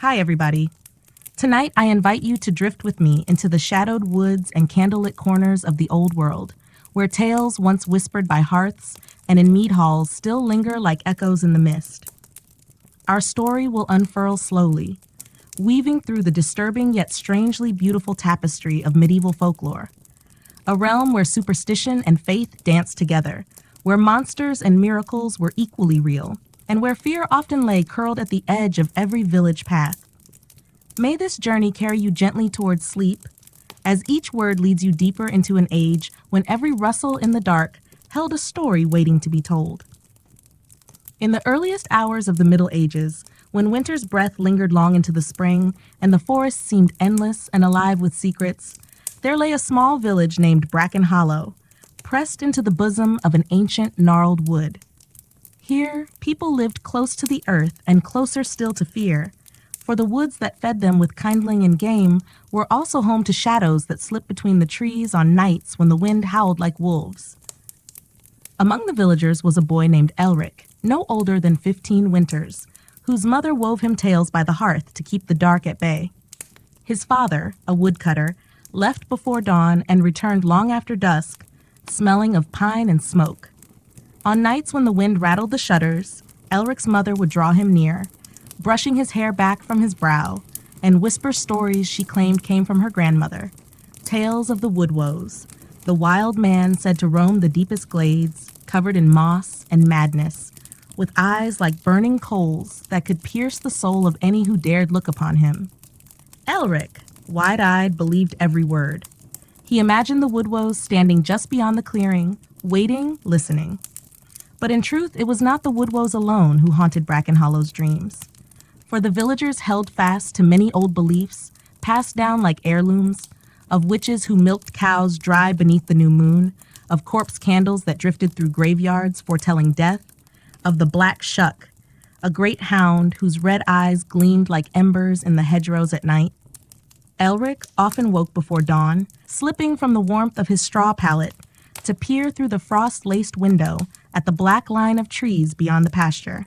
Hi, everybody. Tonight, I invite you to drift with me into the shadowed woods and candlelit corners of the old world, where tales once whispered by hearths and in mead halls still linger like echoes in the mist. Our story will unfurl slowly, weaving through the disturbing yet strangely beautiful tapestry of medieval folklore. A realm where superstition and faith dance together, where monsters and miracles were equally real, and where fear often lay curled at the edge of every village path. May this journey carry you gently towards sleep, as each word leads you deeper into an age when every rustle in the dark held a story waiting to be told. In the earliest hours of the Middle Ages, when winter's breath lingered long into the spring and the forest seemed endless and alive with secrets, there lay a small village named Bracken Hollow, pressed into the bosom of an ancient, gnarled wood. Here, people lived close to the earth and closer still to fear, for the woods that fed them with kindling and game were also home to shadows that slipped between the trees on nights when the wind howled like wolves. Among the villagers was a boy named Elric, no older than 15 winters, whose mother wove him tales by the hearth to keep the dark at bay. His father, a woodcutter, left before dawn and returned long after dusk, smelling of pine and smoke. On nights when the wind rattled the shutters, Elric's mother would draw him near, brushing his hair back from his brow, and whisper stories she claimed came from her grandmother, tales of the wood woes, the wild man said to roam the deepest glades, covered in moss and madness, with eyes like burning coals that could pierce the soul of any who dared look upon him. Elric, wide-eyed, believed every word. He imagined the wood woes standing just beyond the clearing, waiting, listening. But in truth, it was not the wood woes alone who haunted Bracken Hollow's dreams. For the villagers held fast to many old beliefs, passed down like heirlooms, of witches who milked cows dry beneath the new moon, of corpse candles that drifted through graveyards foretelling death, of the black shuck, a great hound whose red eyes gleamed like embers in the hedgerows at night. Elric often woke before dawn, slipping from the warmth of his straw pallet to peer through the frost-laced window at the black line of trees beyond the pasture.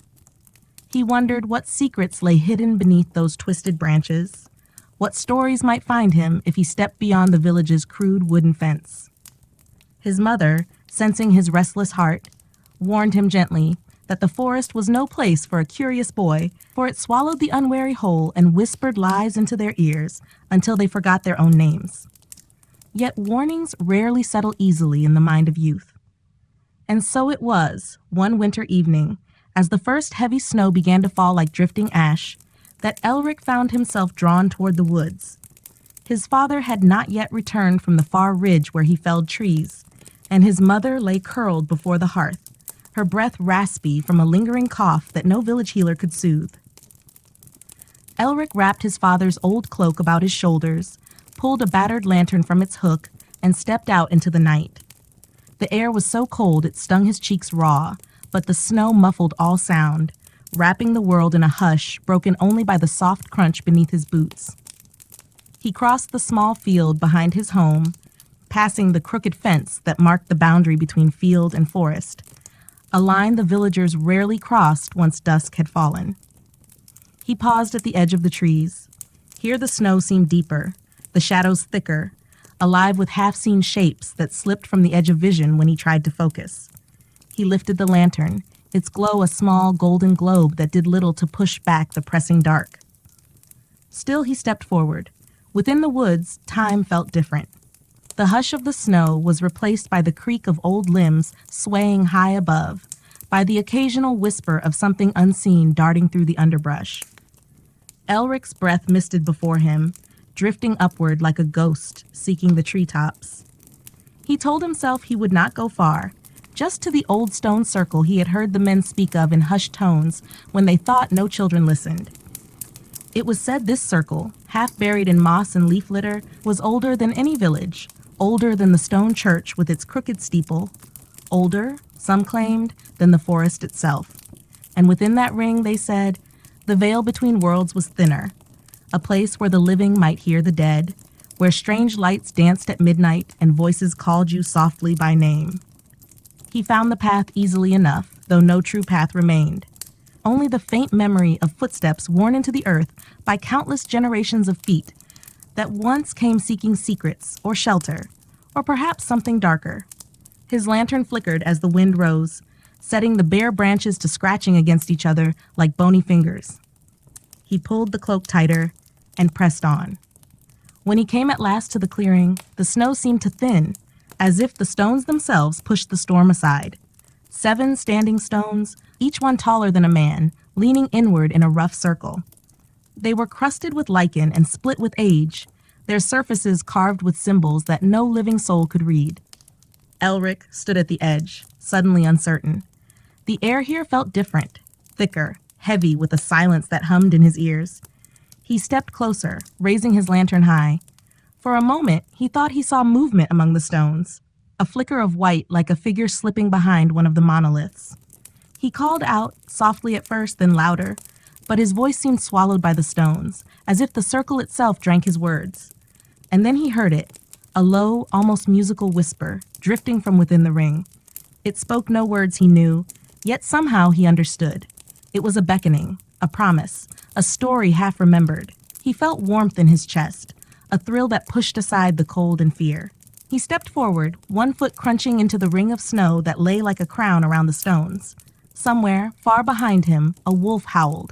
He wondered what secrets lay hidden beneath those twisted branches, what stories might find him if he stepped beyond the village's crude wooden fence. His mother, sensing his restless heart, warned him gently that the forest was no place for a curious boy, for it swallowed the unwary whole and whispered lies into their ears until they forgot their own names. Yet warnings rarely settle easily in the mind of youth. And so it was, one winter evening, as the first heavy snow began to fall like drifting ash, that Elric found himself drawn toward the woods. His father had not yet returned from the far ridge where he felled trees, and his mother lay curled before the hearth, her breath raspy from a lingering cough that no village healer could soothe. Elric wrapped his father's old cloak about his shoulders, pulled a battered lantern from its hook, and stepped out into the night. The air was so cold it stung his cheeks raw, but the snow muffled all sound, wrapping the world in a hush broken only by the soft crunch beneath his boots. He crossed the small field behind his home, passing the crooked fence that marked the boundary between field and forest, a line the villagers rarely crossed once dusk had fallen. He paused at the edge of the trees. Here the snow seemed deeper, the shadows thicker, alive with half-seen shapes that slipped from the edge of vision when he tried to focus. He lifted the lantern, its glow a small golden globe that did little to push back the pressing dark. Still he stepped forward. Within the woods, time felt different. The hush of the snow was replaced by the creak of old limbs swaying high above, by the occasional whisper of something unseen darting through the underbrush. Elric's breath misted before him, drifting upward like a ghost seeking the treetops. He told himself he would not go far, just to the old stone circle he had heard the men speak of in hushed tones when they thought no children listened. It was said this circle, half buried in moss and leaf litter, was older than any village, older than the stone church with its crooked steeple, older, some claimed, than the forest itself. And within that ring, they said, the veil between worlds was thinner, a place where the living might hear the dead, where strange lights danced at midnight and voices called you softly by name. He found the path easily enough, though no true path remained. only the faint memory of footsteps worn into the earth by countless generations of feet that once came seeking secrets or shelter, or perhaps something darker. His lantern flickered as the wind rose, setting the bare branches to scratching against each other like bony fingers. He pulled the cloak tighter and pressed on. When he came at last to the clearing, the snow seemed to thin, as if the stones themselves pushed the storm aside. 7 standing stones, each one taller than a man, leaning inward in a rough circle. They were crusted with lichen and split with age, their surfaces carved with symbols that no living soul could read. Elric stood at the edge, suddenly uncertain. The air here felt different, thicker, heavy with a silence that hummed in his ears. He stepped closer, raising his lantern high. For a moment, he thought he saw movement among the stones, a flicker of white like a figure slipping behind one of the monoliths. He called out, softly at first, then louder, but his voice seemed swallowed by the stones, as if the circle itself drank his words. And then he heard it, a low, almost musical whisper, drifting from within the ring. It spoke no words he knew, yet somehow he understood. It was a beckoning, a promise, a story half remembered. He felt warmth in his chest, a thrill that pushed aside the cold and fear. He stepped forward, one foot crunching into the ring of snow that lay like a crown around the stones. Somewhere, far behind him, a wolf howled.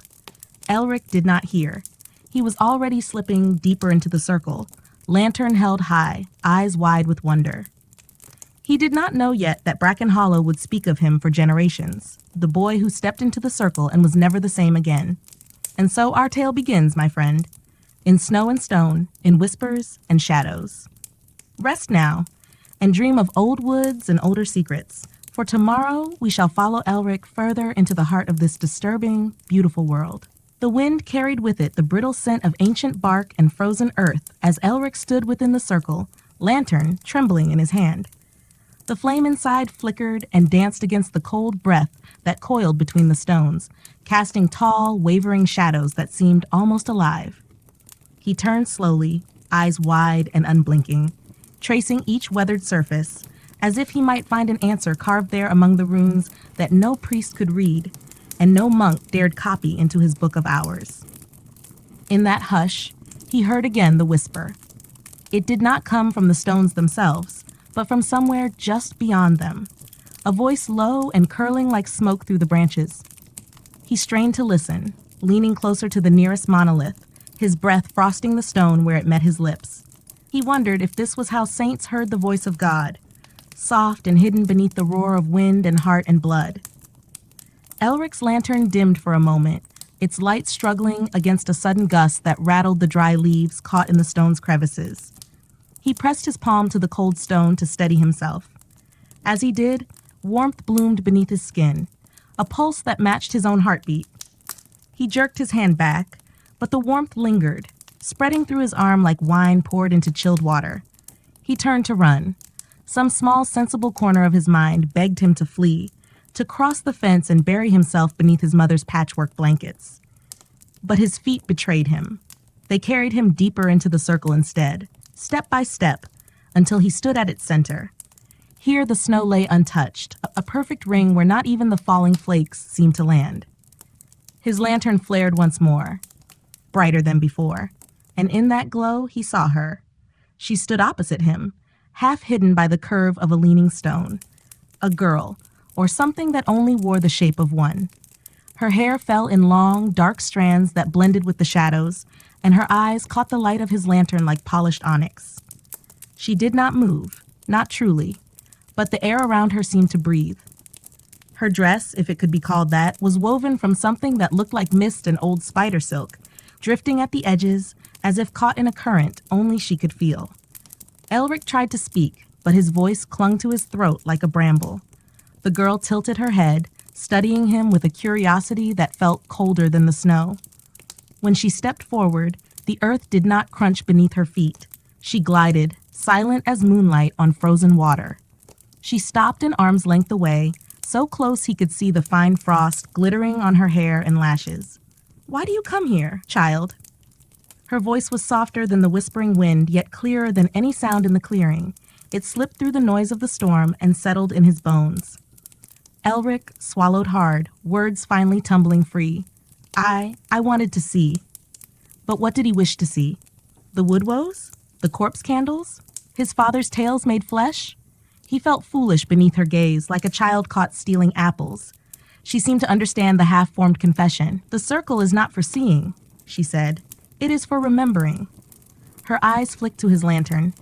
Elric did not hear. He was already slipping deeper into the circle, lantern held high, eyes wide with wonder. He did not know yet that Bracken Hollow would speak of him for generations, the boy who stepped into the circle and was never the same again. And so our tale begins, my friend, in snow and stone, in whispers and shadows. Rest now, and dream of old woods and older secrets, for tomorrow we shall follow Elric further into the heart of this disturbing, beautiful world. The wind carried with it the brittle scent of ancient bark and frozen earth as Elric stood within the circle, lantern trembling in his hand. The flame inside flickered and danced against the cold breath that coiled between the stones, casting tall, wavering shadows that seemed almost alive. He turned slowly, eyes wide and unblinking, tracing each weathered surface, as if he might find an answer carved there among the runes that no priest could read, and no monk dared copy into his book of hours. In that hush, he heard again the whisper. It did not come from the stones themselves, but from somewhere just beyond them, a voice low and curling like smoke through the branches. He strained to listen, leaning closer to the nearest monolith, his breath frosting the stone where it met his lips. He wondered if this was how saints heard the voice of God, soft and hidden beneath the roar of wind and heart and blood. Elric's lantern dimmed for a moment, its light struggling against a sudden gust that rattled the dry leaves caught in the stone's crevices. He pressed his palm to the cold stone to steady himself. As he did, warmth bloomed beneath his skin, a pulse that matched his own heartbeat. He jerked his hand back, but the warmth lingered, spreading through his arm like wine poured into chilled water. He turned to run. Some small, sensible corner of his mind begged him to flee, to cross the fence and bury himself beneath his mother's patchwork blankets. But his feet betrayed him. They carried him deeper into the circle instead, step by step, until he stood at its center. Here the snow lay untouched, a perfect ring where not even the falling flakes seemed to land. His lantern flared once more, brighter than before, and in that glow he saw her. She stood opposite him, half hidden by the curve of a leaning stone. A girl, or something that only wore the shape of one. Her hair fell in long, dark strands that blended with the shadows, and her eyes caught the light of his lantern like polished onyx. She did not move, not truly, but the air around her seemed to breathe. Her dress, if it could be called that, was woven from something that looked like mist and old spider silk, drifting at the edges as if caught in a current only she could feel. Elric tried to speak, but his voice clung to his throat like a bramble. The girl tilted her head, studying him with a curiosity that felt colder than the snow. When she stepped forward, the earth did not crunch beneath her feet. She glided, silent as moonlight on frozen water. She stopped an arm's length away, so close he could see the fine frost glittering on her hair and lashes. "Why do you come here, child?" Her voice was softer than the whispering wind, yet clearer than any sound in the clearing. It slipped through the noise of the storm and settled in his bones. Elric swallowed hard, words finally tumbling free. I wanted to see. But what did he wish to see? The woodwoes? The corpse candles? His father's tales made flesh? He felt foolish beneath her gaze, like a child caught stealing apples. She seemed to understand the half-formed confession. The circle is not for seeing, she said. It is for remembering. Her eyes flicked to his lantern.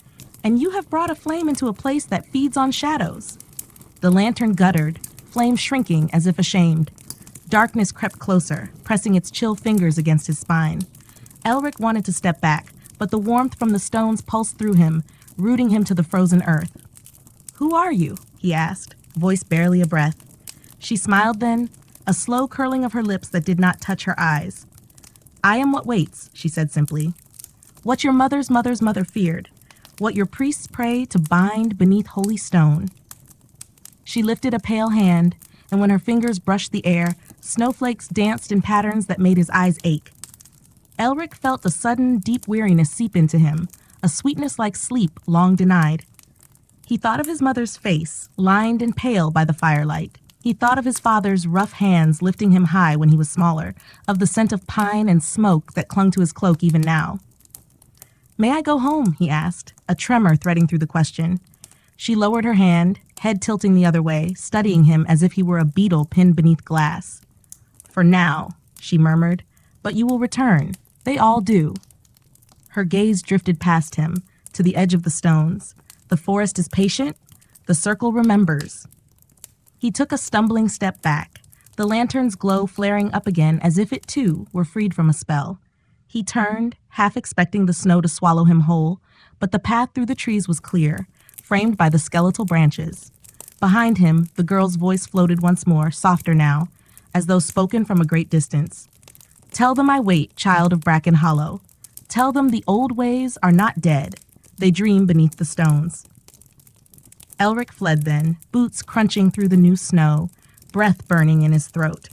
And you have brought a flame into a place that feeds on shadows. The lantern guttered, flame shrinking as if ashamed. Darkness crept closer, pressing its chill fingers against his spine. Elric wanted to step back, but the warmth from the stones pulsed through him, rooting him to the frozen earth. Who are you? He asked, voice barely a breath. She smiled then, a slow curling of her lips that did not touch her eyes. I am what waits, she said simply. What your mother's mother's mother feared. What your priests pray to bind beneath holy stone. She lifted a pale hand, and when her fingers brushed the air, snowflakes danced in patterns that made his eyes ache. Elric felt a sudden, deep weariness seep into him, a sweetness like sleep long denied. He thought of his mother's face, lined and pale by the firelight. He thought of his father's rough hands lifting him high when he was smaller, of the scent of pine and smoke that clung to his cloak even now. May I go home? He asked, a tremor threading through the question. She lowered her hand, head tilting the other way, studying him as if he were a beetle pinned beneath glass. For now, she murmured, but you will return. They all do. Her gaze drifted past him, to the edge of the stones. The forest is patient. The circle remembers. He took a stumbling step back, the lantern's glow flaring up again as if it, too, were freed from a spell. He turned, half expecting the snow to swallow him whole, but the path through the trees was clear, framed by the skeletal branches. Behind him, the girl's voice floated once more, softer now, as though spoken from a great distance. Tell them I wait, child of Bracken Hollow. Tell them the old ways are not dead. They dream beneath the stones. Elric fled then, boots crunching through the new snow, breath burning in his throat.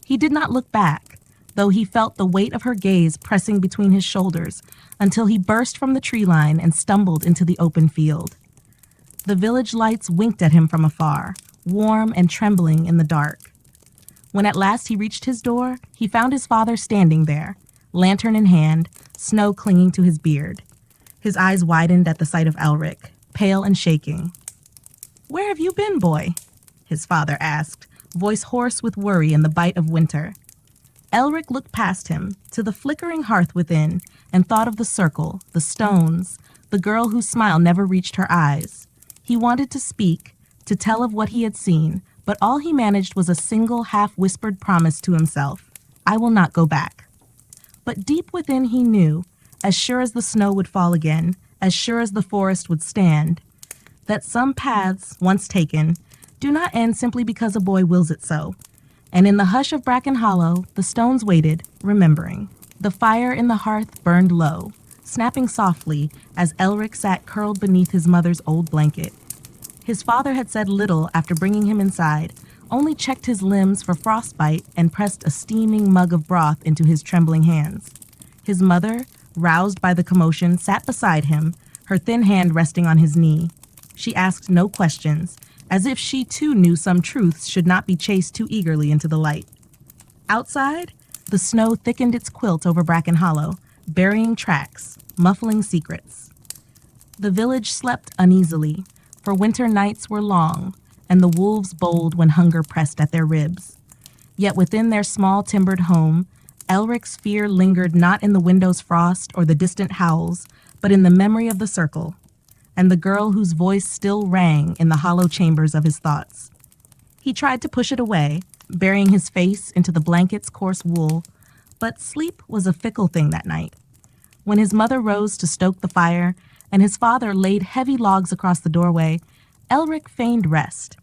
He did not look back, though he felt the weight of her gaze pressing between his shoulders until he burst from the tree line and stumbled into the open field. The village lights winked at him from afar, warm and trembling in the dark. When at last he reached his door, he found his father standing there, lantern in hand, snow clinging to his beard. His eyes widened at the sight of Elric, pale and shaking. Where have you been, boy? His father asked, voice hoarse with worry and the bite of winter. Elric looked past him, to the flickering hearth within, and thought of the circle, the stones, the girl whose smile never reached her eyes. He wanted to speak, to tell of what he had seen, but all he managed was a single half-whispered promise to himself. I will not go back. But deep within he knew, as sure as the snow would fall again, as sure as the forest would stand, that some paths, once taken, do not end simply because a boy wills it so. And in the hush of Bracken Hollow, the stones waited, remembering. The fire in the hearth burned low, snapping softly as Elric sat curled beneath his mother's old blanket. His father had said little after bringing him inside, only checked his limbs for frostbite and pressed a steaming mug of broth into his trembling hands. His mother, roused by the commotion, sat beside him, her thin hand resting on his knee. She asked no questions, as if she too knew some truths should not be chased too eagerly into the light. Outside, the snow thickened its quilt over Bracken Hollow, burying tracks, muffling secrets. The village slept uneasily, for winter nights were long, and the wolves bowled when hunger pressed at their ribs. Yet within their small timbered home, Elric's fear lingered not in the window's frost or the distant howls, but in the memory of the circle, and the girl whose voice still rang in the hollow chambers of his thoughts. He tried to push it away, burying his face into the blanket's coarse wool, but sleep was a fickle thing that night. When his mother rose to stoke the fire, and his father laid heavy logs across the doorway, Elric feigned rest.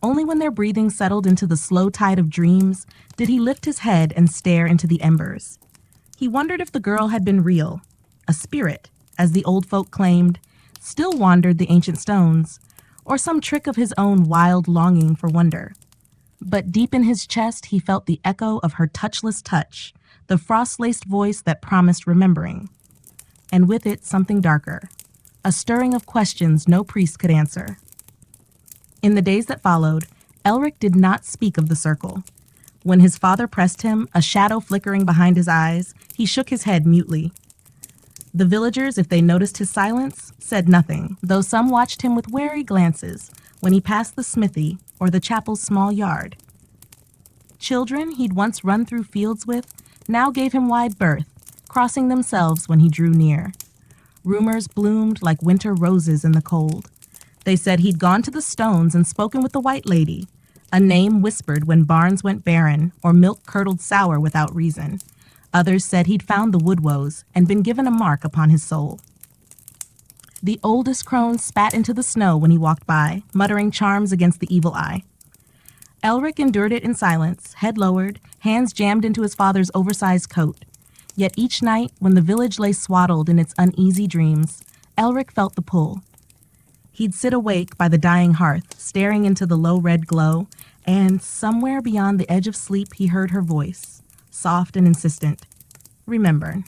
Only when their breathing settled into the slow tide of dreams did he lift his head and stare into the embers. He wondered if the girl had been real, a spirit, as the old folk claimed, still wandered the ancient stones, or some trick of his own wild longing for wonder. But deep in his chest he felt the echo of her touchless touch, the frost-laced voice that promised remembering. And with it something darker, a stirring of questions no priest could answer. In the days that followed, Elric did not speak of the circle. When his father pressed him, a shadow flickering behind his eyes, he shook his head mutely. The villagers, if they noticed his silence, said nothing, though some watched him with wary glances when he passed the smithy or the chapel's small yard. Children he'd once run through fields with now gave him wide berth, crossing themselves when he drew near. Rumors bloomed like winter roses in the cold. They said he'd gone to the stones and spoken with the White Lady, a name whispered when barns went barren or milk curdled sour without reason. Others said he'd found the woodwoes and been given a mark upon his soul. The oldest crone spat into the snow when he walked by, muttering charms against the evil eye. Elric endured it in silence, head lowered, hands jammed into his father's oversized coat. Yet each night, when the village lay swaddled in its uneasy dreams, Elric felt the pull. He'd sit awake by the dying hearth, staring into the low red glow, and somewhere beyond the edge of sleep he heard her voice, soft and insistent. Remember.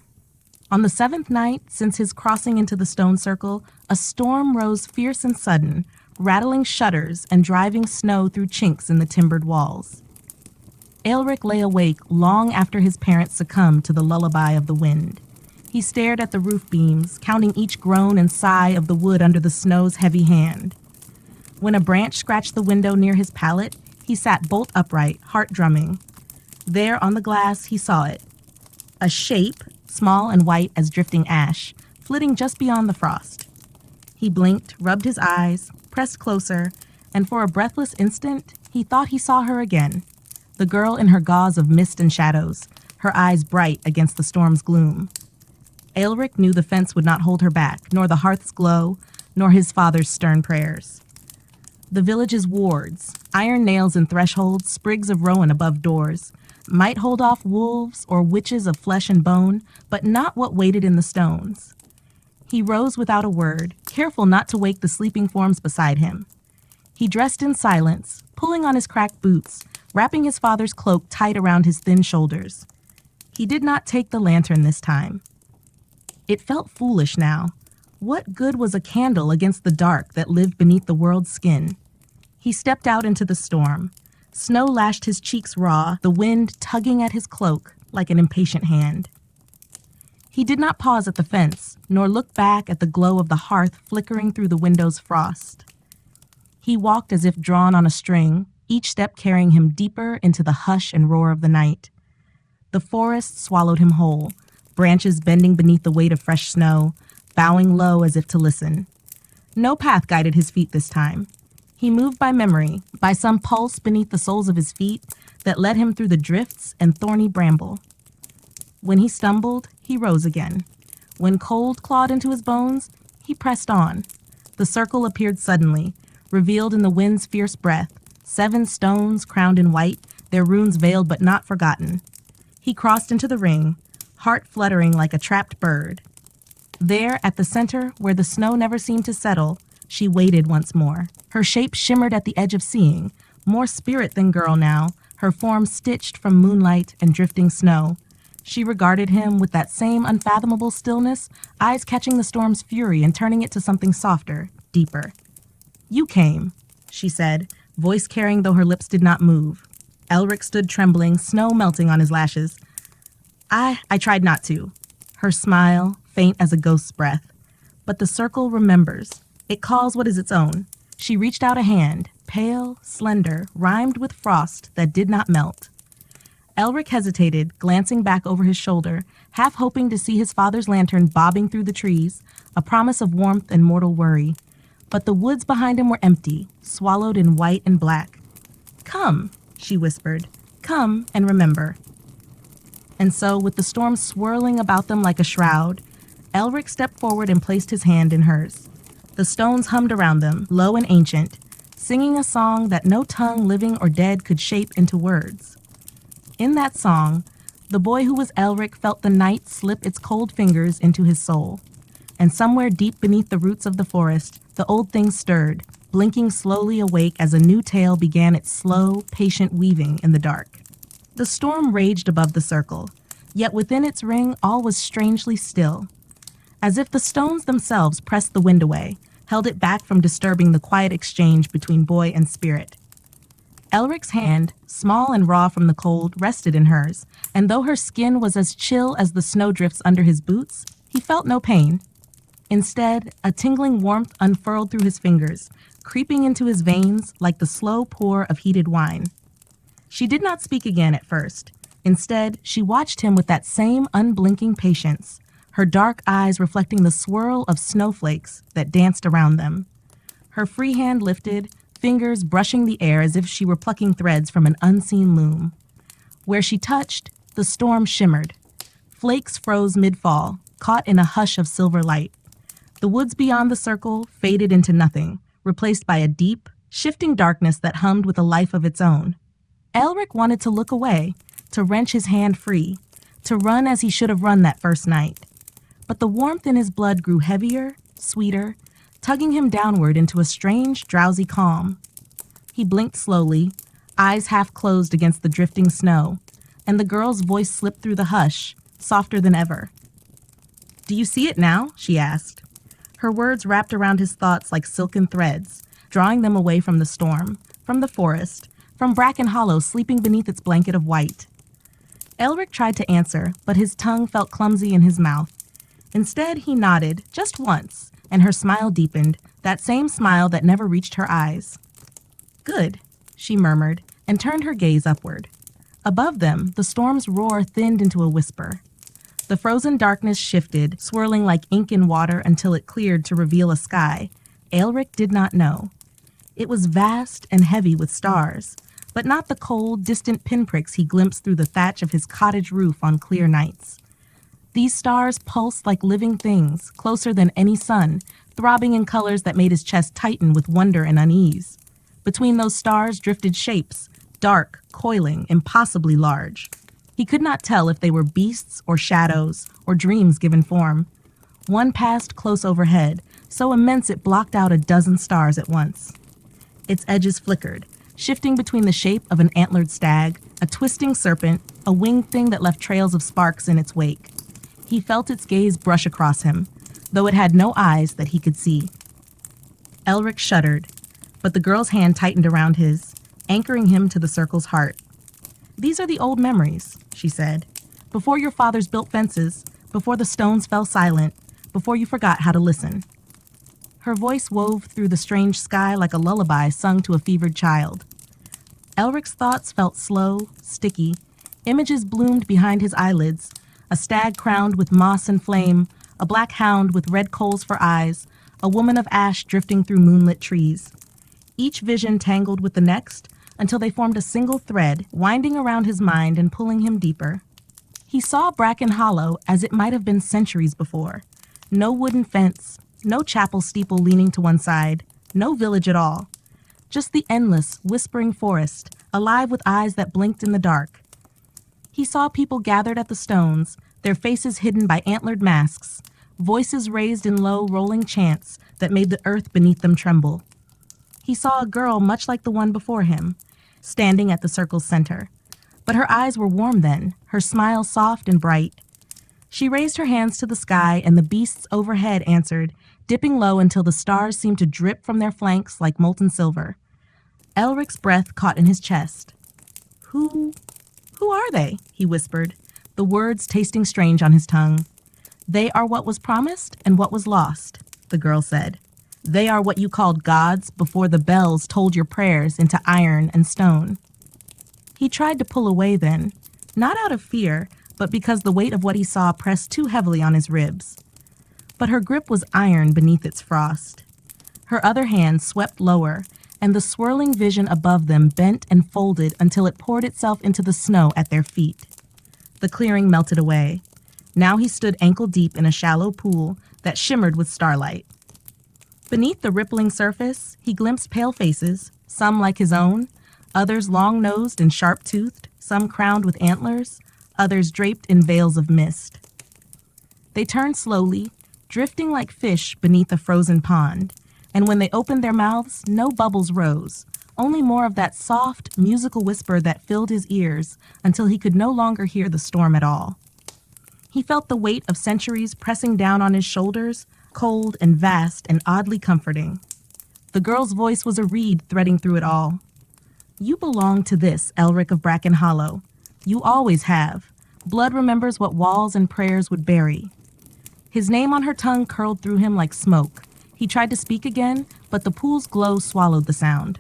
On the 7th night since his crossing into the stone circle, a storm rose fierce and sudden, rattling shutters and driving snow through chinks in the timbered walls. Elric lay awake long after his parents succumbed to the lullaby of the wind. He stared at the roof beams, counting each groan and sigh of the wood under the snow's heavy hand. When a branch scratched the window near his pallet, he sat bolt upright, heart drumming. There on the glass he saw it. A shape, small and white as drifting ash, flitting just beyond the frost. He blinked, rubbed his eyes, pressed closer, and for a breathless instant, he thought he saw her again. The girl in her gauze of mist and shadows, her eyes bright against the storm's gloom. Elric knew the fence would not hold her back, nor the hearth's glow, nor his father's stern prayers. The village's wards, iron nails in thresholds, sprigs of rowan above doors, might hold off wolves or witches of flesh and bone, but not what waited in the stones. He rose without a word, careful not to wake the sleeping forms beside him. He dressed in silence, pulling on his cracked boots, wrapping his father's cloak tight around his thin shoulders. He did not take the lantern this time. It felt foolish now. What good was a candle against the dark that lived beneath the world's skin? He stepped out into the storm. Snow lashed his cheeks raw, the wind tugging at his cloak like an impatient hand. He did not pause at the fence, nor look back at the glow of the hearth flickering through the window's frost. He walked as if drawn on a string, each step carrying him deeper into the hush and roar of the night. The forest swallowed him whole, branches bending beneath the weight of fresh snow, bowing low as if to listen. No path guided his feet this time. He moved by memory, by some pulse beneath the soles of his feet that led him through the drifts and thorny bramble. When he stumbled, he rose again. When cold clawed into his bones, he pressed on. The circle appeared suddenly, revealed in the wind's fierce breath, 7 stones crowned in white, their runes veiled but not forgotten. He crossed into the ring, heart fluttering like a trapped bird. There, at the center, where the snow never seemed to settle, she waited once more. Her shape shimmered at the edge of seeing, more spirit than girl now, her form stitched from moonlight and drifting snow. She regarded him with that same unfathomable stillness, eyes catching the storm's fury and turning it to something softer, deeper. "You came," she said, voice carrying though her lips did not move. Elric stood trembling, snow melting on his lashes. I tried not to." Her smile, faint as a ghost's breath. But the circle remembers. It calls what is its own. She reached out a hand, pale, slender, rimed with frost that did not melt. Elric hesitated, glancing back over his shoulder, half hoping to see his father's lantern bobbing through the trees, a promise of warmth and mortal worry. But the woods behind him were empty, swallowed in white and black. "Come," she whispered. "Come and remember." And so, with the storm swirling about them like a shroud, Elric stepped forward and placed his hand in hers. The stones hummed around them, low and ancient, singing a song that no tongue, living or dead, could shape into words. In that song, the boy who was Elric felt the night slip its cold fingers into his soul. And somewhere deep beneath the roots of the forest, the old thing stirred, blinking slowly awake as a new tale began its slow, patient weaving in the dark. The storm raged above the circle, yet within its ring all was strangely still. As if the stones themselves pressed the wind away, held it back from disturbing the quiet exchange between boy and spirit. Elric's hand, small and raw from the cold, rested in hers, and though her skin was as chill as the snowdrifts under his boots, he felt no pain. Instead, a tingling warmth unfurled through his fingers, creeping into his veins like the slow pour of heated wine. She did not speak again at first. Instead, she watched him with that same unblinking patience, her dark eyes reflecting the swirl of snowflakes that danced around them. Her free hand lifted, fingers brushing the air as if she were plucking threads from an unseen loom. Where she touched, the storm shimmered. Flakes froze mid-fall, caught in a hush of silver light. The woods beyond the circle faded into nothing, replaced by a deep, shifting darkness that hummed with a life of its own. Elric wanted to look away, to wrench his hand free, to run as he should have run that first night. But the warmth in his blood grew heavier, sweeter, tugging him downward into a strange, drowsy calm. He blinked slowly, eyes half closed against the drifting snow, and the girl's voice slipped through the hush, softer than ever. "Do you see it now?" she asked. Her words wrapped around his thoughts like silken threads, drawing them away from the storm, from the forest, from Bracken Hollow sleeping beneath its blanket of white. Elric tried to answer, but his tongue felt clumsy in his mouth. Instead, he nodded, just once, and her smile deepened, that same smile that never reached her eyes. "Good," she murmured, and turned her gaze upward. Above them, the storm's roar thinned into a whisper. The frozen darkness shifted, swirling like ink in water until it cleared to reveal a sky Elric did not know. It was vast and heavy with stars, but not the cold, distant pinpricks he glimpsed through the thatch of his cottage roof on clear nights. These stars pulsed like living things, closer than any sun, throbbing in colors that made his chest tighten with wonder and unease. Between those stars drifted shapes, dark, coiling, impossibly large. He could not tell if they were beasts or shadows or dreams given form. One passed close overhead, so immense it blocked out a dozen stars at once. Its edges flickered, shifting between the shape of an antlered stag, a twisting serpent, a winged thing that left trails of sparks in its wake. He felt its gaze brush across him, though it had no eyes that he could see. Elric shuddered, but the girl's hand tightened around his, anchoring him to the circle's heart. "These are the old memories," she said. "Before your fathers built fences, before the stones fell silent, before you forgot how to listen." Her voice wove through the strange sky like a lullaby sung to a fevered child. Elric's thoughts felt slow, sticky. Images bloomed behind his eyelids, a stag crowned with moss and flame, a black hound with red coals for eyes, a woman of ash drifting through moonlit trees. Each vision tangled with the next, until they formed a single thread, winding around his mind and pulling him deeper. He saw Bracken Hollow as it might have been centuries before. No wooden fence, no chapel steeple leaning to one side, no village at all. Just the endless, whispering forest, alive with eyes that blinked in the dark. He saw people gathered at the stones, their faces hidden by antlered masks, voices raised in low, rolling chants that made the earth beneath them tremble. He saw a girl much like the one before him, standing at the circle's center. But her eyes were warm then, her smile soft and bright. She raised her hands to the sky, and the beasts overhead answered, dipping low until the stars seemed to drip from their flanks like molten silver. Elric's breath caught in his chest. Who are they?" he whispered, the words tasting strange on his tongue. "They are what was promised and what was lost," the girl said. "They are what you called gods before the bells told your prayers into iron and stone." He tried to pull away then, not out of fear, but because the weight of what he saw pressed too heavily on his ribs. But her grip was iron beneath its frost. Her other hand swept lower, and the swirling vision above them bent and folded until it poured itself into the snow at their feet. The clearing melted away. Now he stood ankle-deep in a shallow pool that shimmered with starlight. Beneath the rippling surface, he glimpsed pale faces, some like his own, others long-nosed and sharp-toothed, some crowned with antlers, others draped in veils of mist. They turned slowly, drifting like fish beneath a frozen pond, and when they opened their mouths, no bubbles rose, only more of that soft, musical whisper that filled his ears until he could no longer hear the storm at all. He felt the weight of centuries pressing down on his shoulders, cold and vast and oddly comforting. The girl's voice was a reed threading through it all. You belong to this, Elric of Bracken Hollow. You always have. Blood remembers what walls and prayers would bury. His name on her tongue curled through him like smoke. He tried to speak again, but the pool's glow swallowed the sound.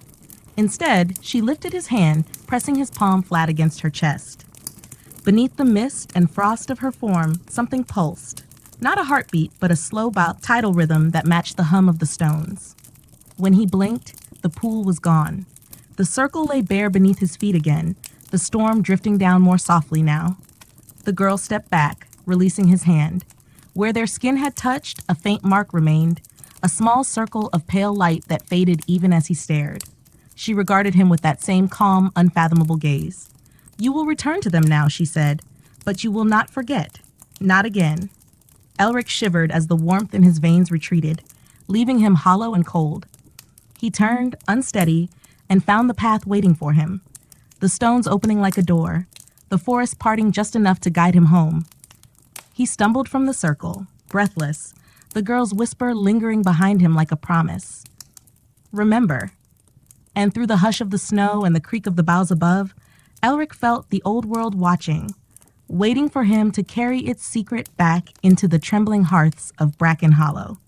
Instead, she lifted his hand, pressing his palm flat against her chest. Beneath the mist and frost of her form, something pulsed. Not a heartbeat, but a slow tidal rhythm that matched the hum of the stones. When he blinked, the pool was gone. The circle lay bare beneath his feet again, the storm drifting down more softly now. The girl stepped back, releasing his hand. Where their skin had touched, a faint mark remained, a small circle of pale light that faded even as he stared. She regarded him with that same calm, unfathomable gaze. You will return to them now, she said, but you will not forget. Not again. Elric shivered as the warmth in his veins retreated, leaving him hollow and cold. He turned, unsteady, and found the path waiting for him. The stones opening like a door, the forest parting just enough to guide him home. He stumbled from the circle, breathless, the girl's whisper lingering behind him like a promise. Remember. And through the hush of the snow and the creak of the boughs above, Elric felt the old world watching, waiting for him to carry its secret back into the trembling hearths of Bracken Hollow.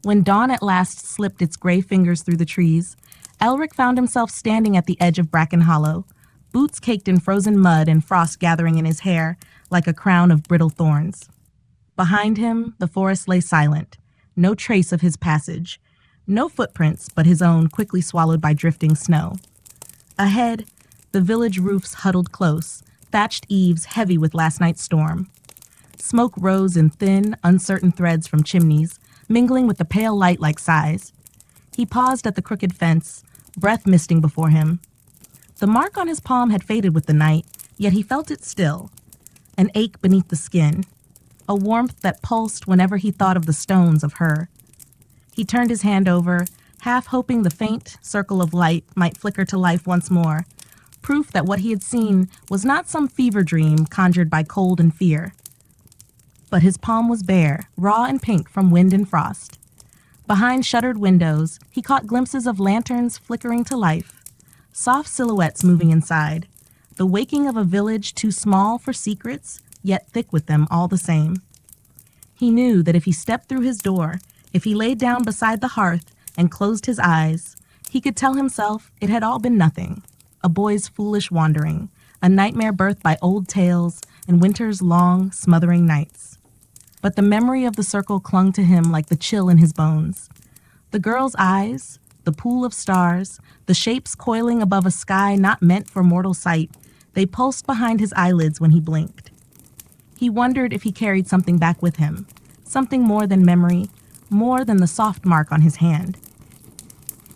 When dawn at last slipped its gray fingers through the trees, Elric found himself standing at the edge of Bracken Hollow, boots caked in frozen mud and frost gathering in his hair like a crown of brittle thorns. Behind him, the forest lay silent, no trace of his passage, no footprints but his own quickly swallowed by drifting snow. Ahead, the village roofs huddled close, thatched eaves heavy with last night's storm. Smoke rose in thin, uncertain threads from chimneys, mingling with the pale light like sighs. He paused at the crooked fence, breath misting before him. The mark on his palm had faded with the night, yet he felt it still. An ache beneath the skin, a warmth that pulsed whenever he thought of the stones of her. He turned his hand over, half hoping the faint circle of light might flicker to life once more, proof that what he had seen was not some fever dream conjured by cold and fear. But his palm was bare, raw and pink from wind and frost. Behind shuttered windows, he caught glimpses of lanterns flickering to life, soft silhouettes moving inside, the waking of a village too small for secrets, yet thick with them all the same. He knew that if he stepped through his door, if he laid down beside the hearth and closed his eyes, he could tell himself it had all been nothing, a boy's foolish wandering, a nightmare birthed by old tales and winter's long, smothering nights. But the memory of the circle clung to him like the chill in his bones. The girl's eyes, the pool of stars, the shapes coiling above a sky not meant for mortal sight, they pulsed behind his eyelids when he blinked. He wondered if he carried something back with him, something more than memory, more than the soft mark on his hand.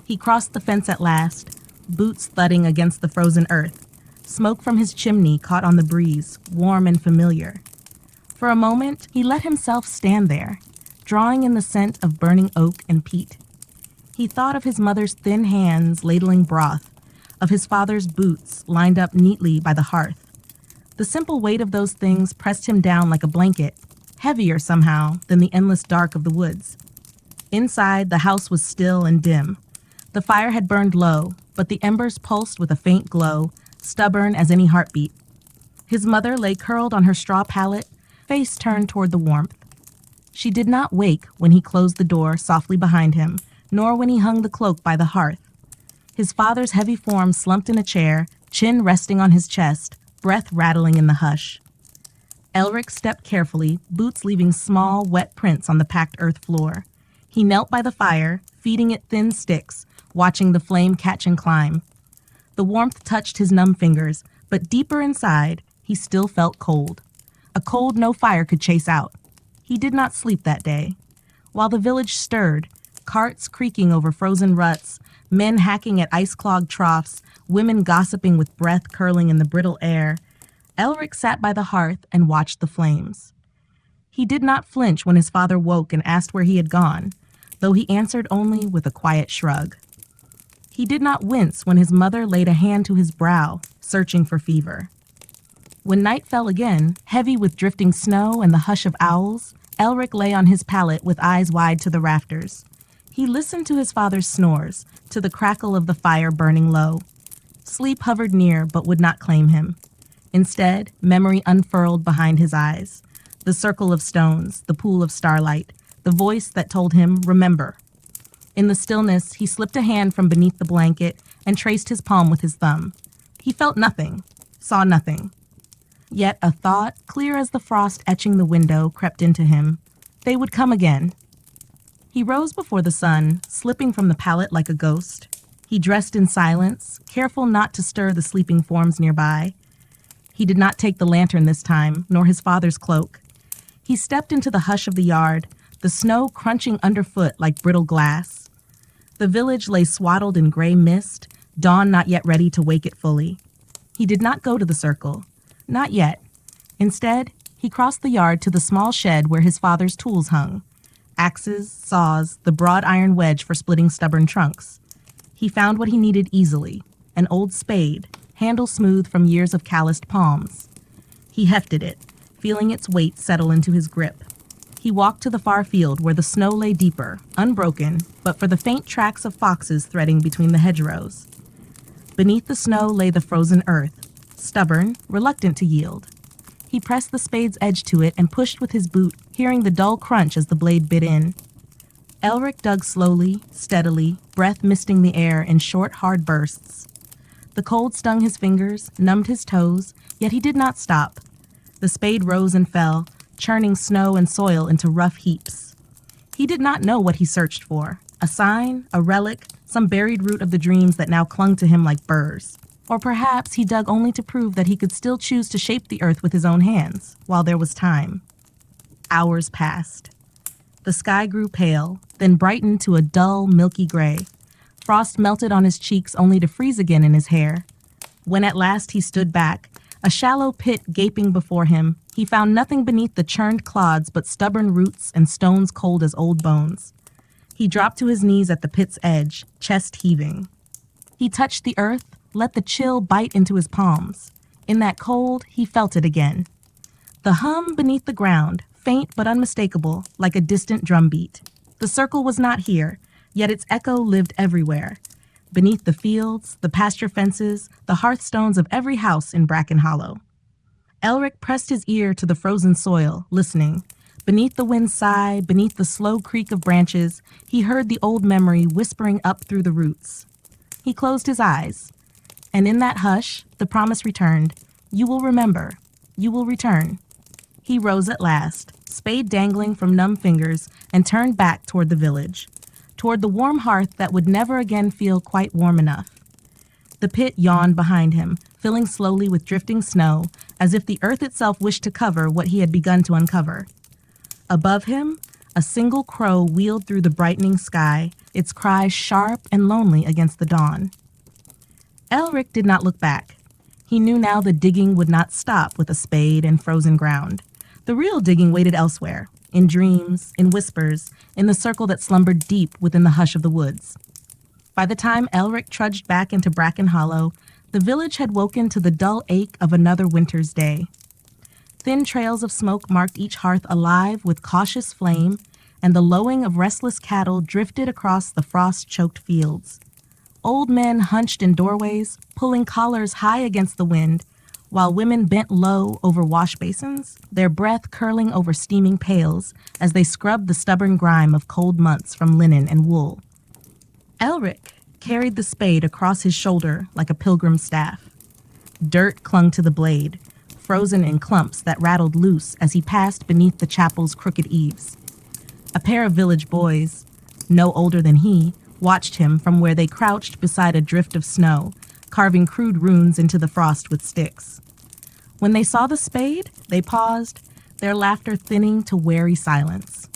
He crossed the fence at last, boots thudding against the frozen earth, smoke from his chimney caught on the breeze, warm and familiar. For a moment, he let himself stand there, drawing in the scent of burning oak and peat. He thought of his mother's thin hands ladling broth, of his father's boots lined up neatly by the hearth. The simple weight of those things pressed him down like a blanket, heavier somehow than the endless dark of the woods. Inside, the house was still and dim. The fire had burned low, but the embers pulsed with a faint glow, stubborn as any heartbeat. His mother lay curled on her straw pallet, face turned toward the warmth. She did not wake when he closed the door softly behind him, nor when he hung the cloak by the hearth. His father's heavy form slumped in a chair, chin resting on his chest, breath rattling in the hush. Elric stepped carefully, boots leaving small, wet prints on the packed earth floor. He knelt by the fire, feeding it thin sticks, watching the flame catch and climb. The warmth touched his numb fingers, but deeper inside, he still felt cold. A cold no fire could chase out. He did not sleep that day. While the village stirred, carts creaking over frozen ruts, men hacking at ice-clogged troughs, women gossiping with breath curling in the brittle air, Elric sat by the hearth and watched the flames. He did not flinch when his father woke and asked where he had gone, though he answered only with a quiet shrug. He did not wince when his mother laid a hand to his brow, searching for fever. When night fell again, heavy with drifting snow and the hush of owls, Elric lay on his pallet with eyes wide to the rafters. He listened to his father's snores, to the crackle of the fire burning low. Sleep hovered near but would not claim him. Instead, memory unfurled behind his eyes. The circle of stones, the pool of starlight, the voice that told him, remember. In the stillness, he slipped a hand from beneath the blanket and traced his palm with his thumb. He felt nothing, saw nothing. Yet a thought, clear as the frost etching the window, crept into him. They would come again. He rose before the sun, slipping from the pallet like a ghost. He dressed in silence, careful not to stir the sleeping forms nearby. He did not take the lantern this time, nor his father's cloak. He stepped into the hush of the yard, the snow crunching underfoot like brittle glass. The village lay swaddled in gray mist, dawn not yet ready to wake it fully. He did not go to the circle. Not yet. Instead, he crossed the yard to the small shed where his father's tools hung. Axes, saws, the broad iron wedge for splitting stubborn trunks. He found what he needed easily, an old spade, handle smooth from years of calloused palms. He hefted it, feeling its weight settle into his grip. He walked to the far field where the snow lay deeper, unbroken, but for the faint tracks of foxes threading between the hedgerows. Beneath the snow lay the frozen earth, stubborn, reluctant to yield. He pressed the spade's edge to it and pushed with his boot, hearing the dull crunch as the blade bit in. Elric dug slowly, steadily, breath misting the air in short, hard bursts. The cold stung his fingers, numbed his toes, yet he did not stop. The spade rose and fell, churning snow and soil into rough heaps. He did not know what he searched for, a sign, a relic, some buried root of the dreams that now clung to him like burrs. Or perhaps he dug only to prove that he could still choose to shape the earth with his own hands, while there was time. Hours passed. The sky grew pale, then brightened to a dull, milky gray. Frost melted on his cheeks only to freeze again in his hair. When at last he stood back, a shallow pit gaping before him, he found nothing beneath the churned clods but stubborn roots and stones cold as old bones. He dropped to his knees at the pit's edge, chest heaving. He touched the earth, let the chill bite into his palms. In that cold, he felt it again. The hum beneath the ground, faint but unmistakable, like a distant drumbeat. The circle was not here, yet its echo lived everywhere. Beneath the fields, the pasture fences, the hearthstones of every house in Bracken Hollow. Elric pressed his ear to the frozen soil, listening. Beneath the wind's sigh, beneath the slow creak of branches, he heard the old memory whispering up through the roots. He closed his eyes. And in that hush, the promise returned. You will remember. You will return. He rose at last, spade dangling from numb fingers, and turned back toward the village, toward the warm hearth that would never again feel quite warm enough. The pit yawned behind him, filling slowly with drifting snow, as if the earth itself wished to cover what he had begun to uncover. Above him, a single crow wheeled through the brightening sky, its cry sharp and lonely against the dawn. Elric did not look back. He knew now the digging would not stop with a spade and frozen ground. The real digging waited elsewhere, in dreams, in whispers, in the circle that slumbered deep within the hush of the woods. By the time Elric trudged back into Bracken Hollow, the village had woken to the dull ache of another winter's day. Thin trails of smoke marked each hearth alive with cautious flame, and the lowing of restless cattle drifted across the frost-choked fields. Old men hunched in doorways, pulling collars high against the wind, while women bent low over wash basins, their breath curling over steaming pails as they scrubbed the stubborn grime of cold months from linen and wool. Elric carried the spade across his shoulder like a pilgrim's staff. Dirt clung to the blade, frozen in clumps that rattled loose as he passed beneath the chapel's crooked eaves. A pair of village boys, no older than he, watched him from where they crouched beside a drift of snow, carving crude runes into the frost with sticks. When they saw the spade, they paused, their laughter thinning to wary silence.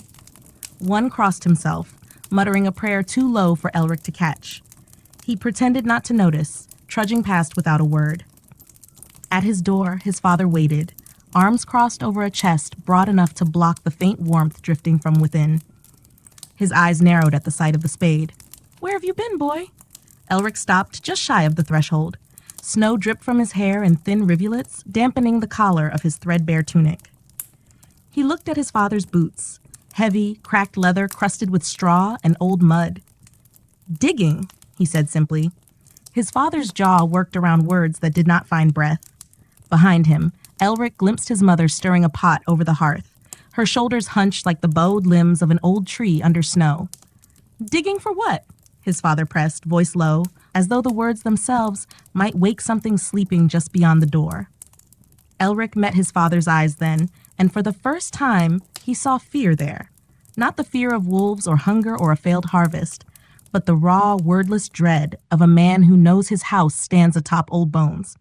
One crossed himself, muttering a prayer too low for Elric to catch. He pretended not to notice, trudging past without a word. At his door, his father waited, arms crossed over a chest broad enough to block the faint warmth drifting from within. His eyes narrowed at the sight of the spade. "Where have you been, boy?" Elric stopped just shy of the threshold. Snow dripped from his hair in thin rivulets, dampening the collar of his threadbare tunic. He looked at his father's boots, heavy, cracked leather crusted with straw and old mud. "Digging," he said simply. His father's jaw worked around words that did not find breath. Behind him, Elric glimpsed his mother stirring a pot over the hearth, her shoulders hunched like the bowed limbs of an old tree under snow. "Digging for what?" his father pressed, voice low, as though the words themselves might wake something sleeping just beyond the door. Elric met his father's eyes then, and for the first time, he saw fear there. Not the fear of wolves or hunger or a failed harvest, but the raw, wordless dread of a man who knows his house stands atop old bones.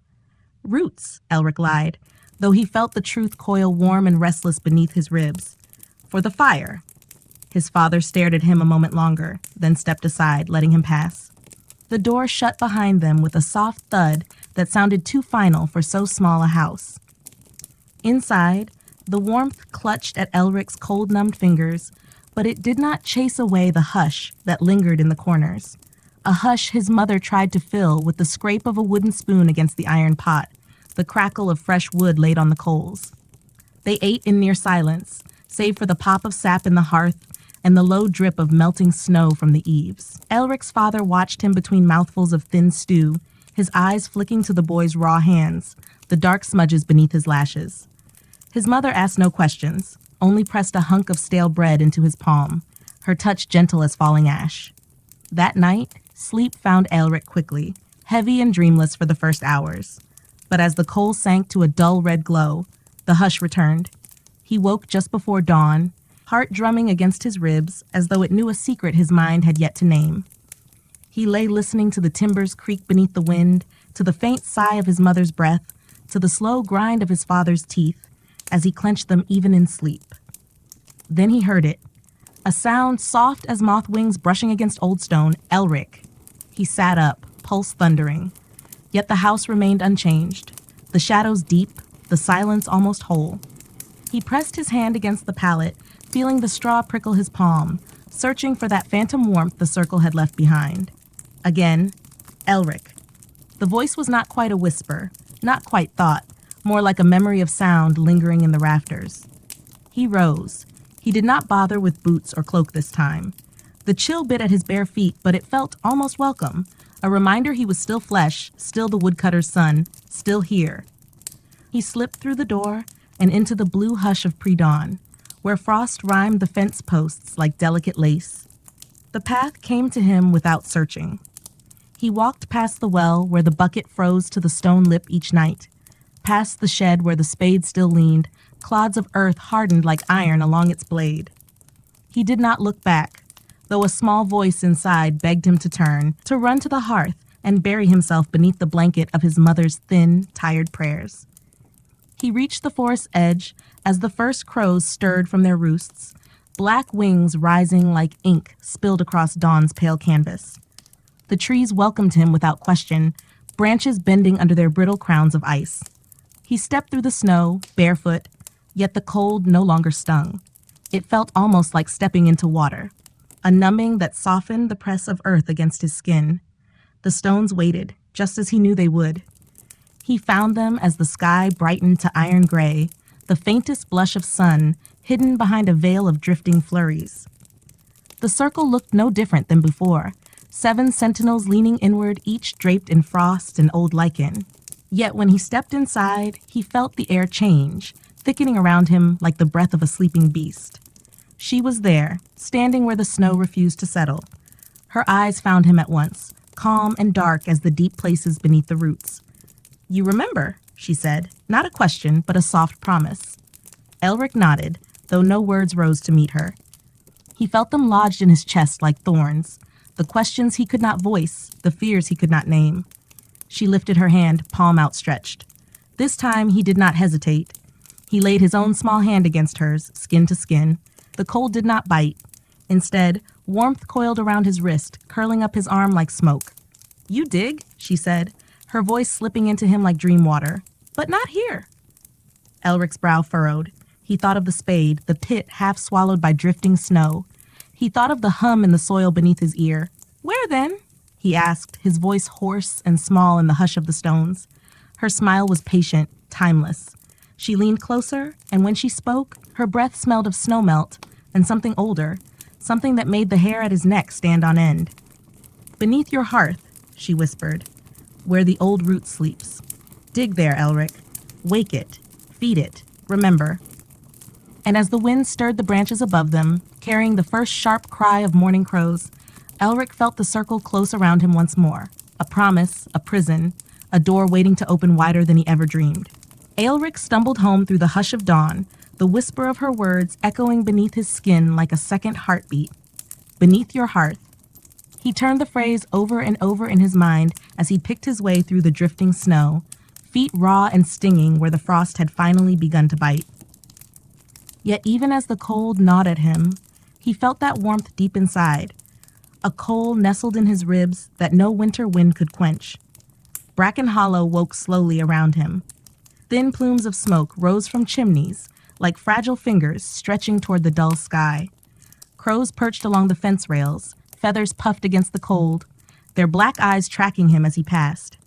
"Roots," Elric lied, though he felt the truth coil warm and restless beneath his ribs. "For the fire." His father stared at him a moment longer, then stepped aside, letting him pass. The door shut behind them with a soft thud that sounded too final for so small a house. Inside, the warmth clutched at Elric's cold-numbed fingers, but it did not chase away the hush that lingered in the corners. A hush his mother tried to fill with the scrape of a wooden spoon against the iron pot, the crackle of fresh wood laid on the coals. They ate in near silence, save for the pop of sap in the hearth and the low drip of melting snow from the eaves. Elric's father watched him between mouthfuls of thin stew, his eyes flicking to the boy's raw hands, the dark smudges beneath his lashes. His mother asked no questions, only pressed a hunk of stale bread into his palm, her touch gentle as falling ash. That night, sleep found Elric quickly, heavy and dreamless for the first hours. But as the coals sank to a dull red glow, the hush returned. He woke just before dawn, heart drumming against his ribs as though it knew a secret his mind had yet to name. He lay listening to the timbers creak beneath the wind, to the faint sigh of his mother's breath, to the slow grind of his father's teeth, as he clenched them even in sleep. Then he heard it, a sound soft as moth wings brushing against old stone. Elric. He sat up, pulse thundering. Yet the house remained unchanged, the shadows deep, the silence almost whole. He pressed his hand against the pallet, feeling the straw prickle his palm, searching for that phantom warmth the circle had left behind. Again, Elric. The voice was not quite a whisper, not quite thought, more like a memory of sound lingering in the rafters. He rose. He did not bother with boots or cloak this time. The chill bit at his bare feet, but it felt almost welcome, a reminder he was still flesh, still the woodcutter's son, still here. He slipped through the door and into the blue hush of pre-dawn, where frost rhymed the fence posts like delicate lace. The path came to him without searching. He walked past the well where the bucket froze to the stone lip each night, past the shed where the spade still leaned, clods of earth hardened like iron along its blade. He did not look back, though a small voice inside begged him to turn, to run to the hearth and bury himself beneath the blanket of his mother's thin, tired prayers. He reached the forest's edge as the first crows stirred from their roosts, black wings rising like ink spilled across dawn's pale canvas. The trees welcomed him without question, branches bending under their brittle crowns of ice. He stepped through the snow, barefoot, yet the cold no longer stung. It felt almost like stepping into water, a numbing that softened the press of earth against his skin. The stones waited, just as he knew they would. He found them as the sky brightened to iron gray, the faintest blush of sun hidden behind a veil of drifting flurries. The circle looked no different than before, 7 sentinels leaning inward, each draped in frost and old lichen. Yet when he stepped inside, he felt the air change, thickening around him like the breath of a sleeping beast. She was there, standing where the snow refused to settle. Her eyes found him at once, calm and dark as the deep places beneath the roots. "You remember," she said, not a question, but a soft promise. Elric nodded, though no words rose to meet her. He felt them lodged in his chest like thorns, the questions he could not voice, the fears he could not name. She lifted her hand, palm outstretched. This time he did not hesitate. He laid his own small hand against hers, skin to skin. The cold did not bite. Instead, warmth coiled around his wrist, curling up his arm like smoke. "You dig," she said, her voice slipping into him like dream water. "But not here." Elric's brow furrowed. He thought of the spade, the pit half swallowed by drifting snow. He thought of the hum in the soil beneath his ear. "Where then?" he asked, his voice hoarse and small in the hush of the stones. Her smile was patient, timeless. She leaned closer, and when she spoke, her breath smelled of snowmelt and something older, something that made the hair at his neck stand on end. "Beneath your hearth," she whispered, where the old root sleeps. Dig there, Elric. Wake it. Feed it. Remember. And as the wind stirred the branches above them, carrying the first sharp cry of morning crows, Elric felt the circle close around him once more. A promise, a prison, a door waiting to open wider than he ever dreamed. Aelric stumbled home through the hush of dawn, the whisper of her words echoing beneath his skin like a second heartbeat. Beneath your hearth. He turned the phrase over and over in his mind as he picked his way through the drifting snow, feet raw and stinging where the frost had finally begun to bite. Yet even as the cold gnawed at him, he felt that warmth deep inside, a coal nestled in his ribs that no winter wind could quench. Bracken Hollow woke slowly around him. Thin plumes of smoke rose from chimneys, like fragile fingers stretching toward the dull sky. Crows perched along the fence rails, feathers puffed against the cold, their black eyes tracking him as he passed.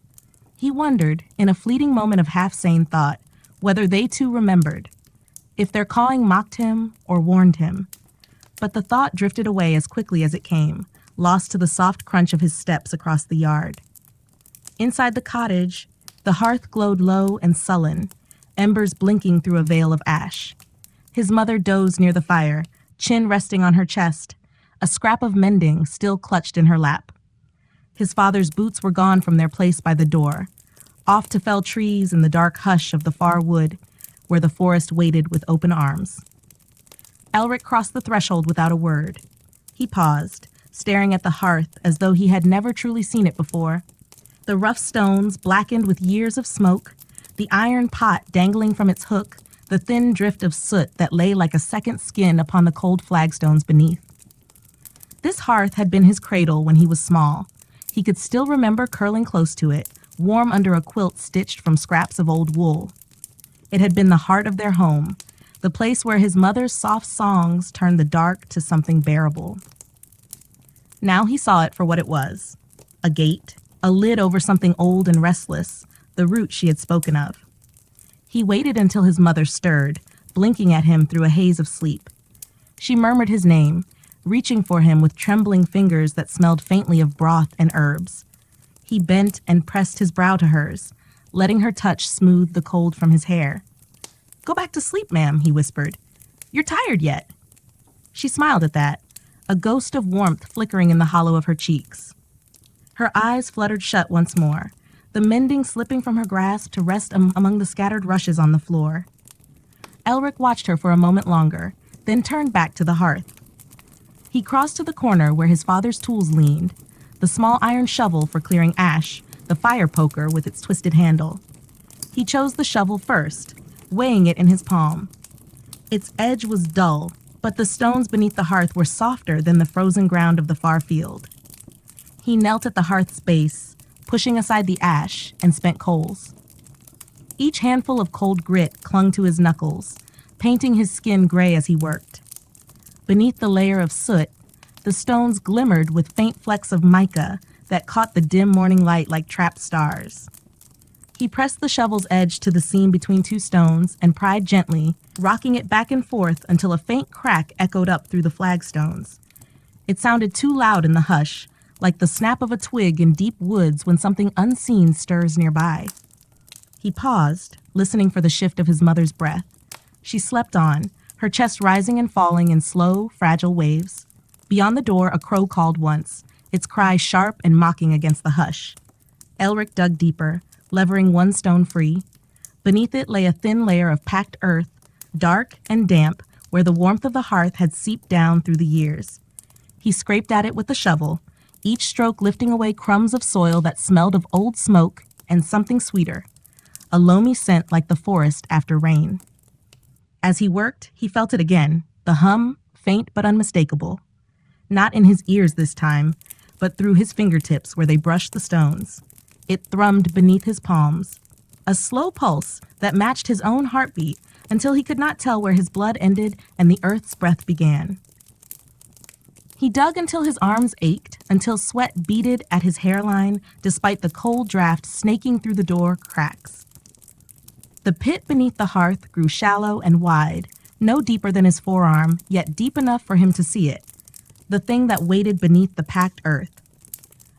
He wondered, in a fleeting moment of half-sane thought, whether they too remembered, if their cawing mocked him or warned him. But the thought drifted away as quickly as it came, lost to the soft crunch of his steps across the yard. Inside the cottage, the hearth glowed low and sullen, embers blinking through a veil of ash. His mother dozed near the fire, chin resting on her chest, a scrap of mending still clutched in her lap. His father's boots were gone from their place by the door, off to fell trees in the dark hush of the far wood, where the forest waited with open arms. Elric crossed the threshold without a word. He paused, staring at the hearth as though he had never truly seen it before. The rough stones, blackened with years of smoke, the iron pot dangling from its hook, the thin drift of soot that lay like a second skin upon the cold flagstones beneath. This hearth had been his cradle when he was small. He could still remember curling close to it, warm under a quilt stitched from scraps of old wool. It had been the heart of their home, the place where his mother's soft songs turned the dark to something bearable. Now he saw it for what it was, a gate, a lid over something old and restless, the root she had spoken of. He waited until his mother stirred, blinking at him through a haze of sleep. She murmured his name, reaching for him with trembling fingers that smelled faintly of broth and herbs. He bent and pressed his brow to hers, letting her touch smooth the cold from his hair. "Go back to sleep, ma'am," he whispered. "You're tired yet." She smiled at that, a ghost of warmth flickering in the hollow of her cheeks. Her eyes fluttered shut once more, the mending slipping from her grasp to rest among the scattered rushes on the floor. Elric watched her for a moment longer, then turned back to the hearth. He crossed to the corner where his father's tools leaned, the small iron shovel for clearing ash, the fire poker with its twisted handle. He chose the shovel first, weighing it in his palm. Its edge was dull, but the stones beneath the hearth were softer than the frozen ground of the far field. He knelt at the hearth's base, pushing aside the ash, and spent coals. Each handful of cold grit clung to his knuckles, painting his skin gray as he worked. Beneath the layer of soot, the stones glimmered with faint flecks of mica that caught the dim morning light like trapped stars. He pressed the shovel's edge to the seam between two stones and pried gently, rocking it back and forth until a faint crack echoed up through the flagstones. It sounded too loud in the hush, like the snap of a twig in deep woods when something unseen stirs nearby. He paused, listening for the shift of his mother's breath. She slept on, her chest rising and falling in slow, fragile waves. Beyond the door, a crow called once, its cry sharp and mocking against the hush. Elric dug deeper, levering one stone free. Beneath it lay a thin layer of packed earth, dark and damp, where the warmth of the hearth had seeped down through the years. He scraped at it with the shovel, each stroke lifting away crumbs of soil that smelled of old smoke and something sweeter, a loamy scent like the forest after rain. As he worked, he felt it again, the hum, faint but unmistakable. Not in his ears this time, but through his fingertips where they brushed the stones. It thrummed beneath his palms, a slow pulse that matched his own heartbeat until he could not tell where his blood ended and the earth's breath began. He dug until his arms ached, until sweat beaded at his hairline despite the cold draft snaking through the door cracks. The pit beneath the hearth grew shallow and wide, no deeper than his forearm, yet deep enough for him to see it, the thing that waited beneath the packed earth.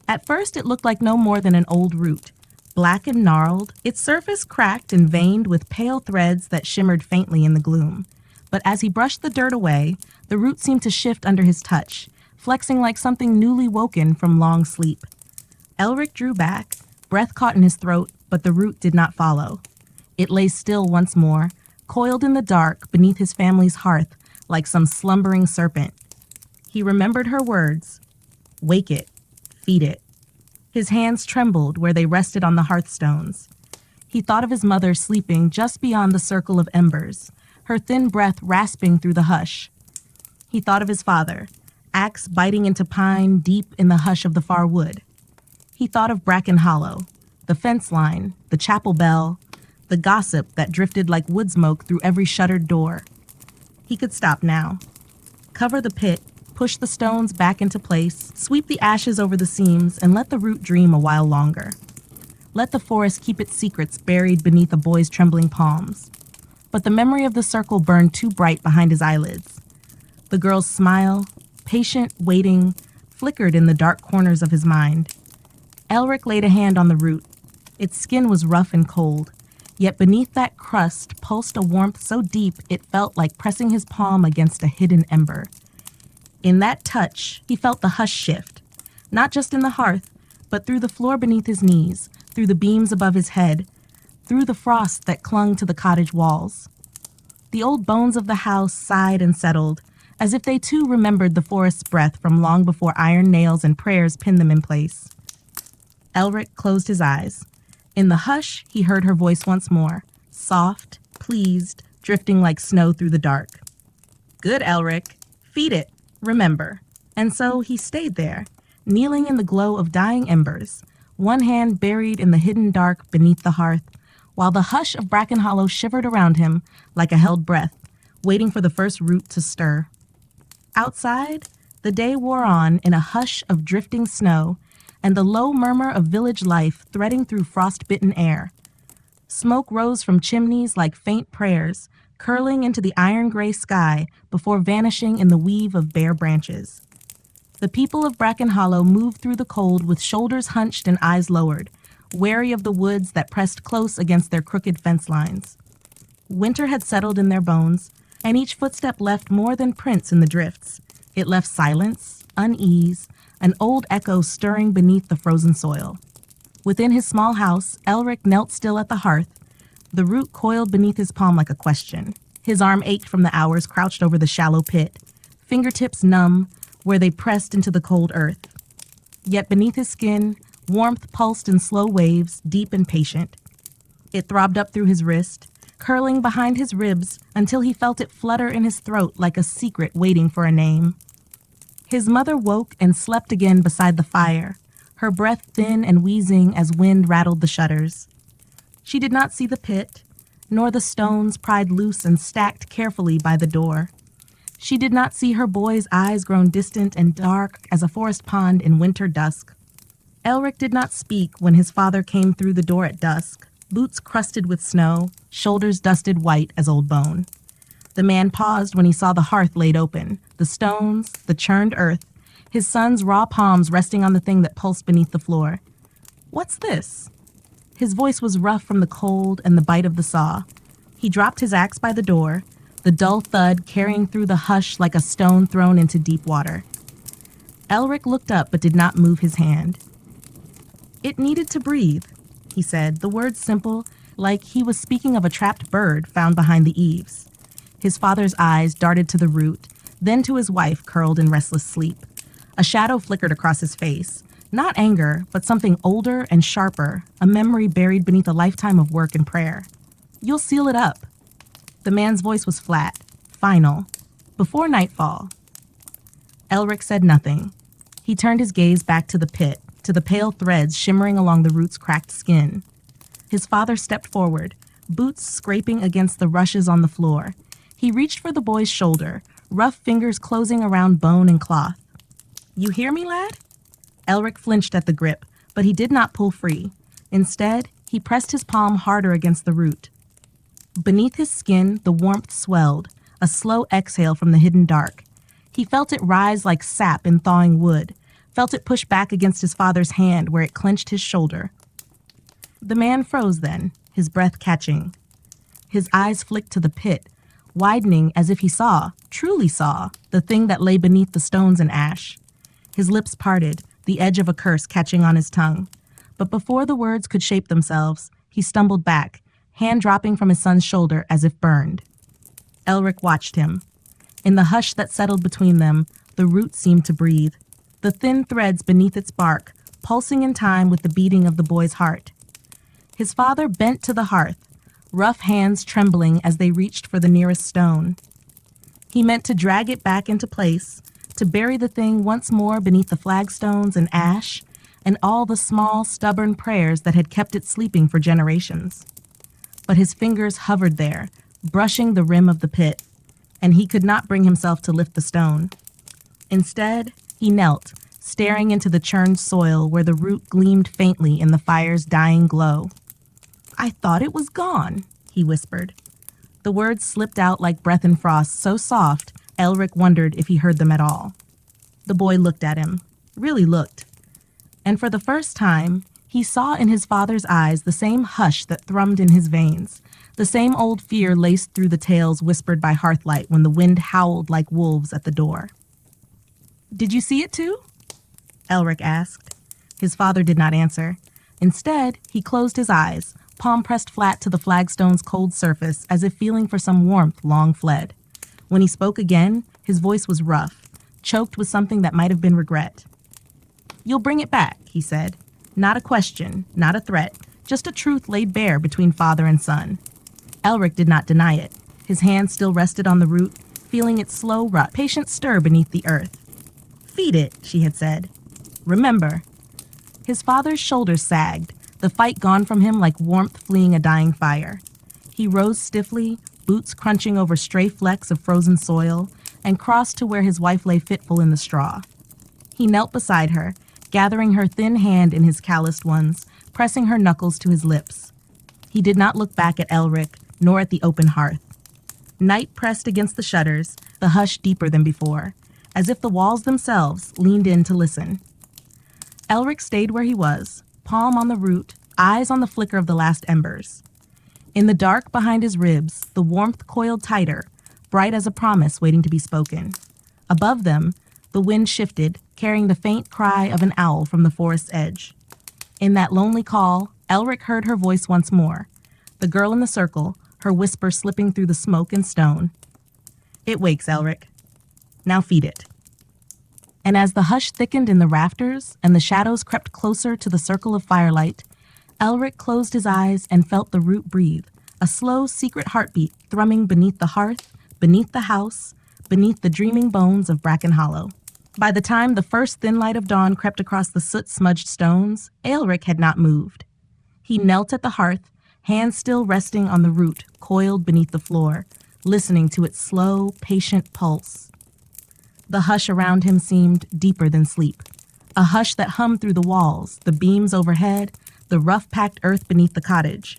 At first it looked like no more than an old root, Black and gnarled, its surface cracked and veined with pale threads that shimmered faintly in the gloom. But as he brushed the dirt away, the root seemed to shift under his touch, flexing like something newly woken from long sleep. Elric drew back, breath caught in his throat, but the root did not follow. It lay still once more, coiled in the dark beneath his family's hearth like some slumbering serpent. He remembered her words, "Wake it, feed it." His hands trembled where they rested on the hearthstones. He thought of his mother sleeping just beyond the circle of embers, her thin breath rasping through the hush. He thought of his father, axe biting into pine deep in the hush of the far wood. He thought of Bracken Hollow, the fence line, the chapel bell, the gossip that drifted like wood smoke through every shuttered door. He could stop now. Cover the pit, push the stones back into place, sweep the ashes over the seams, and let the root dream a while longer. Let the forest keep its secrets buried beneath a boy's trembling palms. But the memory of the circle burned too bright behind his eyelids. The girl's smile, patient, waiting, flickered in the dark corners of his mind. Elric laid a hand on the root. Its skin was rough and cold, yet beneath that crust pulsed a warmth so deep it felt like pressing his palm against a hidden ember. In that touch, he felt the hush shift, not just in the hearth, but through the floor beneath his knees, through the beams above his head, through the frost that clung to the cottage walls. The old bones of the house sighed and settled, as if they too remembered the forest's breath from long before iron nails and prayers pinned them in place. Elric closed his eyes. In the hush, he heard her voice once more, soft, pleased, drifting like snow through the dark. "Good, Elric. Feed it. Remember." And so he stayed there, kneeling in the glow of dying embers, one hand buried in the hidden dark beneath the hearth, while the hush of Bracken Hollow shivered around him like a held breath, waiting for the first root to stir. Outside, the day wore on in a hush of drifting snow and the low murmur of village life threading through frost-bitten air. Smoke rose from chimneys like faint prayers, curling into the iron-gray sky before vanishing in the weave of bare branches. The people of Bracken Hollow moved through the cold with shoulders hunched and eyes lowered, wary of the woods that pressed close against their crooked fence lines. Winter had settled in their bones, and each footstep left more than prints in the drifts. It left silence, unease, an old echo stirring beneath the frozen soil. Within his small house, Elric knelt still at the hearth, the root coiled beneath his palm like a question. His arm ached from the hours crouched over the shallow pit, fingertips numb where they pressed into the cold earth. Yet beneath his skin, warmth pulsed in slow waves, deep and patient. It throbbed up through his wrist, curling behind his ribs until he felt it flutter in his throat like a secret waiting for a name. His mother woke and slept again beside the fire, her breath thin and wheezing as wind rattled the shutters. She did not see the pit, nor the stones pried loose and stacked carefully by the door. She did not see her boy's eyes grown distant and dark as a forest pond in winter dusk. Elric did not speak when his father came through the door at dusk, boots crusted with snow, shoulders dusted white as old bone. The man paused when he saw the hearth laid open, the stones, the churned earth, his son's raw palms resting on the thing that pulsed beneath the floor. "What's this?" His voice was rough from the cold and the bite of the saw. He dropped his axe by the door, the dull thud carrying through the hush like a stone thrown into deep water. Elric looked up but did not move his hand. "It needed to breathe," he said, the words simple, like he was speaking of a trapped bird found behind the eaves. His father's eyes darted to the root, then to his wife curled in restless sleep. A shadow flickered across his face. Not anger, but something older and sharper, a memory buried beneath a lifetime of work and prayer. "You'll seal it up." The man's voice was flat, final. "Before nightfall." Elric said nothing. He turned his gaze back to the pit, to the pale threads shimmering along the root's cracked skin. His father stepped forward, boots scraping against the rushes on the floor. He reached for the boy's shoulder, rough fingers closing around bone and cloth. "You hear me, lad?" Elric flinched at the grip, but he did not pull free. Instead, he pressed his palm harder against the root. Beneath his skin, the warmth swelled, a slow exhale from the hidden dark. He felt it rise like sap in thawing wood, felt it push back against his father's hand where it clenched his shoulder. The man froze then, his breath catching. His eyes flicked to the pit, widening as if he saw, truly saw, the thing that lay beneath the stones and ash. His lips parted, the edge of a curse catching on his tongue. But before the words could shape themselves, he stumbled back, hand dropping from his son's shoulder as if burned. Elric watched him. In the hush that settled between them, the root seemed to breathe, the thin threads beneath its bark pulsing in time with the beating of the boy's heart. His father bent to the hearth, rough hands trembling as they reached for the nearest stone. He meant to drag it back into place, to bury the thing once more beneath the flagstones and ash, and all the small, stubborn prayers that had kept it sleeping for generations. But his fingers hovered there, brushing the rim of the pit, and he could not bring himself to lift the stone. Instead, he knelt, staring into the churned soil where the root gleamed faintly in the fire's dying glow. "I thought it was gone," he whispered. The words slipped out like breath in frost, so soft, Elric wondered if he heard them at all. The boy looked at him, really looked. And for the first time, he saw in his father's eyes the same hush that thrummed in his veins, the same old fear laced through the tales whispered by hearthlight when the wind howled like wolves at the door. "Did you see it too?" Elric asked. His father did not answer. Instead, he closed his eyes, palm pressed flat to the flagstone's cold surface as if feeling for some warmth long fled. When he spoke again, his voice was rough, choked with something that might have been regret. "You'll bring it back," he said. Not a question, not a threat, just a truth laid bare between father and son. Elric did not deny it. His hand still rested on the root, feeling its slow rut, patient stir beneath the earth. "Feed it," she had said. "Remember." His father's shoulders sagged, the fight gone from him like warmth fleeing a dying fire. He rose stiffly, boots crunching over stray flecks of frozen soil, and crossed to where his wife lay fitful in the straw. He knelt beside her, gathering her thin hand in his calloused ones, pressing her knuckles to his lips. He did not look back at Elric, nor at the open hearth. Night pressed against the shutters, the hush deeper than before, as if the walls themselves leaned in to listen. Elric stayed where he was, palm on the root, eyes on the flicker of the last embers. In the dark behind his ribs, the warmth coiled tighter, bright as a promise waiting to be spoken. Above them, the wind shifted, carrying the faint cry of an owl from the forest's edge. In that lonely call, Elric heard her voice once more, the girl in the circle, her whisper slipping through the smoke and stone. "It wakes, Elric. Now feed it." And as the hush thickened in the rafters and the shadows crept closer to the circle of firelight, Elric closed his eyes and felt the root breathe, a slow, secret heartbeat thrumming beneath the hearth, beneath the house, beneath the dreaming bones of Bracken Hollow. By the time the first thin light of dawn crept across the soot-smudged stones, Elric had not moved. He knelt at the hearth, hands still resting on the root coiled beneath the floor, listening to its slow, patient pulse. The hush around him seemed deeper than sleep, a hush that hummed through the walls, the beams overhead, the rough-packed earth beneath the cottage.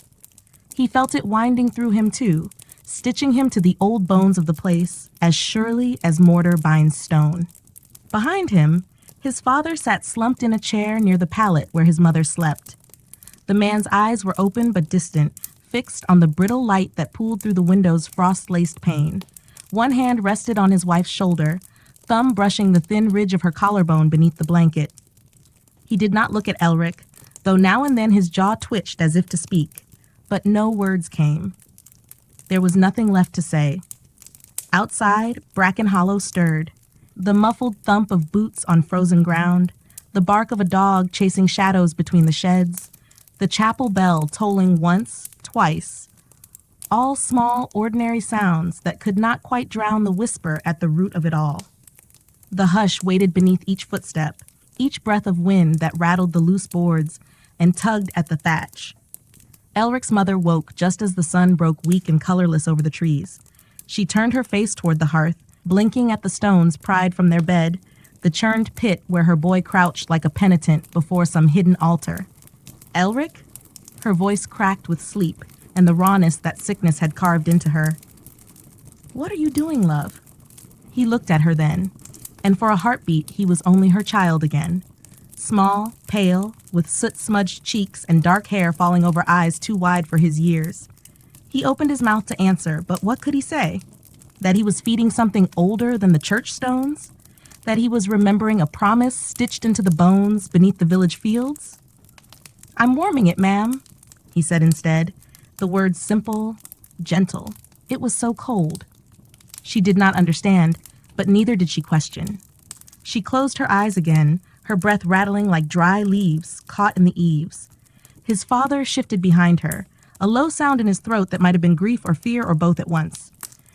He felt it winding through him too, stitching him to the old bones of the place as surely as mortar binds stone. Behind him, his father sat slumped in a chair near the pallet where his mother slept. The man's eyes were open but distant, fixed on the brittle light that pooled through the window's frost-laced pane. One hand rested on his wife's shoulder, thumb brushing the thin ridge of her collarbone beneath the blanket. He did not look at Elric, though now and then his jaw twitched as if to speak, but no words came. There was nothing left to say. Outside, Bracken Hollow stirred. The muffled thump of boots on frozen ground, the bark of a dog chasing shadows between the sheds, the chapel bell tolling once, twice, all small, ordinary sounds that could not quite drown the whisper at the root of it all. The hush waited beneath each footstep, each breath of wind that rattled the loose boards and tugged at the thatch. Elric's mother woke just as the sun broke weak and colorless over the trees. She turned her face toward the hearth, blinking at the stones pried from their bed, the churned pit where her boy crouched like a penitent before some hidden altar. "Elric?" Her voice cracked with sleep and the rawness that sickness had carved into her. "What are you doing, love?" He looked at her then, and for a heartbeat he was only her child again. Small, pale, with soot-smudged cheeks and dark hair falling over eyes too wide for his years. He opened his mouth to answer, but what could he say? That he was feeding something older than the church stones? That he was remembering a promise stitched into the bones beneath the village fields? "I'm warming it, ma'am," he said instead, the words simple, gentle. It was so cold. She did not understand, but neither did she question. She closed her eyes again, her breath rattling like dry leaves caught in the eaves. His father shifted behind her, a low sound in his throat that might have been grief or fear or both at once.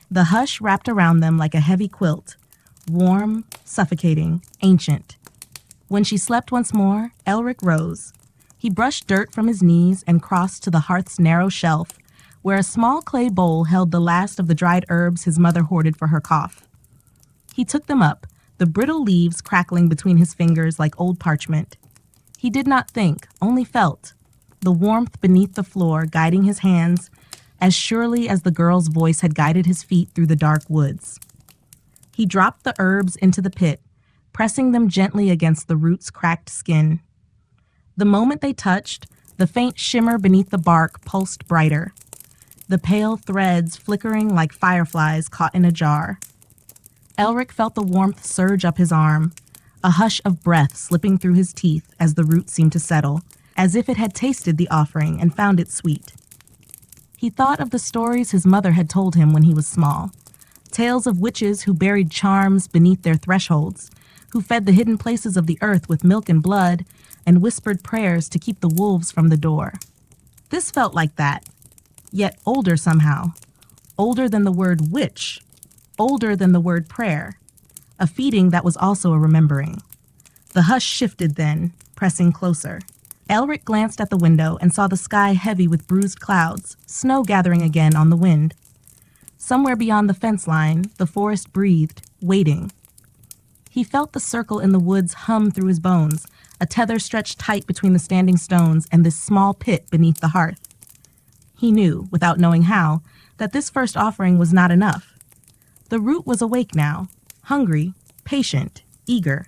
The hush wrapped around them like a heavy quilt, warm, suffocating, ancient. When she slept once more, Elric rose. He brushed dirt from his knees and crossed to the hearth's narrow shelf, where a small clay bowl held the last of the dried herbs his mother hoarded for her cough. He took them up, the brittle leaves crackling between his fingers like old parchment. He did not think, only felt, the warmth beneath the floor guiding his hands as surely as the girl's voice had guided his feet through the dark woods. He dropped the herbs into the pit, pressing them gently against the root's cracked skin. The moment they touched, the faint shimmer beneath the bark pulsed brighter, the pale threads flickering like fireflies caught in a jar. Elric felt the warmth surge up his arm, a hush of breath slipping through his teeth as the root seemed to settle, as if it had tasted the offering and found it sweet. He thought of the stories his mother had told him when he was small, tales of witches who buried charms beneath their thresholds, who fed the hidden places of the earth with milk and blood, and whispered prayers to keep the wolves from the door. This felt like that, yet older somehow, older than the word witch, older than the word prayer, a feeding that was also a remembering. The hush shifted then, pressing closer. Elric glanced at the window and saw the sky heavy with bruised clouds, snow gathering again on the wind. Somewhere beyond the fence line, the forest breathed, waiting. He felt the circle in the woods hum through his bones, a tether stretched tight between the standing stones and this small pit beneath the hearth. He knew, without knowing how, that this first offering was not enough. The root was awake now, hungry, patient, eager.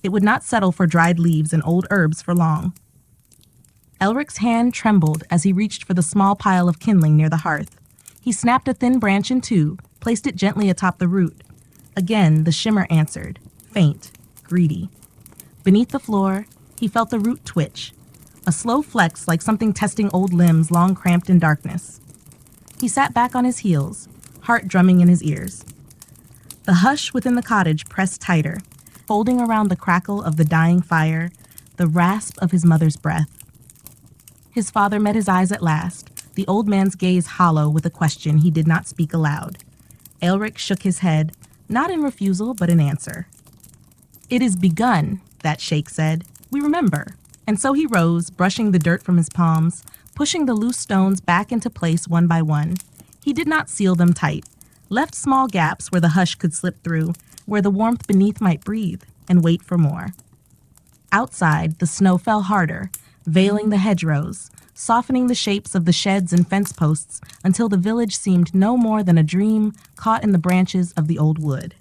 It would not settle for dried leaves and old herbs for long. Elric's hand trembled as he reached for the small pile of kindling near the hearth. He snapped a thin branch in two, placed it gently atop the root. Again, the shimmer answered, faint, greedy. Beneath the floor, he felt the root twitch, a slow flex like something testing old limbs long cramped in darkness. He sat back on his heels, heart drumming in his ears. The hush within the cottage pressed tighter, folding around the crackle of the dying fire, the rasp of his mother's breath. His father met his eyes at last, the old man's gaze hollow with a question he did not speak aloud. Elric shook his head, not in refusal, but in answer. "It is begun," that sheikh said. "We remember." And so he rose, brushing the dirt from his palms, pushing the loose stones back into place one by one. He did not seal them tight, left small gaps where the hush could slip through, where the warmth beneath might breathe, and wait for more. Outside, the snow fell harder, veiling the hedgerows, softening the shapes of the sheds and fence posts until the village seemed no more than a dream caught in the branches of the old wood.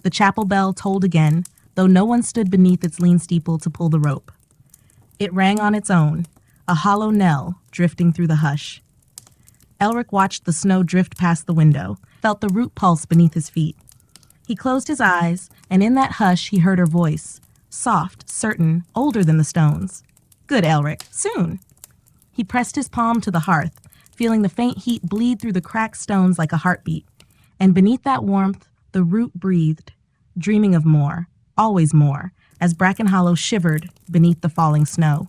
The chapel bell tolled again, though no one stood beneath its lean steeple to pull the rope. It rang on its own, a hollow knell drifting through the hush. Elric watched the snow drift past the window, felt the root pulse beneath his feet. He closed his eyes, and in that hush he heard her voice, soft, certain, older than the stones. "Good, Elric, soon." He pressed his palm to the hearth, feeling the faint heat bleed through the cracked stones like a heartbeat. And beneath that warmth, the root breathed, dreaming of more, always more, as Bracken Hollow shivered beneath the falling snow.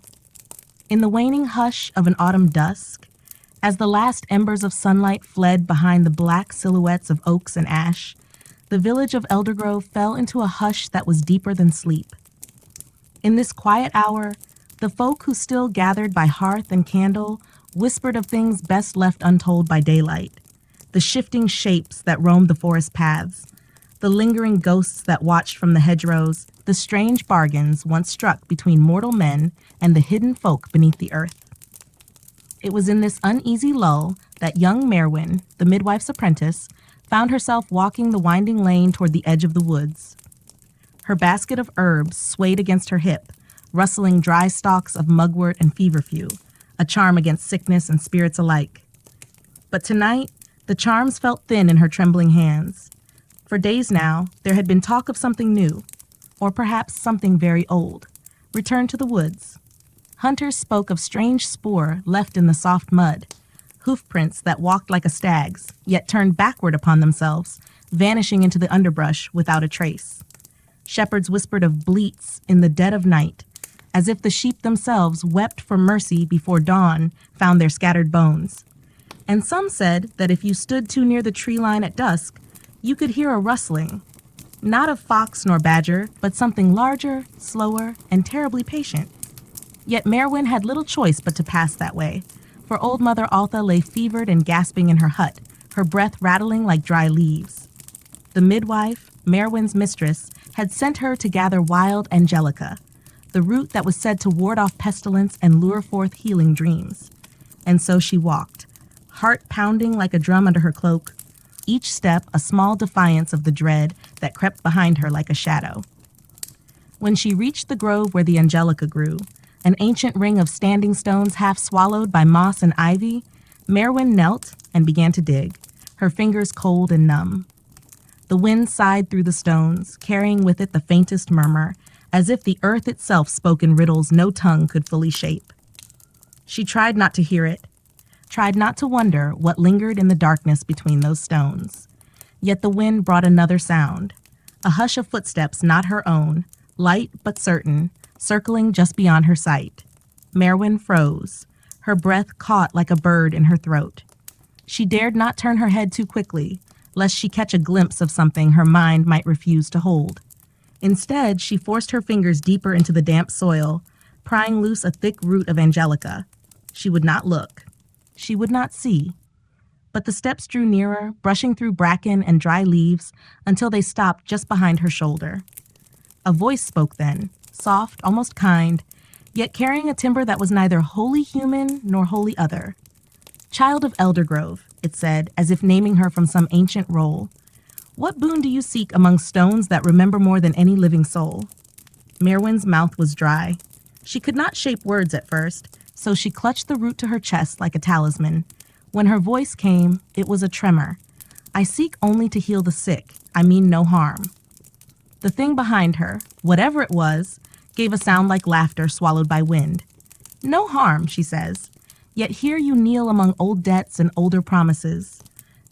In the waning hush of an autumn dusk, as the last embers of sunlight fled behind the black silhouettes of oaks and ash, the village of Eldergrove fell into a hush that was deeper than sleep. In this quiet hour, the folk who still gathered by hearth and candle whispered of things best left untold by daylight, the shifting shapes that roamed the forest paths, the lingering ghosts that watched from the hedgerows, the strange bargains once struck between mortal men and the hidden folk beneath the earth. It was in this uneasy lull that young Merwin, the midwife's apprentice, found herself walking the winding lane toward the edge of the woods. Her basket of herbs swayed against her hip, rustling dry stalks of mugwort and feverfew, a charm against sickness and spirits alike. But tonight, the charms felt thin in her trembling hands. For days now, there had been talk of something new, or perhaps something very old, returned to the woods. Hunters spoke of strange spoor left in the soft mud, hoof prints that walked like a stag's, yet turned backward upon themselves, vanishing into the underbrush without a trace. Shepherds whispered of bleats in the dead of night, as if the sheep themselves wept for mercy before dawn found their scattered bones. And some said that if you stood too near the tree line at dusk, you could hear a rustling, not of fox nor badger, but something larger, slower, and terribly patient. Yet Merwin had little choice but to pass that way, for old Mother Altha lay fevered and gasping in her hut, her breath rattling like dry leaves. The midwife, Merwin's mistress, had sent her to gather wild angelica, the root that was said to ward off pestilence and lure forth healing dreams. And so she walked, heart pounding like a drum under her cloak, each step a small defiance of the dread that crept behind her like a shadow. When she reached the grove where the angelica grew, an ancient ring of standing stones half swallowed by moss and ivy, Merwin knelt and began to dig, her fingers cold and numb. The wind sighed through the stones, carrying with it the faintest murmur, as if the earth itself spoke in riddles no tongue could fully shape. She tried not to hear it, tried not to wonder what lingered in the darkness between those stones. Yet the wind brought another sound, a hush of footsteps not her own, light but certain, circling just beyond her sight. Merwin froze, her breath caught like a bird in her throat. She dared not turn her head too quickly, lest she catch a glimpse of something her mind might refuse to hold. Instead, she forced her fingers deeper into the damp soil, prying loose a thick root of angelica. She would not look. She would not see. But the steps drew nearer, brushing through bracken and dry leaves until they stopped just behind her shoulder. A voice spoke then, soft, almost kind, yet carrying a timbre that was neither wholly human nor wholly other. "Child of Eldergrove," it said, as if naming her from some ancient role. "What boon do you seek among stones that remember more than any living soul?" Merwin's mouth was dry. She could not shape words at first, so she clutched the root to her chest like a talisman. When her voice came, it was a tremor. "I seek only to heal the sick. I mean no harm." The thing behind her, whatever it was, gave a sound like laughter swallowed by wind. "No harm," she says. "Yet here you kneel among old debts and older promises.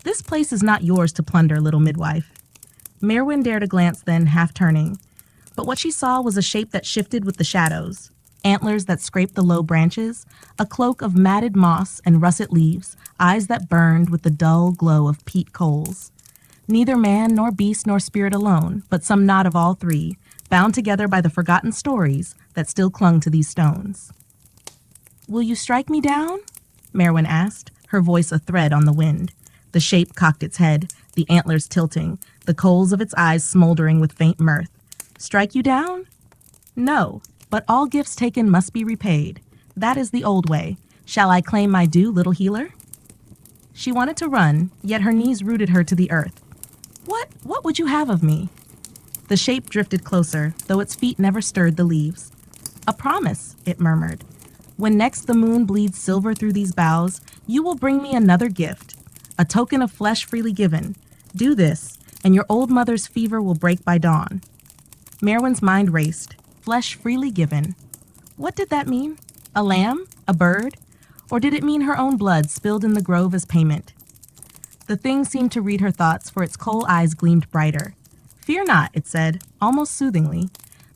This place is not yours to plunder, little midwife." Merwin dared a glance then, half turning. But what she saw was a shape that shifted with the shadows. Antlers that scraped the low branches, a cloak of matted moss and russet leaves, eyes that burned with the dull glow of peat coals. Neither man nor beast nor spirit alone, but some knot of all three, bound together by the forgotten stories that still clung to these stones. "Will you strike me down?" Merwin asked, her voice a thread on the wind. The shape cocked its head, the antlers tilting, the coals of its eyes smoldering with faint mirth. "Strike you down? No, but all gifts taken must be repaid. That is the old way. Shall I claim my due, little healer?" She wanted to run, yet her knees rooted her to the earth. What would you have of me?" The shape drifted closer, though its feet never stirred the leaves. "A promise," it murmured. "When next the moon bleeds silver through these boughs, you will bring me another gift, a token of flesh freely given. Do this, and your old mother's fever will break by dawn." Merwin's mind raced. Flesh freely given. What did that mean? A lamb? A bird? Or did it mean her own blood spilled in the grove as payment? The thing seemed to read her thoughts, for its coal eyes gleamed brighter. "Fear not," it said, almost soothingly.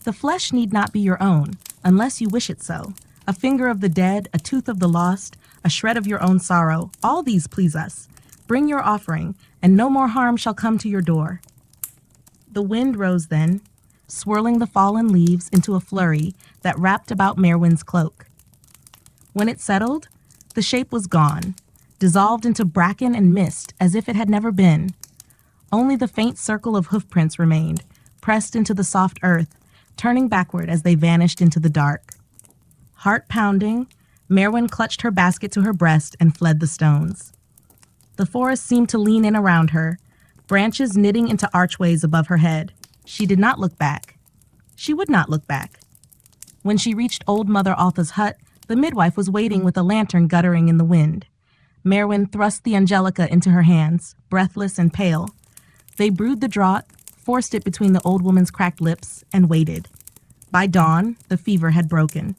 "The flesh need not be your own, unless you wish it so. A finger of the dead, a tooth of the lost, a shred of your own sorrow, all these please us. Bring your offering, and no more harm shall come to your door." The wind rose then, swirling the fallen leaves into a flurry that wrapped about Merwin's cloak. When it settled, the shape was gone, dissolved into bracken and mist as if it had never been. Only the faint circle of hoofprints remained, pressed into the soft earth, turning backward as they vanished into the dark. Heart pounding, Merwin clutched her basket to her breast and fled the stones. The forest seemed to lean in around her, branches knitting into archways above her head. She did not look back. She would not look back. When she reached old Mother Altha's hut, the midwife was waiting with a lantern guttering in the wind. Merwin thrust the Angelica into her hands, breathless and pale. They brewed the draught, forced it between the old woman's cracked lips, and waited. By dawn, the fever had broken.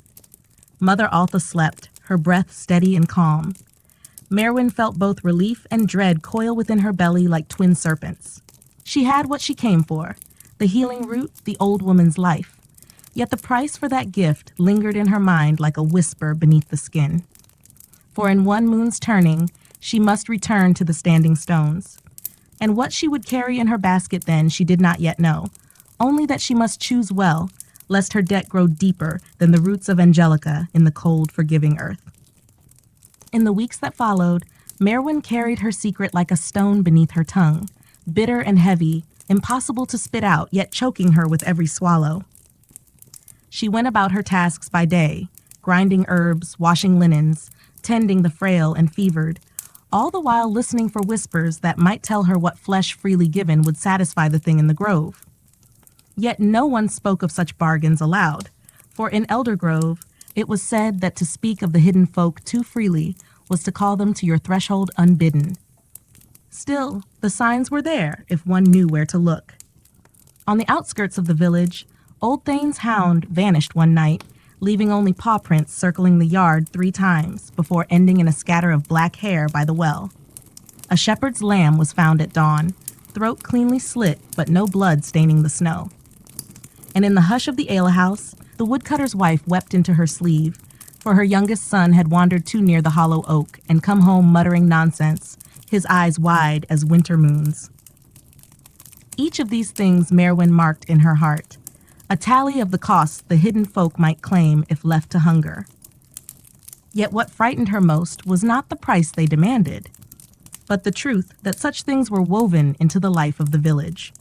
Mother Altha slept, her breath steady and calm. Merwin felt both relief and dread coil within her belly like twin serpents. She had what she came for, the healing root, the old woman's life. Yet the price for that gift lingered in her mind like a whisper beneath the skin. For in one moon's turning, she must return to the standing stones. And what she would carry in her basket then she did not yet know, only that she must choose well, lest her debt grow deeper than the roots of Angelica in the cold, forgiving earth. In the weeks that followed, Merwin carried her secret like a stone beneath her tongue, bitter and heavy, impossible to spit out, yet choking her with every swallow. She went about her tasks by day, grinding herbs, washing linens, tending the frail and fevered, all the while listening for whispers that might tell her what flesh freely given would satisfy the thing in the grove. Yet no one spoke of such bargains aloud, for in Elder Grove, it was said that to speak of the hidden folk too freely was to call them to your threshold unbidden. Still, the signs were there if one knew where to look. On the outskirts of the village, Old Thane's hound vanished one night, leaving only paw prints circling the yard 3 times before ending in a scatter of black hair by the well. A shepherd's lamb was found at dawn, throat cleanly slit but no blood staining the snow. And in the hush of the alehouse, the woodcutter's wife wept into her sleeve, for her youngest son had wandered too near the hollow oak and come home muttering nonsense, his eyes wide as winter moons. Each of these things Merwin marked in her heart, a tally of the costs the hidden folk might claim if left to hunger. Yet what frightened her most was not the price they demanded, but the truth that such things were woven into the life of the village.